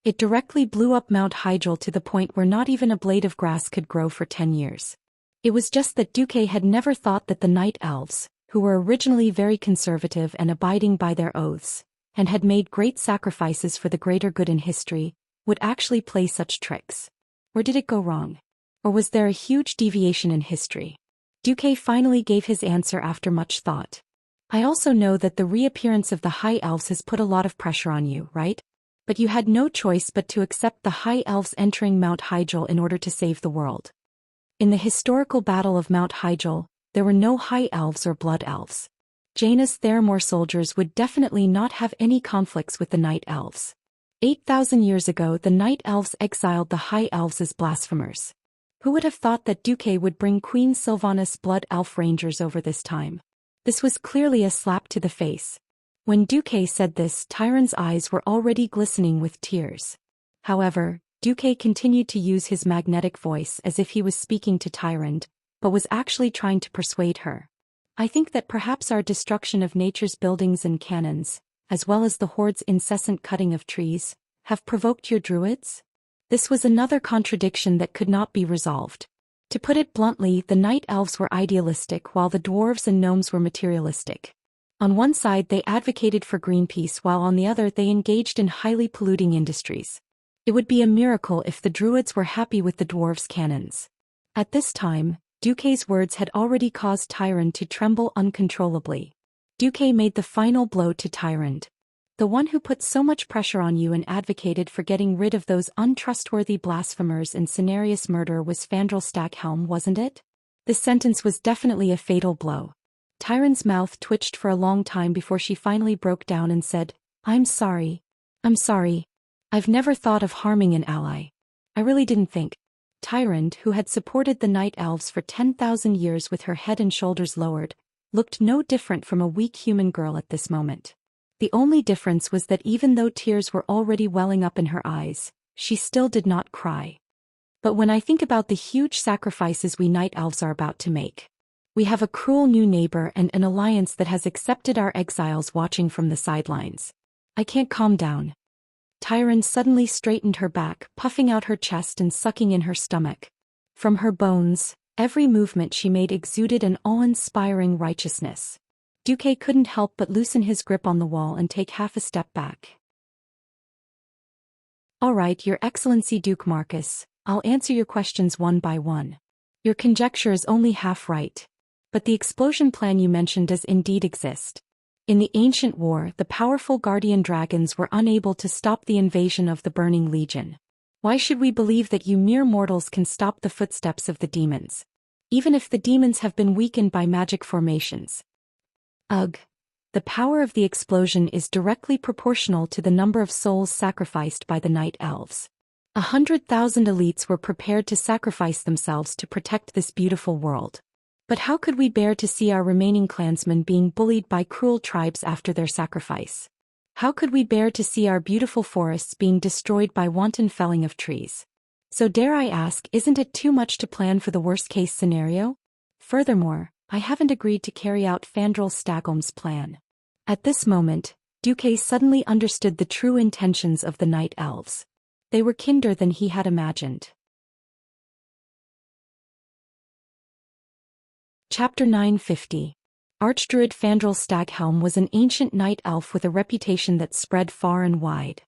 It directly blew up Mount Hyjal to the point where not even a blade of grass could grow for 10 years. It was just that Duque had never thought that the Night Elves, who were originally very conservative and abiding by their oaths, and had made great sacrifices for the greater good in history, would actually play such tricks? Or did it go wrong? Or was there a huge deviation in history? Duque finally gave his answer after much thought. I also know that the reappearance of the High Elves has put a lot of pressure on you, right? But you had no choice but to accept the High Elves entering Mount Hyjal in order to save the world. In the historical Battle of Mount Hyjal, there were no High Elves or Blood Elves. Janus Theramore soldiers would definitely not have any conflicts with the Night Elves. 8,000 years ago the Night Elves exiled the High Elves as blasphemers. Who would have thought that Duque would bring Queen Sylvanas' Blood Elf Rangers over this time? This was clearly a slap to the face. When Duque said this, Tyron's eyes were already glistening with tears. However, Duque continued to use his magnetic voice as if he was speaking to Tyron, but was actually trying to persuade her. I think that perhaps our destruction of nature's buildings and cannons, as well as the Horde's incessant cutting of trees, have provoked your druids? This was another contradiction that could not be resolved. To put it bluntly, the Night Elves were idealistic while the dwarves and gnomes were materialistic. On one side they advocated for Greenpeace while on the other they engaged in highly polluting industries. It would be a miracle if the druids were happy with the dwarves' cannons. At this time, Duque's words had already caused Tyron to tremble uncontrollably. Duque made the final blow to Tyron. The one who put so much pressure on you and advocated for getting rid of those untrustworthy blasphemers and Cenarius murderer was Fandral Stackhelm, wasn't it? This sentence was definitely a fatal blow. Tyron's mouth twitched for a long time before she finally broke down and said, I'm sorry. I've never thought of harming an ally. I really didn't think. Tyron, who had supported the Night Elves for 10,000 years with her head and shoulders lowered, looked no different from a weak human girl at this moment. The only difference was that even though tears were already welling up in her eyes, she still did not cry. But when I think about the huge sacrifices we Night Elves are about to make, we have a cruel new neighbor and an alliance that has accepted our exiles watching from the sidelines. I can't calm down. Tyron suddenly straightened her back, puffing out her chest and sucking in her stomach. From her bones, every movement she made exuded an awe-inspiring righteousness. Duque couldn't help but loosen his grip on the wall and take half a step back. All right, Your Excellency Duke Marcus, I'll answer your questions one by one. Your conjecture is only half right. But the explosion plan you mentioned does indeed exist. In the ancient war, the powerful guardian dragons were unable to stop the invasion of the Burning Legion. Why should we believe that you mere mortals can stop the footsteps of the demons? Even if the demons have been weakened by magic formations. Ugh. The power of the explosion is directly proportional to the number of souls sacrificed by the Night Elves. 100,000 elites were prepared to sacrifice themselves to protect this beautiful world. But how could we bear to see our remaining clansmen being bullied by cruel tribes after their sacrifice? How could we bear to see our beautiful forests being destroyed by wanton felling of trees? So dare I ask, isn't it too much to plan for the worst-case scenario? Furthermore, I haven't agreed to carry out Fandral Stackhelm's plan. At this moment, Duque suddenly understood the true intentions of the Night Elves. They were kinder than he had imagined. Chapter 950. Archdruid Fandral Stackhelm was an ancient night elf with a reputation that spread far and wide.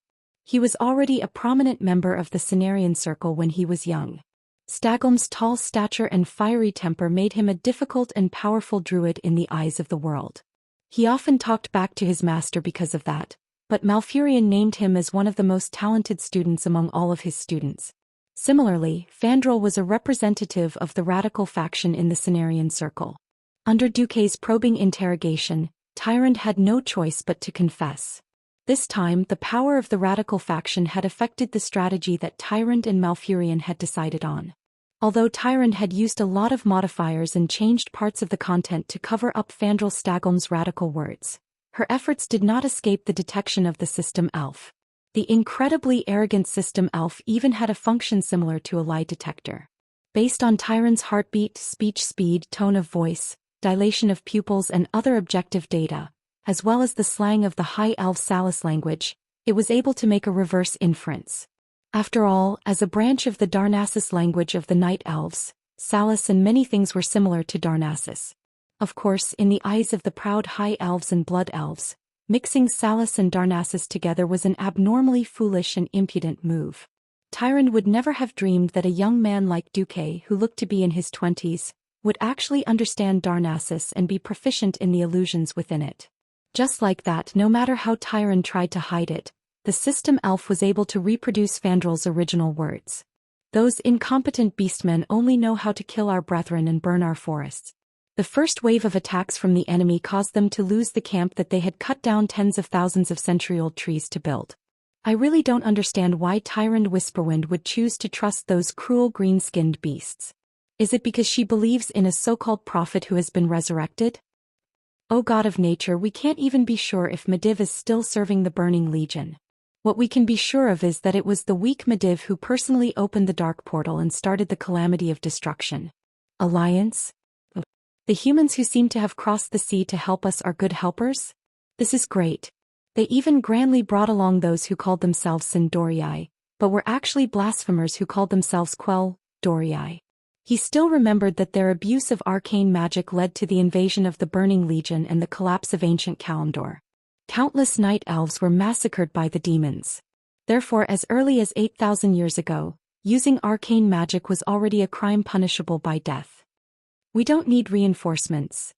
He was already a prominent member of the Cenarian Circle when he was young. Stackhelm's tall stature and fiery temper made him a difficult and powerful druid in the eyes of the world. He often talked back to his master because of that, but Malfurion named him as one of the most talented students among all of his students. Similarly, Fandral was a representative of the radical faction in the Cenarian Circle. Under Duque's probing interrogation, Tyrant had no choice but to confess. This time, the power of the radical faction had affected the strategy that Tyrant and Malfurion had decided on. Although Tyrant had used a lot of modifiers and changed parts of the content to cover up Fandral Stackhelm's radical words, her efforts did not escape the detection of the System Elf. The incredibly arrogant System Elf even had a function similar to a lie detector. Based on Tyrant's heartbeat, speech speed, tone of voice, dilation of pupils and other objective data, as well as the slang of the High Elf Salis language, it was able to make a reverse inference. After all, as a branch of the Darnassus language of the Night Elves, Salis and many things were similar to Darnassus. Of course, in the eyes of the proud High Elves and Blood Elves, Mixing Salus and Darnassus together was an abnormally foolish and impudent move. Tyrande would never have dreamed that a young man like Duque, who looked to be in his 20s, would actually understand Darnassus and be proficient in the illusions within it. Just like that, no matter how Tyrande tried to hide it, the system elf was able to reproduce Fandrel's original words. Those incompetent beastmen only know how to kill our brethren and burn our forests. The first wave of attacks from the enemy caused them to lose the camp that they had cut down tens of thousands of century-old trees to build. I really don't understand why Tyrande Whisperwind would choose to trust those cruel green-skinned beasts. Is it because she believes in a so-called prophet who has been resurrected? O God of nature, we can't even be sure if Medivh is still serving the Burning Legion. What we can be sure of is that it was the weak Medivh who personally opened the dark portal and started the calamity of destruction. Alliance? The humans who seem to have crossed the sea to help us are good helpers? This is great. They even grandly brought along those who called themselves Sindorii, but were actually blasphemers who called themselves Dorii. He still remembered that their abuse of arcane magic led to the invasion of the Burning Legion and the collapse of ancient Kalimdor. Countless night elves were massacred by the demons. Therefore, as early as 8,000 years ago, using arcane magic was already a crime punishable by death. We don't need reinforcements.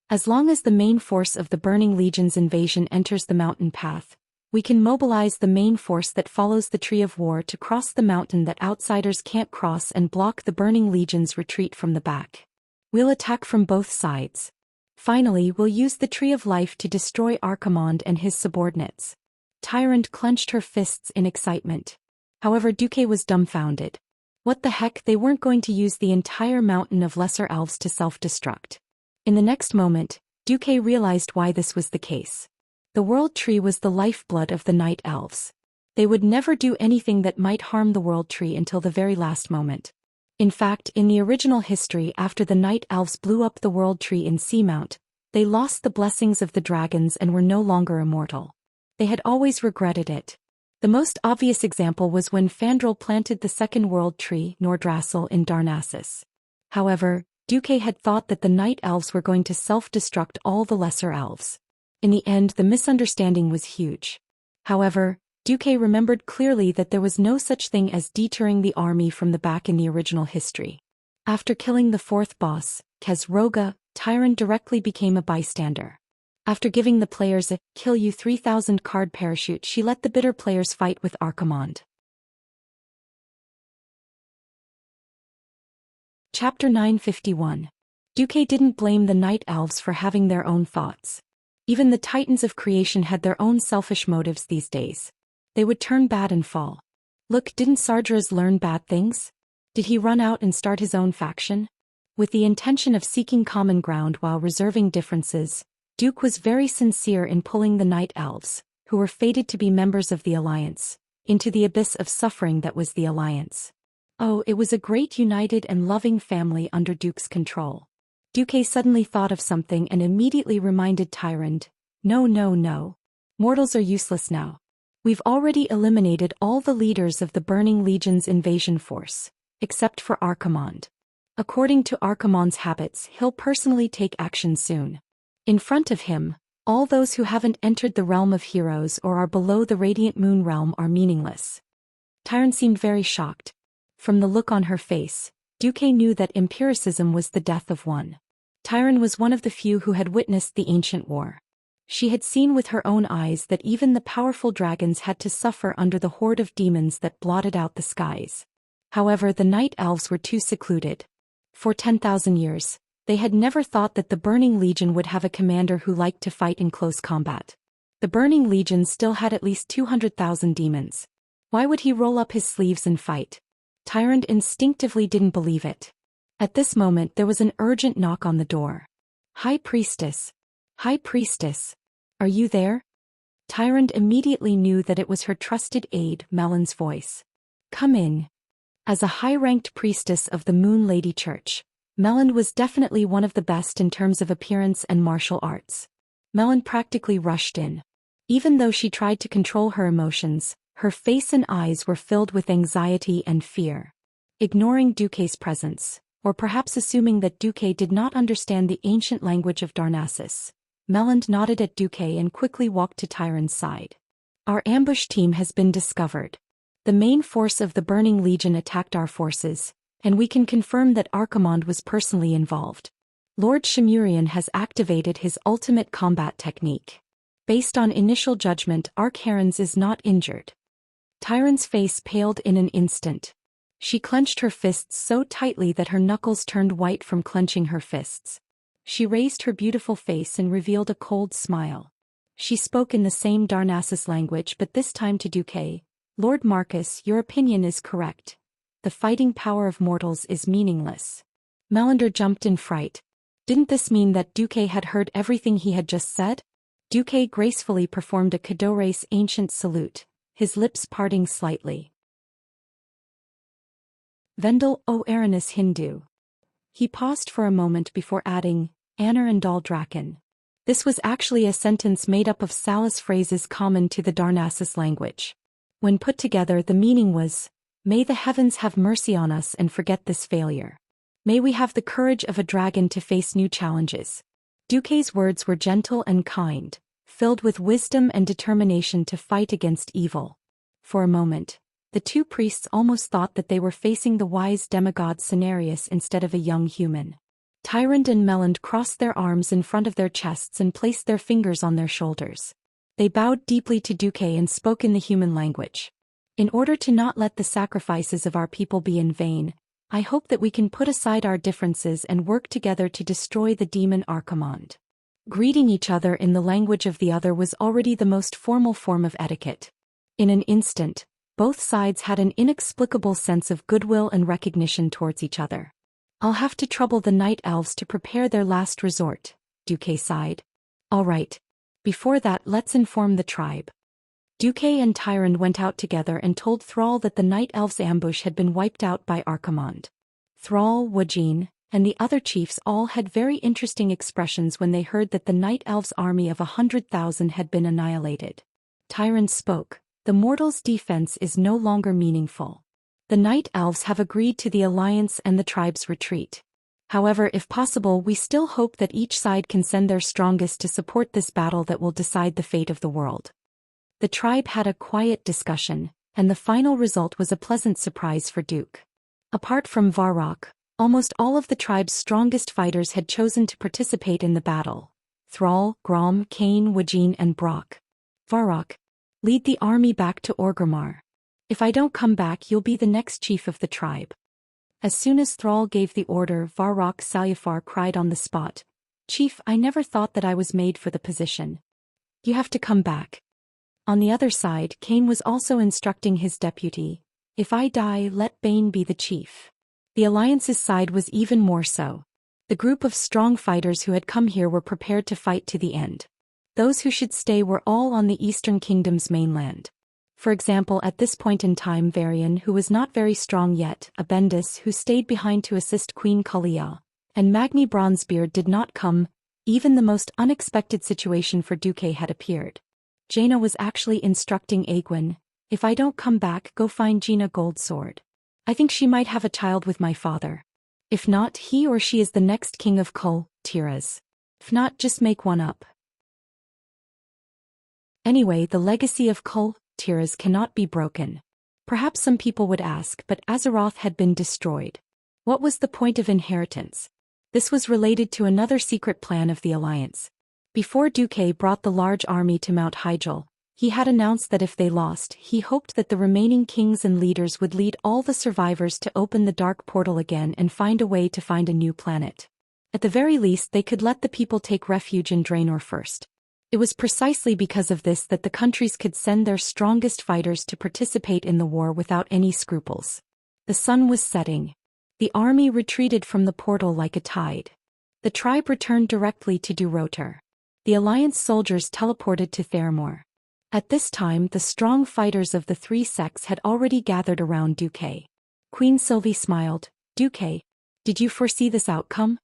As long as the main force of the Burning Legion's invasion enters the mountain path, we can mobilize the main force that follows the Tree of War to cross the mountain that outsiders can't cross and block the Burning Legion's retreat from the back. We'll attack from both sides. Finally, we'll use the Tree of Life to destroy Archimonde and his subordinates. Tyrande clenched her fists in excitement. However, Duque was dumbfounded. What the heck, they weren't going to use the entire mountain of lesser elves to self-destruct. In the next moment, Duque realized why this was the case. The World Tree was the lifeblood of the Night Elves. They would never do anything that might harm the World Tree until the very last moment. In fact, in the original history, after the Night Elves blew up the World Tree in Seamount, they lost the blessings of the dragons and were no longer immortal. They had always regretted it. The most obvious example was when Fandrel planted the second World Tree, Nordrassil, in Darnassus. However, Duque had thought that the Night Elves were going to self-destruct all the Lesser Elves. In the end, the misunderstanding was huge. However, Duque remembered clearly that there was no such thing as deterring the army from the back in the original history. After killing the fourth boss, Khazroga, Tyrande directly became a bystander. After giving the players a kill you 3,000 card parachute, she let the bitter players fight with Archimonde. Chapter 951. Duque didn't blame the Night Elves for having their own thoughts. Even the Titans of creation had their own selfish motives these days. They would turn bad and fall. Look, didn't Sardras learn bad things? Did he run out and start his own faction? With the intention of seeking common ground while reserving differences, Duque was very sincere in pulling the Night Elves, who were fated to be members of the Alliance, into the abyss of suffering that was the Alliance. Oh, it was a great united and loving family under Duque's control. Duque suddenly thought of something and immediately reminded Tyrande, No. Mortals are useless now. We've already eliminated all the leaders of the Burning Legion's invasion force, except for Archimonde. According to Archimonde's habits, he'll personally take action soon. In front of him, all those who haven't entered the realm of heroes or are below the Radiant Moon realm are meaningless. Tyrande seemed very shocked. From the look on her face, Duque knew that empiricism was the death of one. Tyrande was one of the few who had witnessed the ancient war. She had seen with her own eyes that even the powerful dragons had to suffer under the horde of demons that blotted out the skies. However, the Night Elves were too secluded. For 10,000 years, they had never thought that the Burning Legion would have a commander who liked to fight in close combat. The Burning Legion still had at least 200,000 demons. Why would he roll up his sleeves and fight? Tyrande instinctively didn't believe it. At this moment there was an urgent knock on the door. High Priestess. High Priestess. Are you there? Tyrande immediately knew that it was her trusted aide, Melon's voice. Come in. As a high-ranked priestess of the Moon Lady Church, Melon was definitely one of the best in terms of appearance and martial arts. Melon practically rushed in. Even though she tried to control her emotions, her face and eyes were filled with anxiety and fear. Ignoring Duque's presence, or perhaps assuming that Duque did not understand the ancient language of Darnassus. Melland nodded at Duque and quickly walked to Tyron's side. Our ambush team has been discovered. The main force of the Burning Legion attacked our forces, and we can confirm that Archimonde was personally involved. Lord Shimurian has activated his ultimate combat technique. Based on initial judgment, Arkharens is not injured. Tyron's face paled in an instant. She clenched her fists so tightly that her knuckles turned white from clenching her fists. She raised her beautiful face and revealed a cold smile. She spoke in the same Darnassus language, but this time to Duque. Lord Marcus, your opinion is correct. The fighting power of mortals is meaningless. Melander jumped in fright. Didn't this mean that Duque had heard everything he had just said? Duque gracefully performed a Cadorese ancient salute, his lips parting slightly. Vendel o Aranis Hindu. He paused for a moment before adding, Anner and Dal Draken. This was actually a sentence made up of Salas phrases common to the Darnassus language. When put together, the meaning was, may the heavens have mercy on us and forget this failure. May we have the courage of a dragon to face new challenges. Duque's words were gentle and kind, filled with wisdom and determination to fight against evil. For a moment, the two priests almost thought that they were facing the wise demigod Cenarius instead of a young human. Tyrant and Melland crossed their arms in front of their chests and placed their fingers on their shoulders. They bowed deeply to Duque and spoke in the human language. In order to not let the sacrifices of our people be in vain, I hope that we can put aside our differences and work together to destroy the demon Archimonde. Greeting each other in the language of the other was already the most formal form of etiquette. In an instant, both sides had an inexplicable sense of goodwill and recognition towards each other. I'll have to trouble the night elves to prepare their last resort, Duque sighed. All right. Before that, let's inform the tribe. Duque and Tyrant went out together and told Thrall that the night elves' ambush had been wiped out by Archimonde. Thrall, Wajin, and the other chiefs all had very interesting expressions when they heard that the night elves' army of 100,000 had been annihilated. Tyrant spoke, the mortals' defense is no longer meaningful. The night elves have agreed to the alliance and the tribe's retreat. However, if possible, we still hope that each side can send their strongest to support this battle that will decide the fate of the world. The tribe had a quiet discussion, and the final result was a pleasant surprise for Duke. Apart from Varrock, almost all of the tribe's strongest fighters had chosen to participate in the battle. Thrall, Grom, Kane, Wajin, and Brock. Varrock, lead the army back to Orgrimmar. If I don't come back, you'll be the next chief of the tribe. As soon as Thrall gave the order, Varrock Salyafar cried on the spot, Chief, I never thought that I was made for the position. You have to come back. On the other side, Kane was also instructing his deputy, if I die, let Bane be the chief. The Alliance's side was even more so. The group of strong fighters who had come here were prepared to fight to the end. Those who should stay were all on the Eastern Kingdom's mainland. For example, at this point in time, Varian, who was not very strong yet, Abendis, who stayed behind to assist Queen Kalia, and Magni Bronzebeard did not come. Even the most unexpected situation for Duque had appeared. Jaina was actually instructing Aegwin, if I don't come back, go find Gina Goldsword. I think she might have a child with my father. If not, he or she is the next king of Kul Tiras. If not, just make one up. Anyway, the legacy of Kul Tiras cannot be broken. Perhaps some people would ask, but Azeroth had been destroyed. What was the point of inheritance? This was related to another secret plan of the Alliance. Before Duque brought the large army to Mount Hyjal, he had announced that if they lost, he hoped that the remaining kings and leaders would lead all the survivors to open the dark portal again and find a way to find a new planet. At the very least, they could let the people take refuge in Draenor first. It was precisely because of this that the countries could send their strongest fighters to participate in the war without any scruples. The sun was setting. The army retreated from the portal like a tide. The tribe returned directly to Durotar. The Alliance soldiers teleported to Theramore. At this time, the strong fighters of the three sects had already gathered around Duque. Queen Sylvie smiled. Duque, did you foresee this outcome?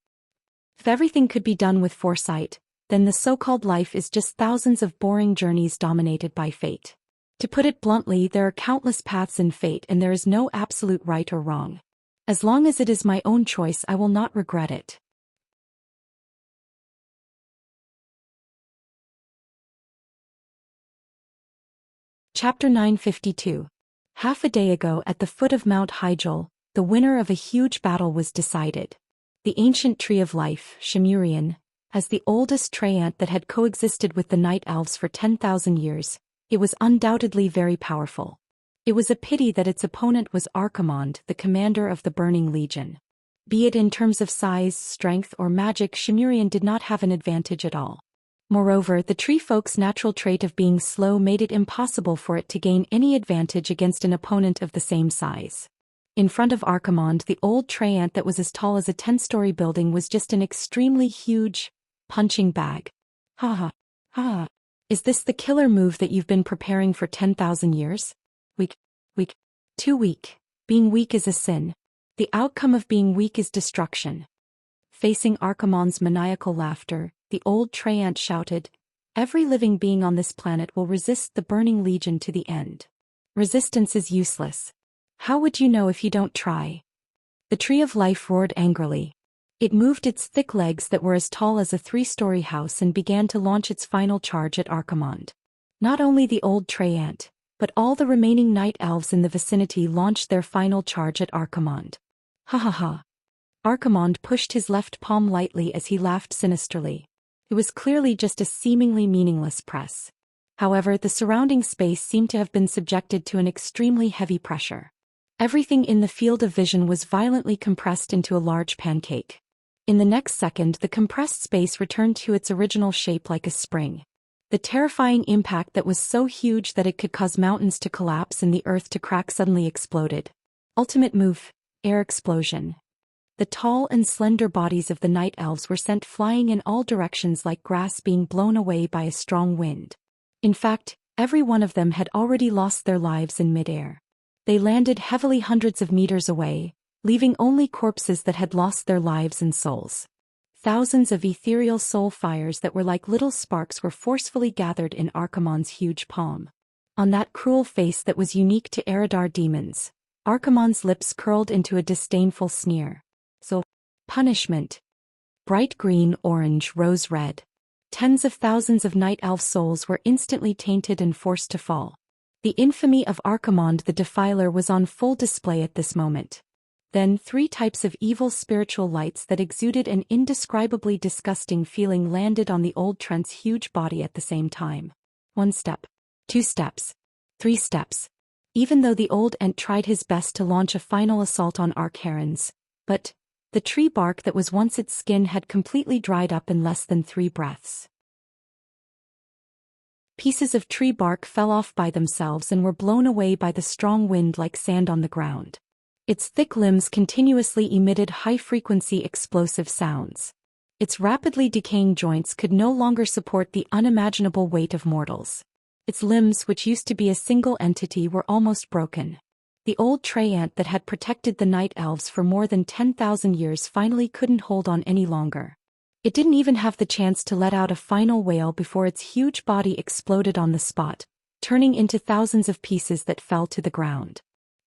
If everything could be done with foresight, then the so-called life is just thousands of boring journeys dominated by fate. To put it bluntly, there are countless paths in fate and there is no absolute right or wrong. As long as it is my own choice, I will not regret it. Chapter 952. Half a day ago at the foot of Mount Hyjal, the winner of a huge battle was decided. The ancient tree of life, Xianxia, as the oldest tree ant that had coexisted with the night elves for 10,000 years, it was undoubtedly very powerful. It was a pity that its opponent was Archimonde, the commander of the Burning Legion. Be it in terms of size, strength, or magic, Xianxia did not have an advantage at all. Moreover, the tree folk's natural trait of being slow made it impossible for it to gain any advantage against an opponent of the same size. In front of Archimonde, the old tree ant that was as tall as a 10-story building was just an extremely huge punching bag. Ha ha, ha. Is this the killer move that you've been preparing for 10,000 years? Weak. Too weak. Being weak is a sin. The outcome of being weak is destruction. Facing Archimonde's maniacal laughter, the old tree ant shouted, "Every living being on this planet will resist the Burning Legion to the end. Resistance is useless. How would you know if you don't try?" The tree of life roared angrily. It moved its thick legs that were as tall as a 3-story house and began to launch its final charge at Archimonde. Not only the old tree ant, but all the remaining night elves in the vicinity launched their final charge at Archimonde. Ha ha ha. Archimonde pushed his left palm lightly as he laughed sinisterly. It was clearly just a seemingly meaningless press. However, the surrounding space seemed to have been subjected to an extremely heavy pressure. Everything in the field of vision was violently compressed into a large pancake. In the next second, the compressed space returned to its original shape like a spring. The terrifying impact that was so huge that it could cause mountains to collapse and the earth to crack suddenly exploded. Ultimate move, air explosion. The tall and slender bodies of the night elves were sent flying in all directions like grass being blown away by a strong wind. In fact, every one of them had already lost their lives in midair. They landed heavily hundreds of meters away, leaving only corpses that had lost their lives and souls. Thousands of ethereal soul fires that were like little sparks were forcefully gathered in Archimonde's huge palm. On that cruel face that was unique to Eridar demons, Archimonde's lips curled into a disdainful sneer. So, punishment. Bright green, orange, rose red. Tens of thousands of night elf souls were instantly tainted and forced to fall. The infamy of Archimonde the Defiler was on full display at this moment. Then 3 types of evil spiritual lights that exuded an indescribably disgusting feeling landed on the old Trent's huge body at the same time. 1 step. 2 steps. 3 steps. Even though the old ant tried his best to launch a final assault on Archerons, but the tree bark that was once its skin had completely dried up in less than 3 breaths. Pieces of tree bark fell off by themselves and were blown away by the strong wind like sand on the ground. Its thick limbs continuously emitted high-frequency explosive sounds. Its rapidly decaying joints could no longer support the unimaginable weight of mortals. Its limbs, which used to be a single entity, were almost broken. The old tree ant that had protected the night elves for more than 10,000 years finally couldn't hold on any longer. It didn't even have the chance to let out a final wail before its huge body exploded on the spot, turning into thousands of pieces that fell to the ground.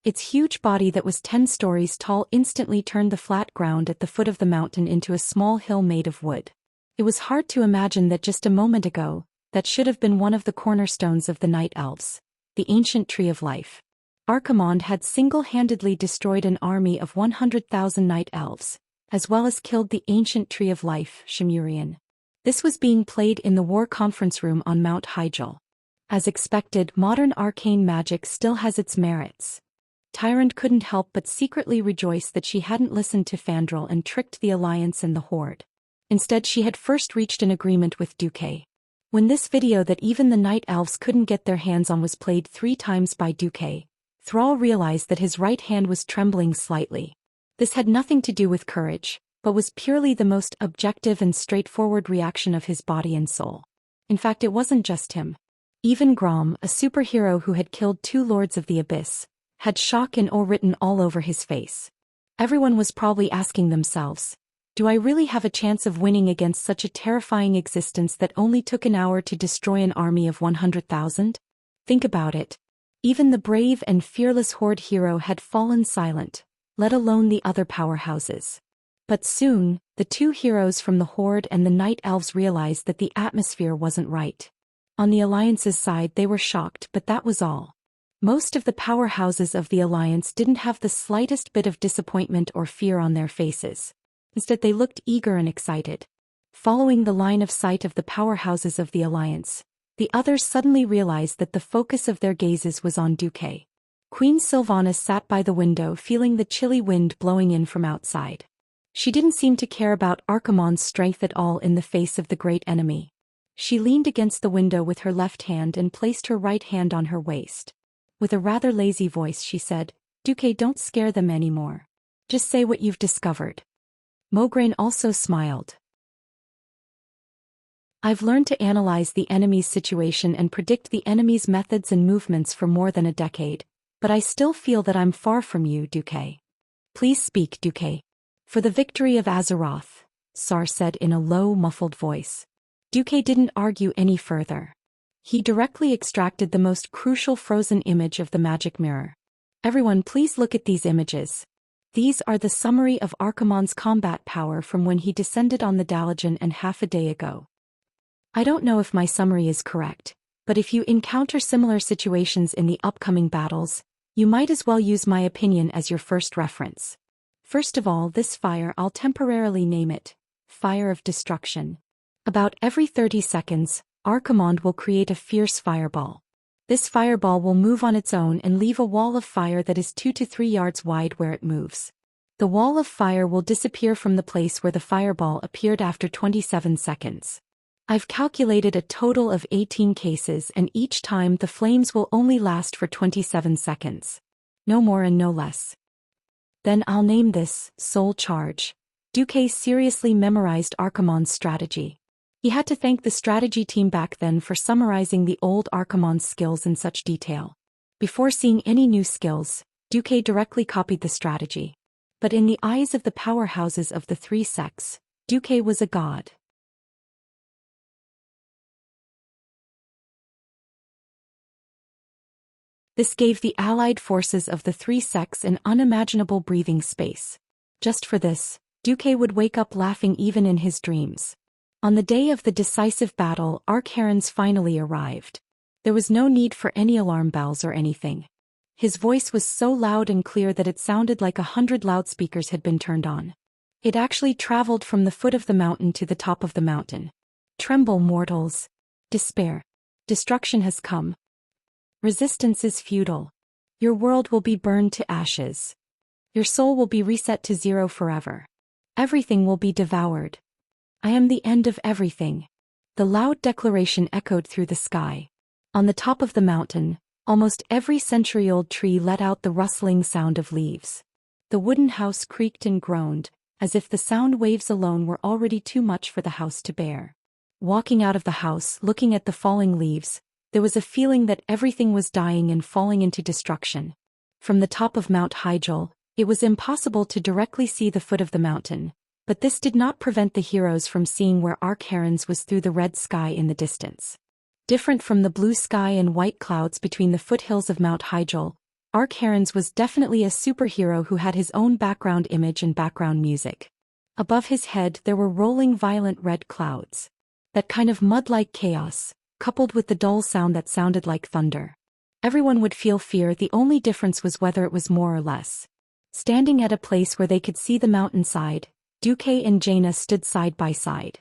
Its huge body that was 10 stories tall instantly turned the flat ground at the foot of the mountain into a small hill made of wood. It was hard to imagine that just a moment ago, that should have been one of the cornerstones of the night elves, the ancient tree of life. Archimonde had single-handedly destroyed an army of 100,000 night elves, as well as killed the ancient tree of life, Xianxia. This was being played in the war conference room on Mount Hyjal. As expected, modern arcane magic still has its merits. Tyrant couldn't help but secretly rejoice that she hadn't listened to Fandral and tricked the Alliance and the Horde. Instead, she had first reached an agreement with Duque. When this video that even the night elves couldn't get their hands on was played 3 times by Duque, Thrall realized that his right hand was trembling slightly. This had nothing to do with courage, but was purely the most objective and straightforward reaction of his body and soul. In fact, it wasn't just him. Even Grom, a superhero who had killed 2 Lords of the Abyss, had shock and awe written all over his face. Everyone was probably asking themselves, do I really have a chance of winning against such a terrifying existence that only took an hour to destroy an army of 100,000? Think about it. Even the brave and fearless Horde hero had fallen silent, let alone the other powerhouses. But soon, the two heroes from the Horde and the Night Elves realized that the atmosphere wasn't right. On the Alliance's side they were shocked, but that was all. Most of the powerhouses of the Alliance didn't have the slightest bit of disappointment or fear on their faces. Instead they looked eager and excited. Following the line of sight of the powerhouses of the Alliance, the others suddenly realized that the focus of their gazes was on Duque. Queen Sylvanas sat by the window feeling the chilly wind blowing in from outside. She didn't seem to care about Archimonde's strength at all in the face of the great enemy. She leaned against the window with her left hand and placed her right hand on her waist. With a rather lazy voice she said, "Duque, don't scare them anymore. Just say what you've discovered." Mograine also smiled. "I've learned to analyze the enemy's situation and predict the enemy's methods and movements for more than a decade, but I still feel that I'm far from you, Duque. Please speak, Duque." "For the victory of Azeroth," Sar said in a low, muffled voice. Duque didn't argue any further. He directly extracted the most crucial frozen image of the magic mirror. "Everyone, please look at these images. These are the summary of Archimonde's combat power from when he descended on the Dalajan and half a day ago. I don't know if my summary is correct, but if you encounter similar situations in the upcoming battles, you might as well use my opinion as your first reference. First of all, this fire, I'll temporarily name it Fire of Destruction. About every 30 seconds, Archimonde will create a fierce fireball. This fireball will move on its own and leave a wall of fire that is 2 to 3 yards wide where it moves. The wall of fire will disappear from the place where the fireball appeared after 27 seconds. I've calculated a total of 18 cases, and each time the flames will only last for 27 seconds. No more and no less. Then I'll name this Soul Charge." Duque seriously memorized Archimonde's strategy. He had to thank the strategy team back then for summarizing the old Archimonde's skills in such detail. Before seeing any new skills, Duque directly copied the strategy. But in the eyes of the powerhouses of the three sects, Duque was a god. This gave the allied forces of the three sects an unimaginable breathing space. Just for this, Duque would wake up laughing even in his dreams. On the day of the decisive battle, Archerons finally arrived. There was no need for any alarm bells or anything. His voice was so loud and clear that it sounded like 100 loudspeakers had been turned on. It actually traveled from the foot of the mountain to the top of the mountain. "Tremble, mortals. Despair. Destruction has come. Resistance is futile. Your world will be burned to ashes. Your soul will be reset to zero forever. Everything will be devoured. I am the end of everything." The loud declaration echoed through the sky. On the top of the mountain, almost every century-old tree let out the rustling sound of leaves. The wooden house creaked and groaned, as if the sound waves alone were already too much for the house to bear. Walking out of the house, looking at the falling leaves, there was a feeling that everything was dying and falling into destruction. From the top of Mount Hyjal, it was impossible to directly see the foot of the mountain, but this did not prevent the heroes from seeing where Archerons was through the red sky in the distance. Different from the blue sky and white clouds between the foothills of Mount Hyjal, Archerons was definitely a superhero who had his own background image and background music. Above his head there were rolling violent red clouds. That kind of mud-like chaos, coupled with the dull sound that sounded like thunder. Everyone would feel fear, the only difference was whether it was more or less. Standing at a place where they could see the mountainside, Duque and Jaina stood side by side.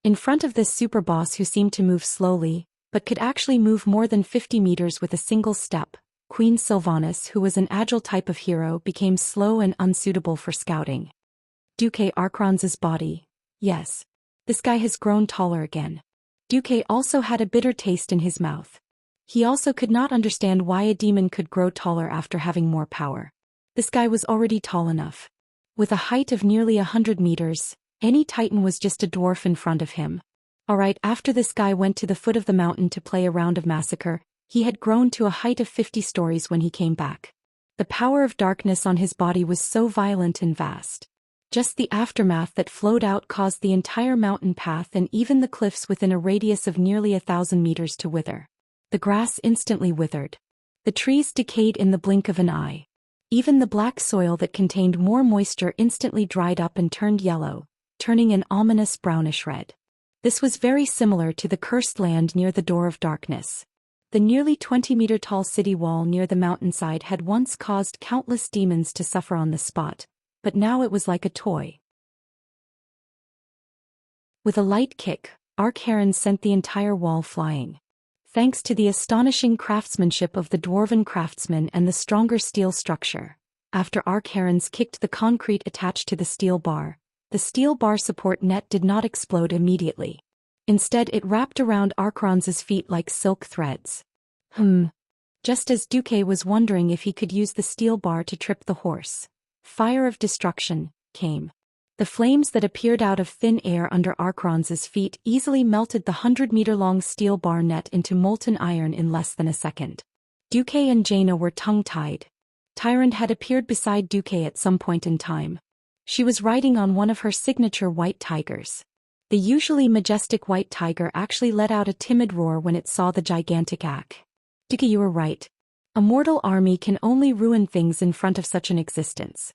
In front of this super boss who seemed to move slowly, but could actually move more than 50 meters with a single step, Queen Sylvanas, who was an agile type of hero, became slow and unsuitable for scouting. Duque Archron's body. Yes. This guy has grown taller again. Duque also had a bitter taste in his mouth. He also could not understand why a demon could grow taller after having more power. This guy was already tall enough. With a height of nearly 100 meters, any titan was just a dwarf in front of him. Alright, after this guy went to the foot of the mountain to play a round of massacre, he had grown to a height of 50 stories when he came back. The power of darkness on his body was so violent and vast. Just the aftermath that flowed out caused the entire mountain path and even the cliffs within a radius of nearly 1,000 meters to wither. The grass instantly withered. The trees decayed in the blink of an eye. Even the black soil that contained more moisture instantly dried up and turned yellow, turning an ominous brownish red. This was very similar to the cursed land near the Door of Darkness. The nearly 20-meter-tall city wall near the mountainside had once caused countless demons to suffer on the spot, but now it was like a toy. With a light kick, Arkharens sent the entire wall flying. Thanks to the astonishing craftsmanship of the dwarven craftsmen and the stronger steel structure, after Arkharens kicked the concrete attached to the steel bar support net did not explode immediately. Instead it wrapped around Arkharens's feet like silk threads. Just as Duque was wondering if he could use the steel bar to trip the horse, fire of destruction came. The flames that appeared out of thin air under Arkharens's feet easily melted the 100-meter-long steel bar net into molten iron in less than a second. Duque and Jaina were tongue-tied. Tyrant had appeared beside Duque at some point in time. She was riding on one of her signature white tigers. The usually majestic white tiger actually let out a timid roar when it saw the gigantic ack. Duque, you were right. A mortal army can only ruin things in front of such an existence.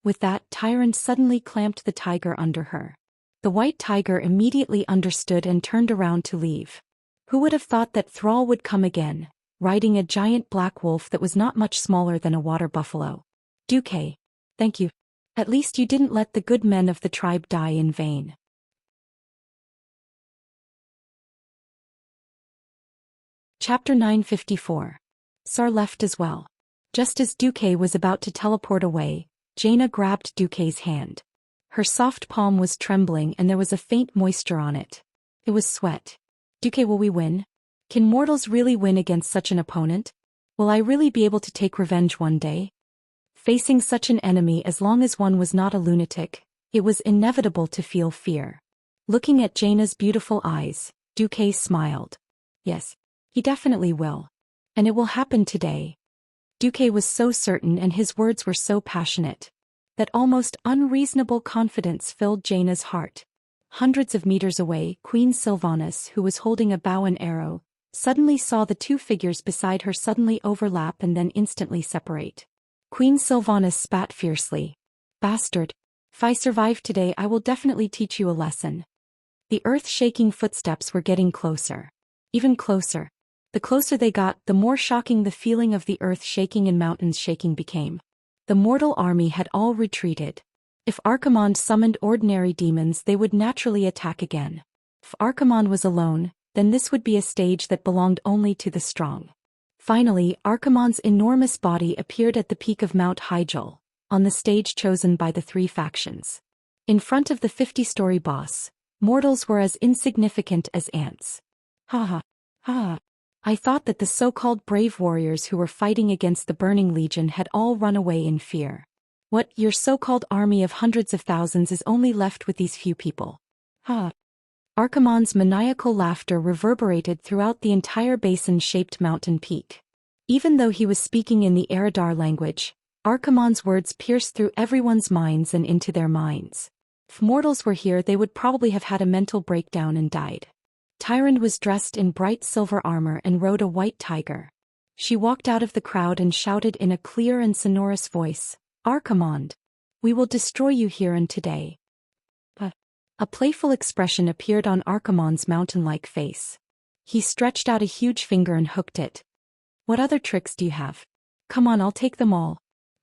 With that, Tyrant suddenly clamped the tiger under her. The white tiger immediately understood and turned around to leave. Who would have thought that Thrall would come again, riding a giant black wolf that was not much smaller than a water buffalo? Duque, thank you. At least you didn't let the good men of the tribe die in vain. Chapter 954. Sar left as well. Just as Duque was about to teleport away, Jaina grabbed Duque's hand. Her soft palm was trembling and there was a faint moisture on it. It was sweat. Duque, will we win? Can mortals really win against such an opponent? Will I really be able to take revenge one day? Facing such an enemy, as long as one was not a lunatic, it was inevitable to feel fear. Looking at Jaina's beautiful eyes, Duque smiled. Yes, he definitely will. And it will happen today. Duque was so certain and his words were so passionate that almost unreasonable confidence filled Jaina's heart. Hundreds of meters away, Queen Sylvanas, who was holding a bow and arrow, suddenly saw the two figures beside her suddenly overlap and then instantly separate. Queen Sylvanas spat fiercely. Bastard. If I survive today, I will definitely teach you a lesson. The earth-shaking footsteps were getting closer. Even closer. The closer they got, the more shocking the feeling of the earth shaking and mountains shaking became. The mortal army had all retreated. If Archimonde summoned ordinary demons, they would naturally attack again. If Archimonde was alone, then this would be a stage that belonged only to the strong. Finally, Archimonde's enormous body appeared at the peak of Mount Hyjal, on the stage chosen by the three factions. In front of the 50-story boss, mortals were as insignificant as ants. Ha ha, ha. I thought that the so-called brave warriors who were fighting against the Burning Legion had all run away in fear. What, your so-called army of hundreds of thousands is only left with these few people? Ha. Archimonde's maniacal laughter reverberated throughout the entire basin-shaped mountain peak. Even though he was speaking in the Eridar language, Archimonde's words pierced through everyone's minds and into their minds. If mortals were here, they would probably have had a mental breakdown and died. Tyrande was dressed in bright silver armor and rode a white tiger. She walked out of the crowd and shouted in a clear and sonorous voice, "Archimonde! We will destroy you here and today." A playful expression appeared on Archimonde's mountain-like face. He stretched out a huge finger and hooked it. "What other tricks do you have? Come on, I'll take them all."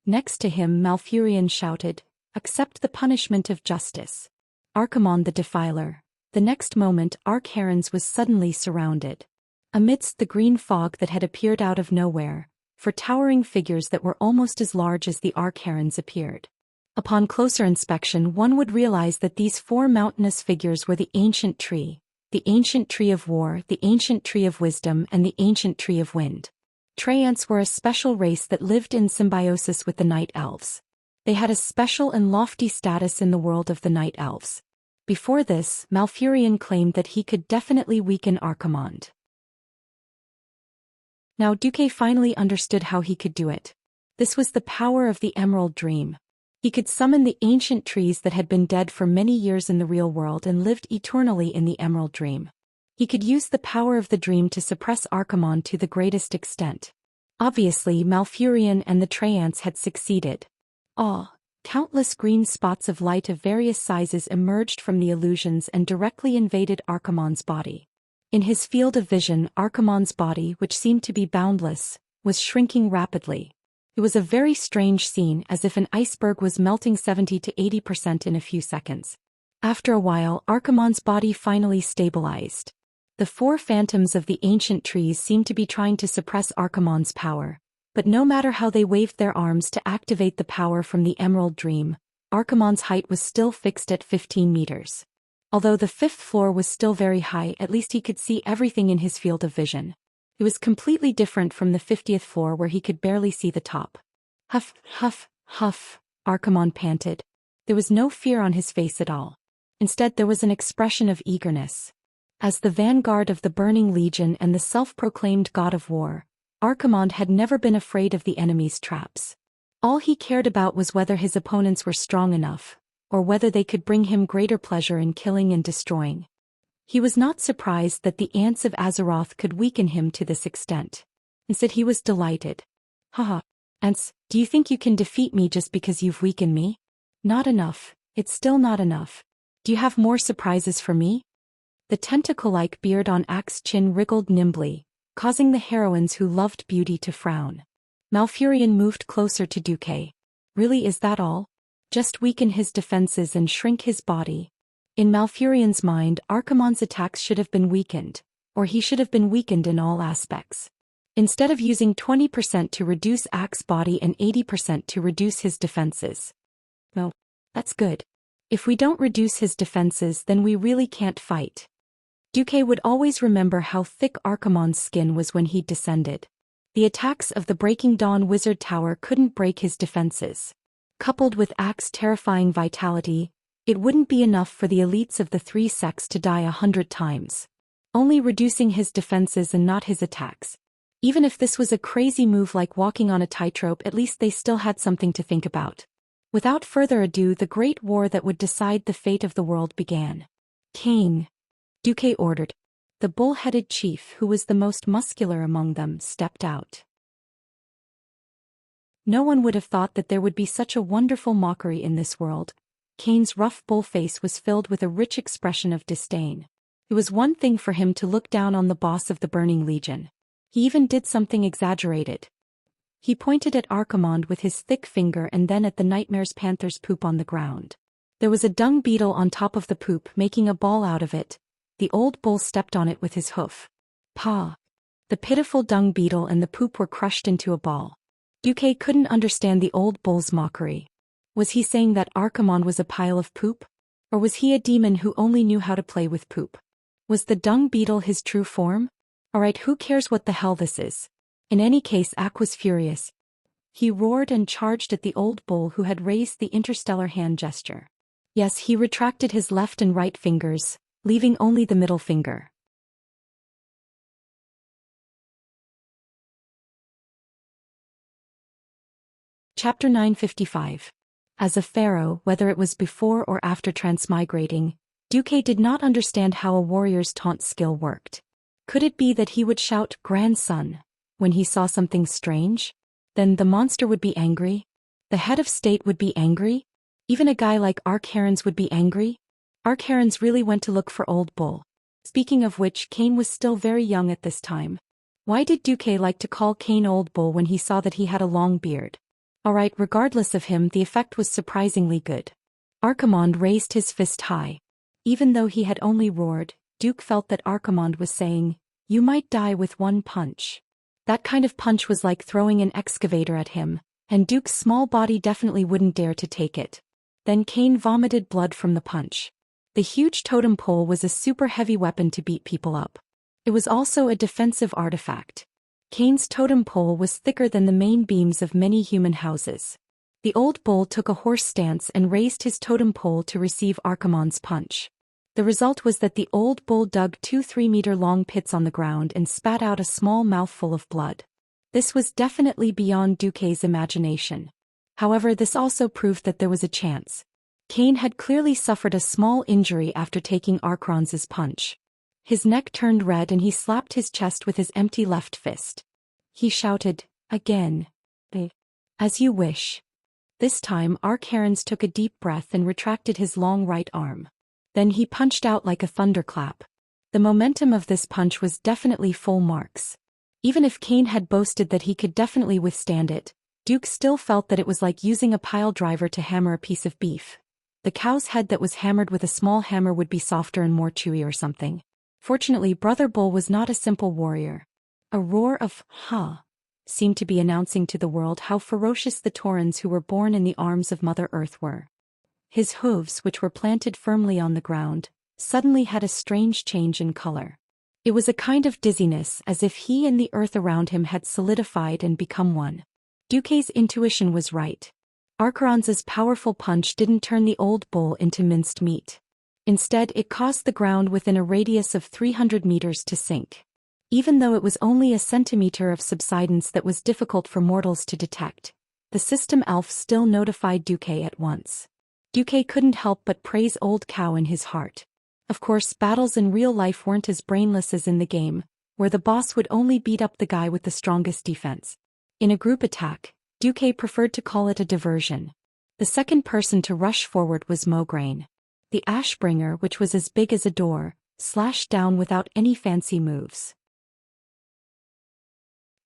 Next to him, Malfurion shouted, "Accept the punishment of justice." Archimonde the Defiler. The next moment, Arkharens was suddenly surrounded. Amidst the green fog that had appeared out of nowhere, for towering figures that were almost as large as the Arkharens appeared. Upon closer inspection, one would realize that these four mountainous figures were the ancient tree of war, the ancient tree of wisdom, and the ancient tree of wind. Treants were a special race that lived in symbiosis with the night elves. They had a special and lofty status in the world of the night elves. Before this, Malfurion claimed that he could definitely weaken Archimonde. Now Duque finally understood how he could do it. This was the power of the Emerald Dream. He could summon the ancient trees that had been dead for many years in the real world and lived eternally in the Emerald Dream. He could use the power of the dream to suppress Archimonde to the greatest extent. Obviously, Malfurion and the Treants had succeeded. Countless green spots of light of various sizes emerged from the illusions and directly invaded Archimonde's body. In his field of vision, Archimonde's body, which seemed to be boundless, was shrinking rapidly. It was a very strange scene, as if an iceberg was melting 70 to 80% in a few seconds. After a while, Archimonde's body finally stabilized. The four phantoms of the ancient trees seemed to be trying to suppress Archimonde's power, but no matter how they waved their arms to activate the power from the Emerald Dream, Archimonde's height was still fixed at 15 meters. Although the fifth floor was still very high, at least he could see everything in his field of vision. It was completely different from the 50th floor where he could barely see the top. Huff, huff, huff, Archimonde panted. There was no fear on his face at all. Instead, there was an expression of eagerness. As the vanguard of the Burning Legion and the self-proclaimed god of war, Archimonde had never been afraid of the enemy's traps. All he cared about was whether his opponents were strong enough, or whether they could bring him greater pleasure in killing and destroying. He was not surprised that the ants of Azeroth could weaken him to this extent. Instead, he was delighted. Haha, ants, do you think you can defeat me just because you've weakened me? Not enough, it's still not enough. Do you have more surprises for me? The tentacle-like beard on Axe's chin wriggled nimbly, causing the heroines who loved beauty to frown. Malfurion moved closer to Duque. Really, is that all? Just weaken his defenses and shrink his body. In Malfurion's mind, Archimonde's attacks should have been weakened, or he should have been weakened in all aspects. Instead of using 20% to reduce Axe's body and 80% to reduce his defenses. No, that's good. If we don't reduce his defenses, then we really can't fight. Duque would always remember how thick Archimonde's skin was when he'd descended. The attacks of the Breaking Dawn Wizard Tower couldn't break his defenses. Coupled with Axe's terrifying vitality, it wouldn't be enough for the elites of the three sects to die 100 times. Only reducing his defenses and not his attacks. Even if this was a crazy move like walking on a tightrope, at least they still had something to think about. Without further ado, the great war that would decide the fate of the world began. King, Duque ordered. The bull-headed chief, who was the most muscular among them, stepped out. No one would have thought that there would be such a wonderful mockery in this world. Kane's rough bull face was filled with a rich expression of disdain. It was one thing for him to look down on the boss of the Burning Legion. He even did something exaggerated. He pointed at Archimonde with his thick finger and then at the Nightmare's panther's poop on the ground. There was a dung beetle on top of the poop, making a ball out of it. The old bull stepped on it with his hoof. Pah! The pitiful dung beetle and the poop were crushed into a ball. Duque couldn't understand the old bull's mockery. Was he saying that Archimonde was a pile of poop? Or was he a demon who only knew how to play with poop? Was the dung beetle his true form? Alright, who cares what the hell this is? In any case, Ak was furious. He roared and charged at the old bull who had raised the interstellar hand gesture. Yes, he retracted his left and right fingers, leaving only the middle finger. Chapter 955. As a pharaoh, whether it was before or after transmigrating, Duque did not understand how a warrior's taunt skill worked. Could it be that he would shout, "Grandson," when he saw something strange? Then the monster would be angry? The head of state would be angry? Even a guy like Arkharens would be angry? Arkharens really went to look for Old Bull. Speaking of which, Kane was still very young at this time. Why did Duque like to call Kane Old Bull when he saw that he had a long beard? Alright, regardless of him, the effect was surprisingly good. Archimonde raised his fist high. Even though he had only roared, Duke felt that Archimonde was saying, "You might die with one punch." That kind of punch was like throwing an excavator at him, and Duke's small body definitely wouldn't dare to take it. Then Kane vomited blood from the punch. The huge totem pole was a super heavy weapon to beat people up. It was also a defensive artifact. Kane's totem pole was thicker than the main beams of many human houses. The old bull took a horse stance and raised his totem pole to receive Archimonde's punch. The result was that the old bull dug 2 3-meter-long pits on the ground and spat out a small mouthful of blood. This was definitely beyond Duque's imagination. However, this also proved that there was a chance. Kane had clearly suffered a small injury after taking Archron's punch. His neck turned red and he slapped his chest with his empty left fist. He shouted, Again. As you wish. This time Archaron's took a deep breath and retracted his long right arm. Then he punched out like a thunderclap. The momentum of this punch was definitely full marks. Even if Cain had boasted that he could definitely withstand it, Duke still felt that it was like using a pile driver to hammer a piece of beef. The cow's head that was hammered with a small hammer would be softer and more chewy or something. Fortunately, Brother Bull was not a simple warrior. A roar of, "Ha!" seemed to be announcing to the world how ferocious the Taurans who were born in the arms of Mother Earth were. His hooves, which were planted firmly on the ground, suddenly had a strange change in color. It was a kind of dizziness, as if he and the earth around him had solidified and become one. Duque's intuition was right. Archaron's powerful punch didn't turn the old bull into minced meat. Instead, it caused the ground within a radius of 300 meters to sink. Even though it was only a centimeter of subsidence that was difficult for mortals to detect, the system elf still notified Duque at once. Duque couldn't help but praise Old Cow in his heart. Of course, battles in real life weren't as brainless as in the game, where the boss would only beat up the guy with the strongest defense. In a group attack, Duque preferred to call it a diversion. The second person to rush forward was Mograine. The Ashbringer, which was as big as a door, slashed down without any fancy moves.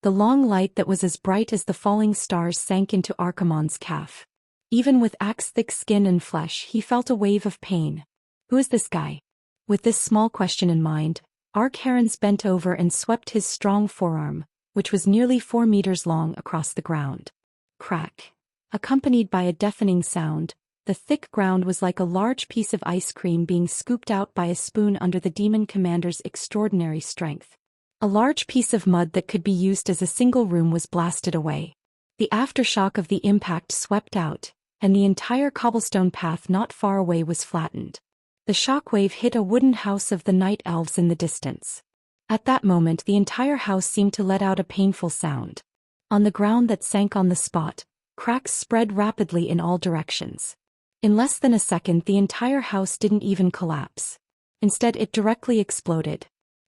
The long light that was as bright as the falling stars sank into Archimonde's calf. Even with axe-thick skin and flesh, he felt a wave of pain. Who is this guy? With this small question in mind, Archaron's bent over and swept his strong forearm, which was nearly 4 meters long, across the ground. Crack. Accompanied by a deafening sound, the thick ground was like a large piece of ice cream being scooped out by a spoon under the demon commander's extraordinary strength. A large piece of mud that could be used as a single room was blasted away. The aftershock of the impact swept out, and the entire cobblestone path not far away was flattened. The shockwave hit a wooden house of the night elves in the distance. At that moment, the entire house seemed to let out a painful sound. On the ground that sank on the spot, cracks spread rapidly in all directions. In less than a second, the entire house didn't even collapse. Instead, it directly exploded.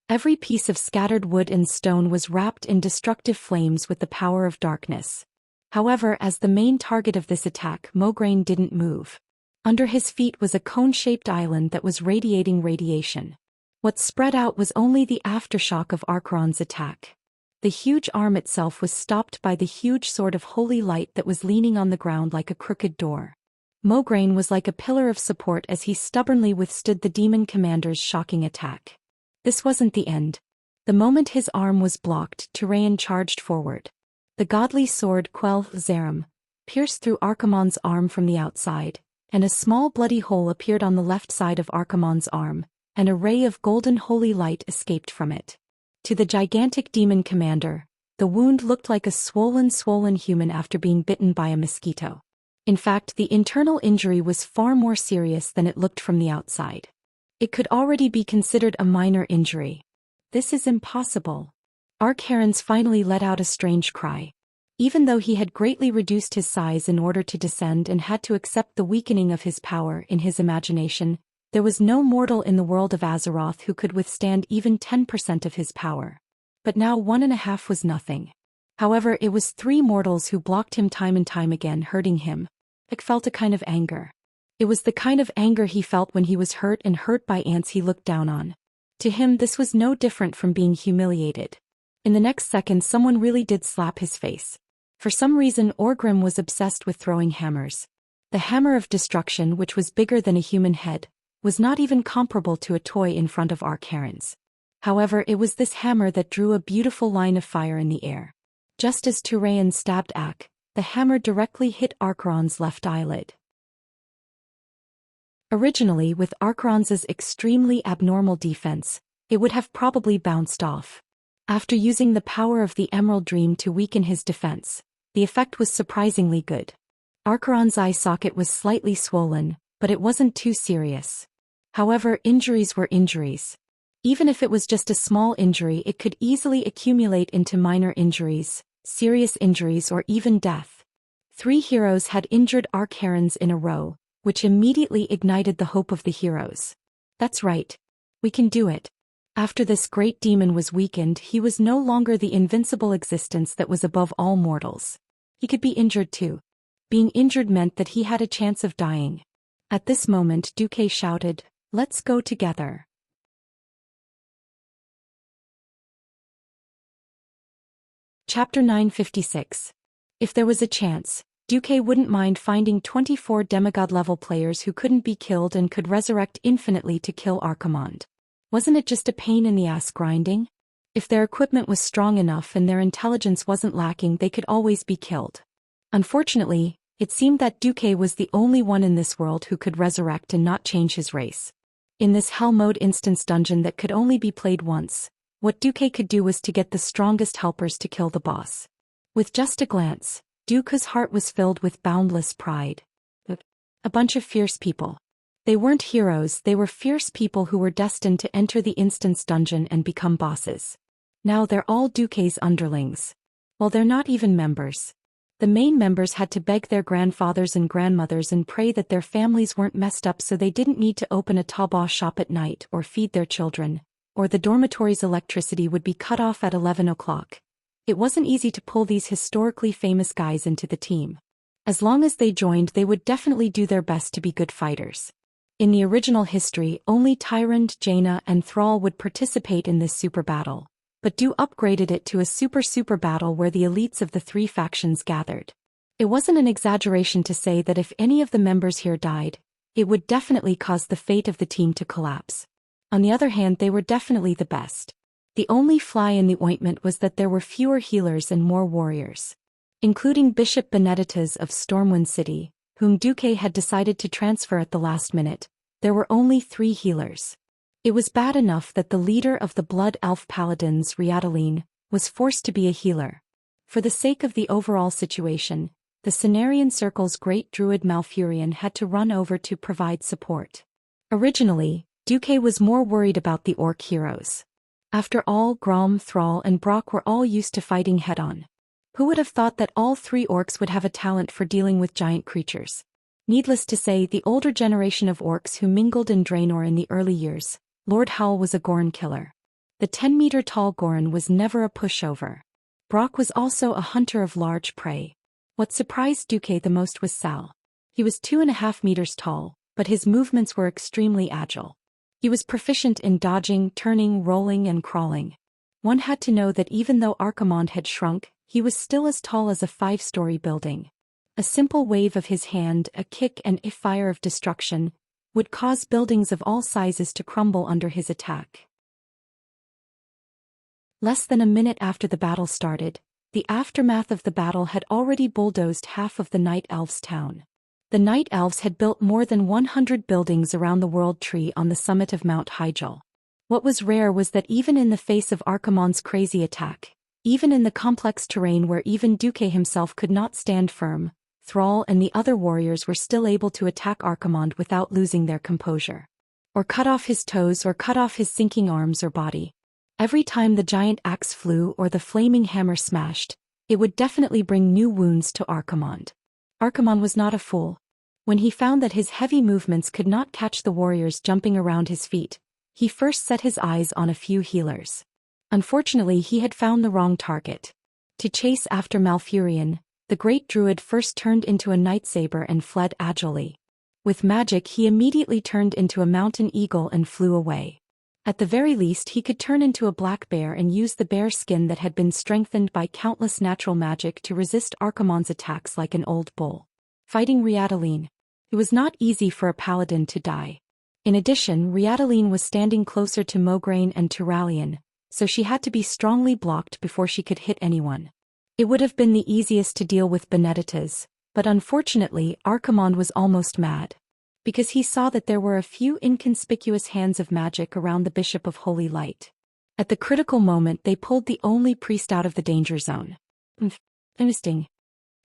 Every piece of scattered wood and stone was wrapped in destructive flames with the power of darkness. However, as the main target of this attack, Mograine didn't move. Under his feet was a cone-shaped island that was radiating radiation. What spread out was only the aftershock of Archaron's attack. The huge arm itself was stopped by the huge sword of holy light that was leaning on the ground like a crooked door. Mograine was like a pillar of support as he stubbornly withstood the demon commander's shocking attack. This wasn't the end. The moment his arm was blocked, Tyraean charged forward. The godly sword Quell Zerum pierced through Archimonde's arm from the outside, and a small bloody hole appeared on the left side of Archimonde's arm, and a ray of golden holy light escaped from it. To the gigantic demon commander, the wound looked like a swollen human after being bitten by a mosquito. In fact, the internal injury was far more serious than it looked from the outside. It could already be considered a minor injury. This is impossible. Archaron's finally let out a strange cry. Even though he had greatly reduced his size in order to descend and had to accept the weakening of his power in his imagination, there was no mortal in the world of Azeroth who could withstand even 10% of his power. But now 1.5 was nothing. However, it was 3 mortals who blocked him time and time again, hurting him. It felt a kind of anger. It was the kind of anger he felt when he was hurt and hurt by ants he looked down on. To him, this was no different from being humiliated. In the next second, someone really did slap his face. For some reason, Orgrim was obsessed with throwing hammers. The hammer of destruction, which was bigger than a human head, was not even comparable to a toy in front of Archaron's. However, it was this hammer that drew a beautiful line of fire in the air. Just as Tyraean stabbed Ak, the hammer directly hit Archaron's left eyelid. Originally, with Archaron's extremely abnormal defense, it would have probably bounced off. After using the power of the Emerald Dream to weaken his defense, the effect was surprisingly good. Archaron's eye socket was slightly swollen, but it wasn't too serious. However, injuries were injuries. Even if it was just a small injury, it could easily accumulate into minor injuries, serious injuries, or even death. 3 heroes had injured Archaron's in a row, which immediately ignited the hope of the heroes. That's right. We can do it. After this great demon was weakened, he was no longer the invincible existence that was above all mortals. He could be injured too. Being injured meant that he had a chance of dying. At this moment Duque shouted, "Let's go together." Chapter 956. If there was a chance, Duque wouldn't mind finding 24 demigod-level players who couldn't be killed and could resurrect infinitely to kill Archimonde. Wasn't it just a pain in the ass grinding? If their equipment was strong enough and their intelligence wasn't lacking, they could always be killed. Unfortunately, it seemed that Duque was the only one in this world who could resurrect and not change his race. In this Hell Mode instance dungeon that could only be played once, what Duque could do was to get the strongest helpers to kill the boss. With just a glance, Duque's heart was filled with boundless pride. A bunch of fierce people. They weren't heroes, they were fierce people who were destined to enter the instance dungeon and become bosses. Now they're all Duque's underlings. Well, they're not even members. The main members had to beg their grandfathers and grandmothers and pray that their families weren't messed up so they didn't need to open a taobao shop at night or feed their children, or the dormitory's electricity would be cut off at 11 o'clock. It wasn't easy to pull these historically famous guys into the team. As long as they joined, they would definitely do their best to be good fighters. In the original history, only Tyrant, Jaina, and Thrall would participate in this super battle, but Du upgraded it to a super battle where the elites of the three factions gathered. It wasn't an exaggeration to say that if any of the members here died, it would definitely cause the fate of the team to collapse. On the other hand, they were definitely the best. The only fly in the ointment was that there were fewer healers and more warriors. Including Bishop Benedicta's of Stormwind City, whom Duque had decided to transfer at the last minute, there were only 3 healers. It was bad enough that the leader of the Blood Elf Paladins, Riadaline, was forced to be a healer. For the sake of the overall situation, the Cenarian Circle's great druid Malfurion had to run over to provide support. Originally, Duque was more worried about the orc heroes. After all, Grom, Thrall, and Brock were all used to fighting head-on. Who would have thought that all 3 orcs would have a talent for dealing with giant creatures? Needless to say, the older generation of orcs who mingled in Draenor in the early years, Lord Howl was a Gorn killer. The 10-meter-tall Gorn was never a pushover. Brock was also a hunter of large prey. What surprised Duque the most was Sal. He was 2.5 meters tall, but his movements were extremely agile. He was proficient in dodging, turning, rolling, and crawling. One had to know that even though Archimonde had shrunk, he was still as tall as a 5-story building. A simple wave of his hand, a kick, and a fire of destruction would cause buildings of all sizes to crumble under his attack. Less than a minute after the battle started, the aftermath of the battle had already bulldozed half of the Night Elves' town. The Night Elves had built more than 100 buildings around the World Tree on the summit of Mount Hyjal. What was rare was that even in the face of Archimonde's crazy attack, even in the complex terrain where even Duque himself could not stand firm, Thrall and the other warriors were still able to attack Archimonde without losing their composure. Or cut off his toes or cut off his sinking arms or body. Every time the giant axe flew or the flaming hammer smashed, it would definitely bring new wounds to Archimonde. Archimonde was not a fool. When he found that his heavy movements could not catch the warriors jumping around his feet, he first set his eyes on a few healers. Unfortunately, he had found the wrong target. To chase after Malfurion, the great druid first turned into a night saber and fled agilely. With magic, he immediately turned into a mountain eagle and flew away. At the very least, he could turn into a black bear and use the bear skin that had been strengthened by countless natural magic to resist Archimonde's attacks like an old bull. Fighting Riadaline. It was not easy for a paladin to die. In addition, Riadaline was standing closer to Mograine and Turalion, so she had to be strongly blocked before she could hit anyone. It would have been the easiest to deal with Benedicta's, but unfortunately Archimonde was almost mad. Because he saw that there were a few inconspicuous hands of magic around the Bishop of Holy Light. At the critical moment they pulled the only priest out of the danger zone. Interesting.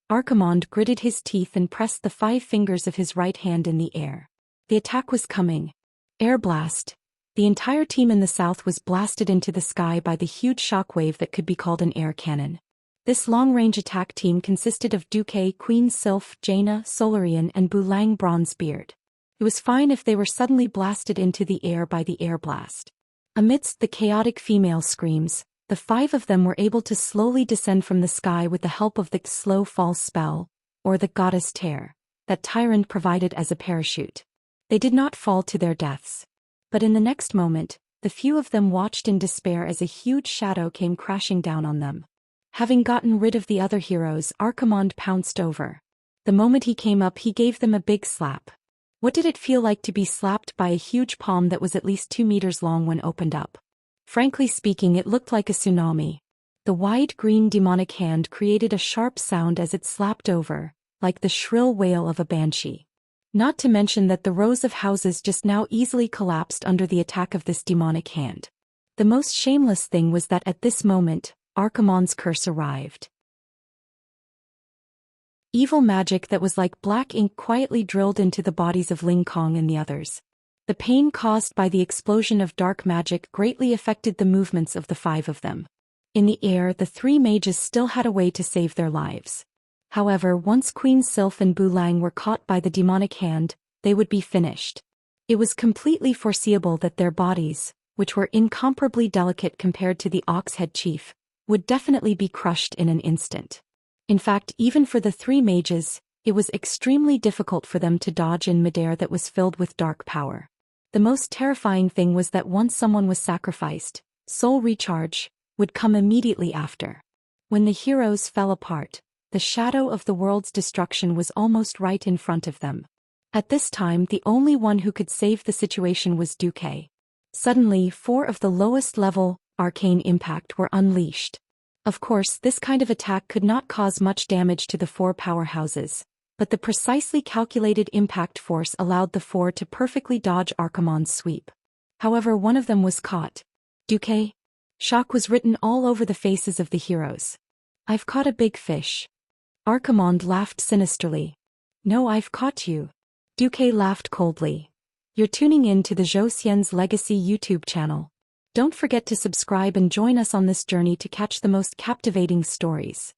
Archimonde gritted his teeth and pressed the 5 fingers of his right hand in the air. The attack was coming. Air blast. The entire team in the south was blasted into the sky by the huge shockwave that could be called an air cannon. This long-range attack team consisted of Duque, Queen Sylph, Jaina, Solarian, and Bulang Bronzebeard. It was fine if they were suddenly blasted into the air by the air blast. Amidst the chaotic female screams, the 5 of them were able to slowly descend from the sky with the help of the slow fall spell, or the goddess tear, that Tyrant provided as a parachute. They did not fall to their deaths. But in the next moment, the few of them watched in despair as a huge shadow came crashing down on them. Having gotten rid of the other heroes, Archimonde pounced over. The moment he came up, he gave them a big slap. What did it feel like to be slapped by a huge palm that was at least 2 meters long when opened up? Frankly speaking, it looked like a tsunami. The wide green demonic hand created a sharp sound as it slapped over, like the shrill wail of a banshee. Not to mention that the rows of houses just now easily collapsed under the attack of this demonic hand. The most shameless thing was that at this moment, Archimonde's curse arrived. Evil magic that was like black ink quietly drilled into the bodies of Ling Kong and the others. The pain caused by the explosion of dark magic greatly affected the movements of the 5 of them. In the air, the 3 mages still had a way to save their lives. However, once Queen Sylph and Bulang were caught by the demonic hand, they would be finished. It was completely foreseeable that their bodies, which were incomparably delicate compared to the Oxhead Chief, would definitely be crushed in an instant. In fact, even for the 3 mages, it was extremely difficult for them to dodge in midair that was filled with dark power. The most terrifying thing was that once someone was sacrificed, soul recharge would come immediately after. When the heroes fell apart, the shadow of the world's destruction was almost right in front of them. At this time, the only one who could save the situation was Duque. Suddenly, 4 of the lowest level arcane impact were unleashed. Of course, this kind of attack could not cause much damage to the 4 powerhouses, but the precisely calculated impact force allowed the 4 to perfectly dodge Archimonde's sweep. However, one of them was caught. Duque? Shock was written all over the faces of the heroes. I've caught a big fish. Archimonde laughed sinisterly. No, I've caught you. Duque laughed coldly. You're tuning in to the Zhou Xian's Legacy YouTube channel. Don't forget to subscribe and join us on this journey to catch the most captivating stories.